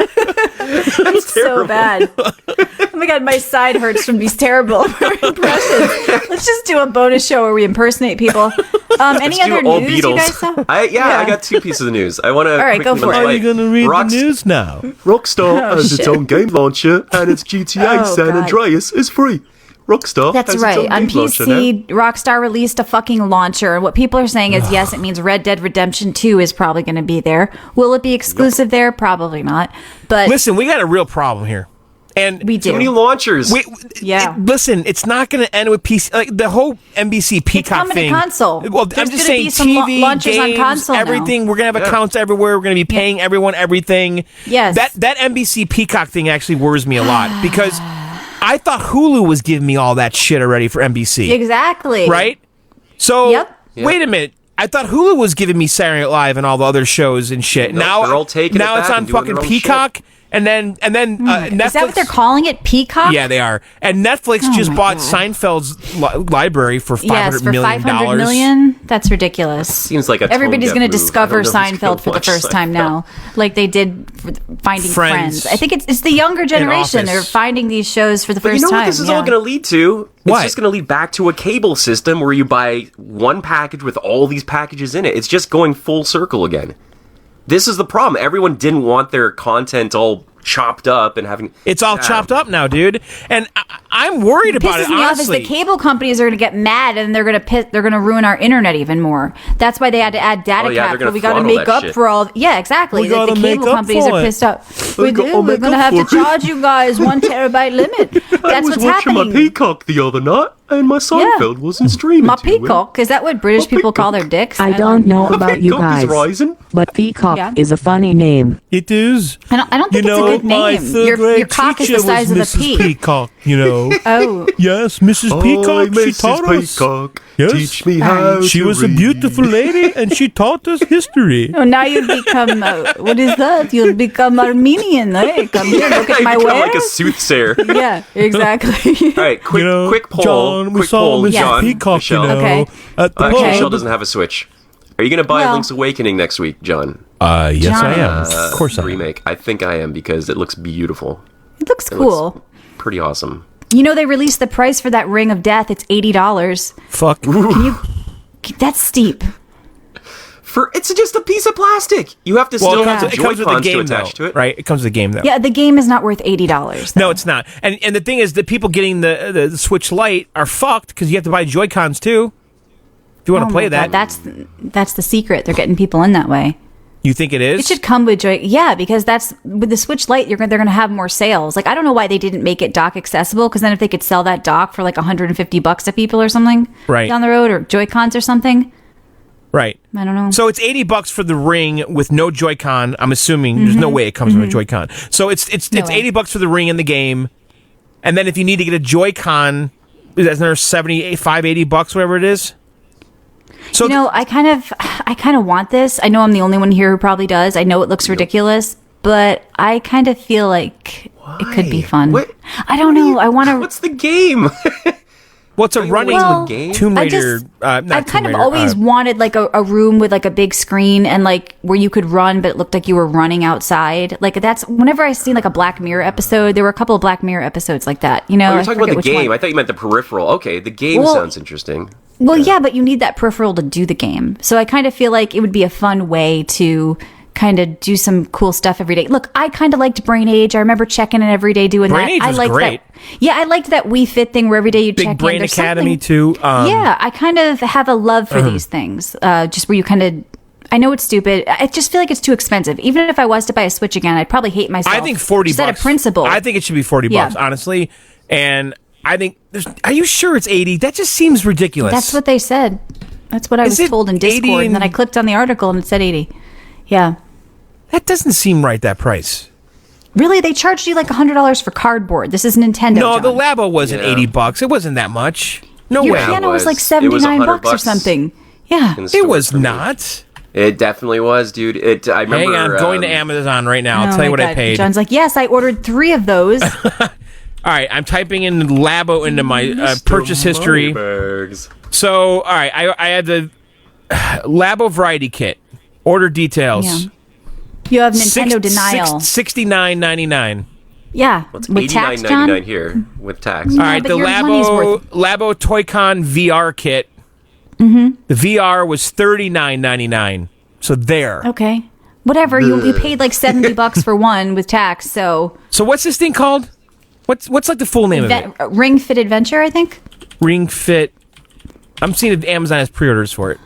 It's so bad. Oh my god, my side hurts from these terrible impressions. Let's just do a bonus show where we impersonate people. Any other news you guys saw? I got two pieces of news. I want to. All right, go for it. Are you going to read the news now? Rockstar has its shit. own game launcher, and its GTA Oh, San God. Andreas is free. Rockstar That's has its right. own On game launcher now. PC, Rockstar released a fucking launcher. And what people are saying is, yes, it means Red Dead Redemption 2 is probably going to be there. Will it be exclusive there? Probably not. But Listen, we got a real problem here. And we do. Too many launchers. Yeah. Listen, it's not going to end with PC. Like the whole NBC Peacock coming to thing. console. Well, There's I'm just gonna be saying some TV, launches on games, console now. everything. We're going to have accounts everywhere. We're going to be paying everyone everything. Yes. That NBC Peacock thing actually worries me a lot because I thought Hulu was giving me all that shit already for NBC. Exactly. Right? So, Yep. wait a minute. I thought Hulu was giving me Saturday Night Live and all the other shows and shit. No, now they're all taking now it it's back on and doing fucking their own Peacock. And then Netflix. Is that what they're calling it? Peacock? Yeah, they are. And Netflix just bought Seinfeld's library for $500 million. $500 million. That's ridiculous. Seems like a Everybody's tone going to deaf move. discover I don't know if he's gonna Seinfeld for the watch first time Seinfeld. now, like they did for Finding Friends. Friends. I think it's the younger generation. Office. They're finding these shows for the But first you know time. what this is yeah. all going to lead to? What? It's just going to lead back to a cable system where you buy one package with all these packages in it. It's just going full circle again. This is the problem. Everyone didn't want their content all chopped up and having... It's all chopped up now, dude. And I'm worried about it, pisses me off is honestly. the cable companies are going to get mad and they're going to ruin our internet even more. That's why they had to add data Oh, yeah, cap. they're gonna But we got to throttle make that up shit. for all. Yeah, exactly. We The gotta cable make up companies for are it. pissed off. We We gotta do. We're make going to up have to for it. charge you guys 1 terabyte limit. I That's was what's watching happening. my Peacock the other night, and my Seinfeld wasn't streaming. My to it. peacock. Is that what British My people call peacock. their dicks? I don't know My about you peacock is guys, rising. but Peacock Yeah. is a funny name. It is. I don't think it's a good my name. third Your grade cock is teacher the size of was the Mrs. pea. Peacock, you know. Oh. Yes, Mrs. Peacock, Mrs. she taught us. Peacock, Yes. teach me how She to was a read. beautiful lady, and she taught us history. Oh, now you become, what is that? You'll become Armenian. Hey, come here, look at You my become wares. like a soothsayer. Yeah, exactly. All right, quick, You know, quick poll. John, we quick saw poll, Mrs. John. Peacock, Michelle. you know, Okay. at the Actually, Okay. Michelle pub. doesn't have a Switch. Are you going to buy Well- Link's Awakening next week, John? Yes, I am. John. Of course I am. Remake. I think I am because it looks beautiful. It looks cool. Pretty awesome. You know, they released the price for that Ring of Death. It's $80. Fuck. That's steep. It's just a piece of plastic. You have to still have the it comes with the Joy-Cons to game, attach though, to it. right? It comes with the game, though. Yeah, the game is not worth $80. No, it's not. And the thing is, the people getting the Switch Lite are fucked because you have to buy Joy-Cons too. If you want to play that, that's the secret. They're getting people in that way. You think it is? It should come with yeah, because that's with the Switch Lite. They're going to have more sales. Like, I don't know why they didn't make it dock accessible. Because then if they could sell that dock for like $150 to people or something, right, down the road, or Joy-Cons or something. Right. I don't know. So it's $80 for the Ring with no Joy-Con. I'm assuming there's no way it comes with a Joy-Con. So it's $80 for the Ring in the game, and then if you need to get a Joy-Con, that's another $75, $80, whatever it is. So I kind of want this. I know I'm the only one here who probably does. I know it looks ridiculous, but I kind of feel like it could be fun. I don't know. I want to. What's the game? What's a running Tomb Raider? I've kind of always wanted like a room with like a big screen and like where you could run, but it looked like you were running outside. Like that's whenever I seen like a Black Mirror episode, there were a couple of Black Mirror episodes like that. You know, you're talking about the game. I thought you meant the peripheral. Okay, the game sounds interesting. Well, yeah, but you need that peripheral to do the game. So I kind of feel like it would be a fun way to kind of do some cool stuff every day. Look, I kind of liked Brain Age. I remember checking in every day doing Brain that. Age was great. I liked that Wii Fit thing where every day you check in. Big Brain Academy too. Yeah, I kind of have a love for these things. Just where you kind of, I know it's stupid. I just feel like it's too expensive. Even if I was to buy a Switch again, I'd probably hate myself. I think $40. Just out of principle. I think it should be $40, honestly. And I think, are you sure it's 80? That just seems ridiculous. That's what they said. That's what I was told in Discord. And then I clicked on the article and it said 80. Yeah. That doesn't seem right, that price. Really? They charged you like $100 for cardboard. This is Nintendo. No, John. the Labo wasn't $80. It wasn't that much. No Your way. piano was like $79 or something. Yeah. It was not. It definitely was, dude. I remember. Hang on, going to Amazon right now. I'll tell you what I paid. John's like, yes, I ordered 3 of those. All right, I'm typing in Labo into my purchase history. So, all right, I had the Labo Variety Kit. Order details. Yeah. You have Nintendo denial. $69.99. Yeah, well, it's with tax, John? $89.99 here with tax. All right, the Labo Toy-Con VR kit. Mm-hmm. The VR was $39.99. So there. Okay, whatever. You paid like $70 for one with tax. So what's this thing called? What's like the full name of it? Ring Fit Adventure, I think. Ring Fit. I'm seeing if Amazon has pre-orders for it.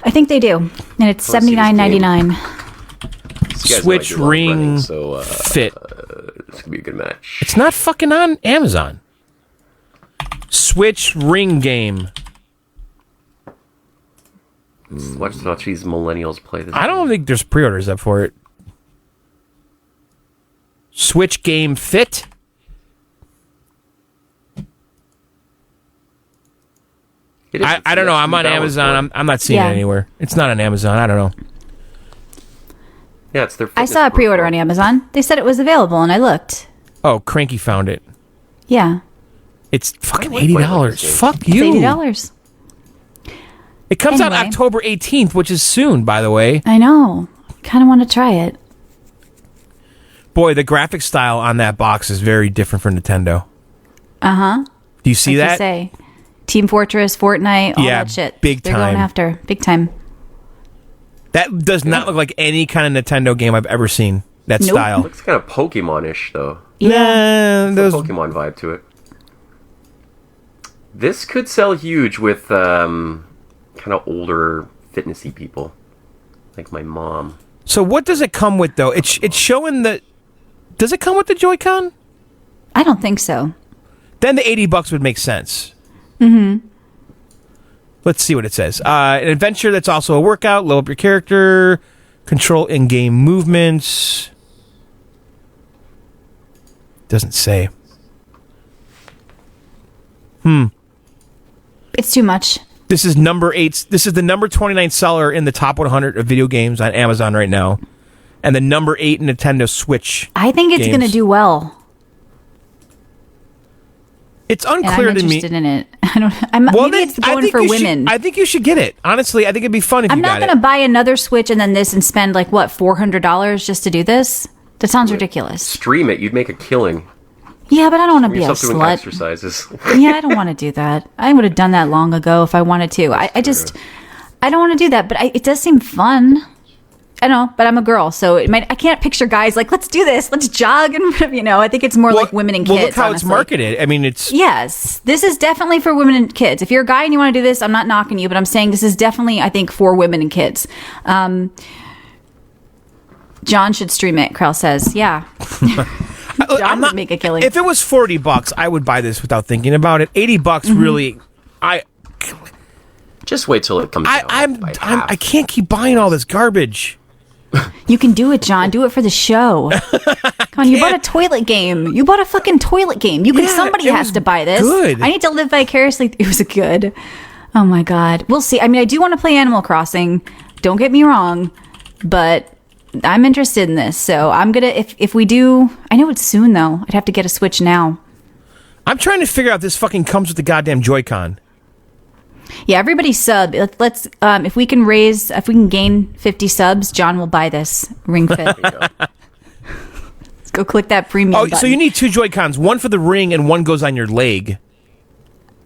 I think they do, and it's $79.99. Switch Ring Fit. This could be a good match. It's not fucking on Amazon. Switch Ring game. Watch these millennials play this. I don't think there's pre-orders up for it. Switch Game Fit. I don't know. I'm on Amazon. I'm not seeing it anywhere. It's not on Amazon. I don't know. Yeah, it's their. I saw a pre-order on Amazon. They said it was available, and I looked. Oh, Cranky found it. Yeah. It's fucking $80. Fuck you. It's $80. It comes out October 18th, which is soon, by the way. I know. Kind of want to try it. Boy, the graphic style on that box is very different from Nintendo. Uh-huh. Do you see that? You say. Team Fortress, Fortnite, all that shit. Big time. They're going after. Big time. That does not look like any kind of Nintendo game I've ever seen. That style. It looks kind of Pokemon-ish, though. Yeah. There's a Pokemon vibe to it. This could sell huge with kind of older, fitnessy people. Like my mom. So what does it come with, though? It's showing the... Does it come with the Joy-Con? I don't think so. Then the $80 would make sense. Mm-hmm. Let's see what it says. An adventure that's also a workout. Level up your character. Control in-game movements. Doesn't say. It's too much. This is number 8. This is the number 29 seller in the top 100 of video games on Amazon right now. And the number 8 Nintendo Switch. I think it's going to do well. It's unclear to me. I'm interested in it. Maybe it's going for women. I think you should get it. Honestly, I think it'd be fun if you got it. I'm not going to buy another Switch and then this and spend like, what, $400 just to do this? That sounds ridiculous. Stream it. You'd make a killing. Yeah, but I don't want to be a Yourself doing slut. exercises. Yeah, I don't want to do that. I would have done that long ago if I wanted to. I don't want to do that, but it does seem fun. I know, but I'm a girl, so I can't picture guys like, let's do this, let's jog, and I think it's more like women and kids. Well, look how honestly. it's marketed. I mean, it's Yes, this is definitely for women and kids. If you're a guy and you want to do this, I'm not knocking you, but I'm saying this is definitely, I think, for women and kids. John should stream it, Krell says. Yeah. John would make a killing. If it was $40, I would buy this without thinking about it. $80, really, Just wait till it comes out. I can't keep buying all this garbage. You can do it, John. Do it for the show. Come on, you bought a toilet game. You bought a fucking toilet game. Somebody has to buy this. Good. I need to live vicariously. It was good. Oh my God. We'll see. I mean, I do want to play Animal Crossing. Don't get me wrong, but I'm interested in this. So I'm gonna. If we do, I know it's soon though. I'd have to get a Switch now. I'm trying to figure out if this fucking comes with the goddamn Joy-Con. Yeah, everybody sub. Let's if we can gain 50 subs, John will buy this Ring Fit. Let's go click that premium button. So you need 2 Joy-Cons, one for the ring and one goes on your leg.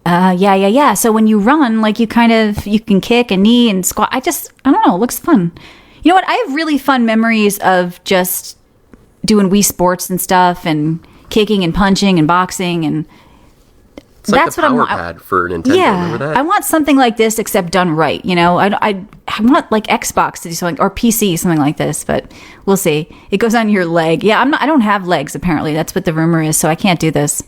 Yeah. So when you run, like you can kick and knee and squat. I don't know. It looks fun. You know what? I have really fun memories of just doing Wii Sports and stuff and kicking and punching and boxing and. It's like That's the what I power want. pad for Nintendo. Yeah, Remember that? I want something like this, except done right. I want like Xbox to do something or PC, something like this. But we'll see. It goes on your leg. Yeah, I don't have legs. Apparently, that's what the rumor is. So I can't do this.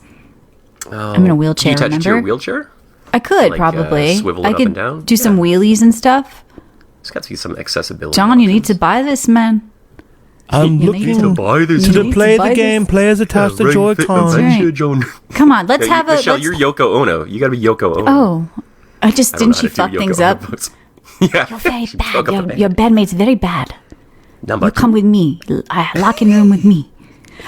I'm in a wheelchair. Can you attach it to remember? your wheelchair? I could Like, probably. swivel it I up could and down? do some wheelies and stuff. There's got to be some accessibility. John, you need to buy this, man. I'm You looking need to buy this. You need play buy the this. game. Players attach the Joy-Con. Right. John. Come on, let's have a. Michelle, let's- you're Yoko Ono. You got to be Yoko Ono. Oh, I just I don't know didn't. She how to do fuck Yoko things Ono up. votes. Yeah. You're very She broke bad. up the Your band. bandmate's very bad. Number You two. come with me. Lock in room with me.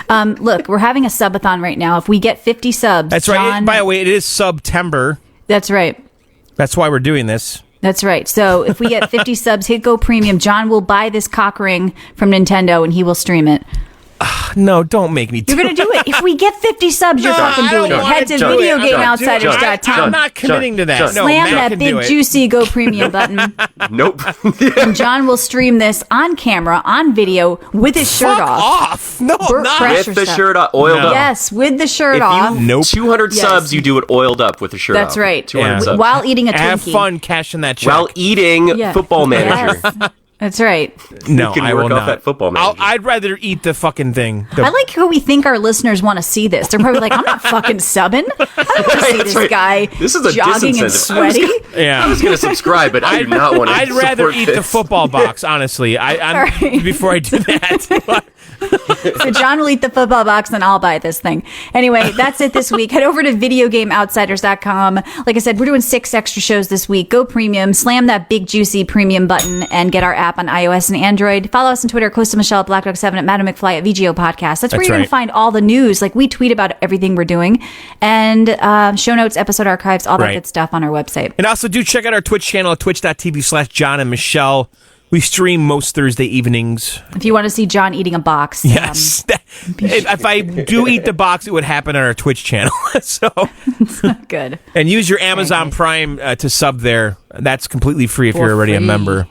Look, we're having a subathon right now. If we get 50 subs, That's right. John, By the way, it is September. That's right. That's why we're doing this. That's right. So if we get 50 subs, hit Go Premium. John will buy this cock ring from Nintendo and he will stream it. No, don't make me do You're going to do it. If we get 50 subs, you're No, fucking I doing don't it. wanna Head to do it. videogameoutsiders.com. I'm not committing to that. John. No, Slam Matt that can big do it. juicy Go Premium button. Nope. And John will stream this on camera, on video, with his shirt Fuck off. No, I'm Burt not. Kreischer With the stuff. shirt oiled No. up. Yes, with the shirt If off. you Nope. 200 Yes. subs, you do it oiled up with the shirt That's off. right. 200 Yeah. subs. While eating a Twinkie. Have fun cashing that check. While eating Yeah. Football Manager. Yes. That's right. no, You can I work will off not. that Football Manager. I'd rather eat the fucking thing. I like how we think our listeners want to see this. They're probably like, I'm not fucking subbing. I don't want to see That's this right. guy This is a jogging and disincentive. I was sweaty. Yeah. I was going to subscribe, but I do not want to I'd rather eat the this. football box, honestly. I'm right. before I do that. So John will eat the football box and I'll buy this thing. Anyway, that's it this week. Head over to videogameoutsiders.com. Like I said, we're doing 6 extra shows this week. Go premium, slam that big juicy premium button and get our app on iOS and Android. Follow us on Twitter, Costa Michelle at BlackDog7 at Madam McFly at VGO Podcast. That's where you're going right. to find all the news. Like we tweet about everything we're doing and show notes, episode archives, all that Right. good stuff on our website. And also do check out our Twitch channel at twitch.tv/John and Michelle. We stream most Thursday evenings. If you want to see John eating a box. Yes. If I do eat the box, it would happen on our Twitch channel. So, Good. and use your Amazon Prime to sub there. That's completely free if For you're already a free. member.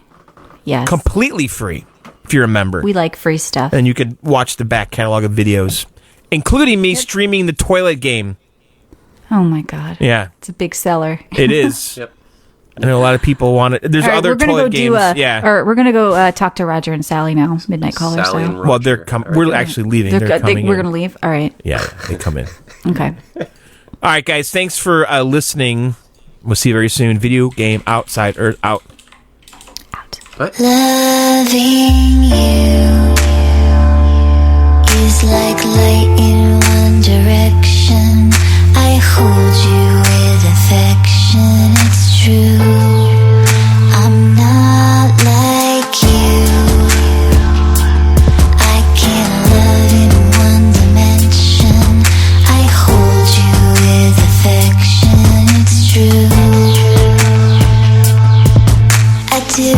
Yes. Completely free if you're a member. We like free stuff. And you can watch the back catalog of videos, including me streaming the toilet game. Oh my God. Yeah, It's a big seller. it is. Yep. I know a lot of people want it. There's All right, other we're gonna toilet go games. do yeah. Or we're gonna go talk to Roger and Sally now. Midnight caller Sally and style. Roger. Well, they're coming. All right. We're actually leaving. They're coming. We're in. gonna leave. All right. Yeah, they come in. Okay. All right, guys. Thanks for listening. We'll see you very soon. Video game outside or out. Loving you is like light in one direction. I hold you with affection, it's true. I'm not like you. I can't love in one dimension. I hold you with affection, it's true. I do.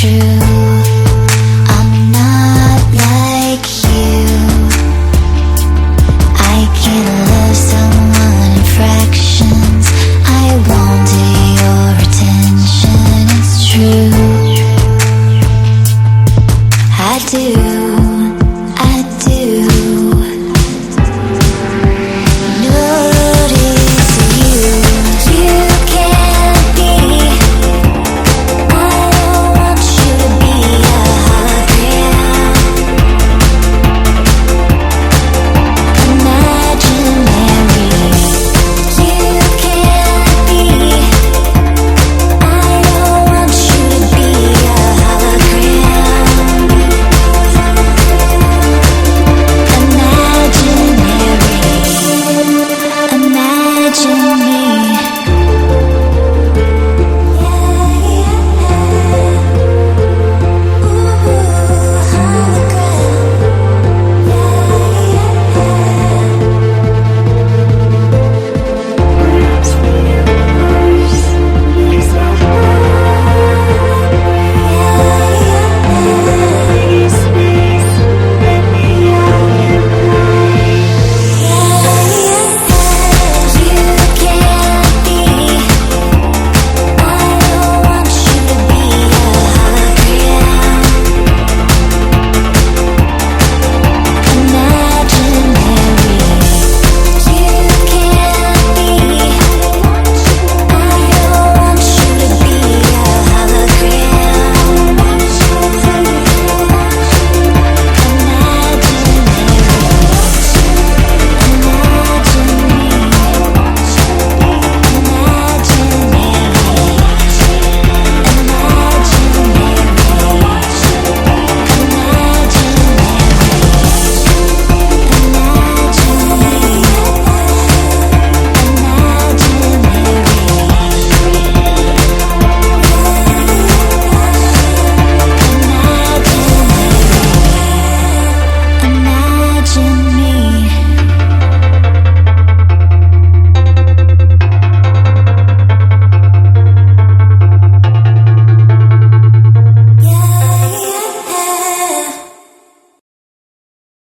true.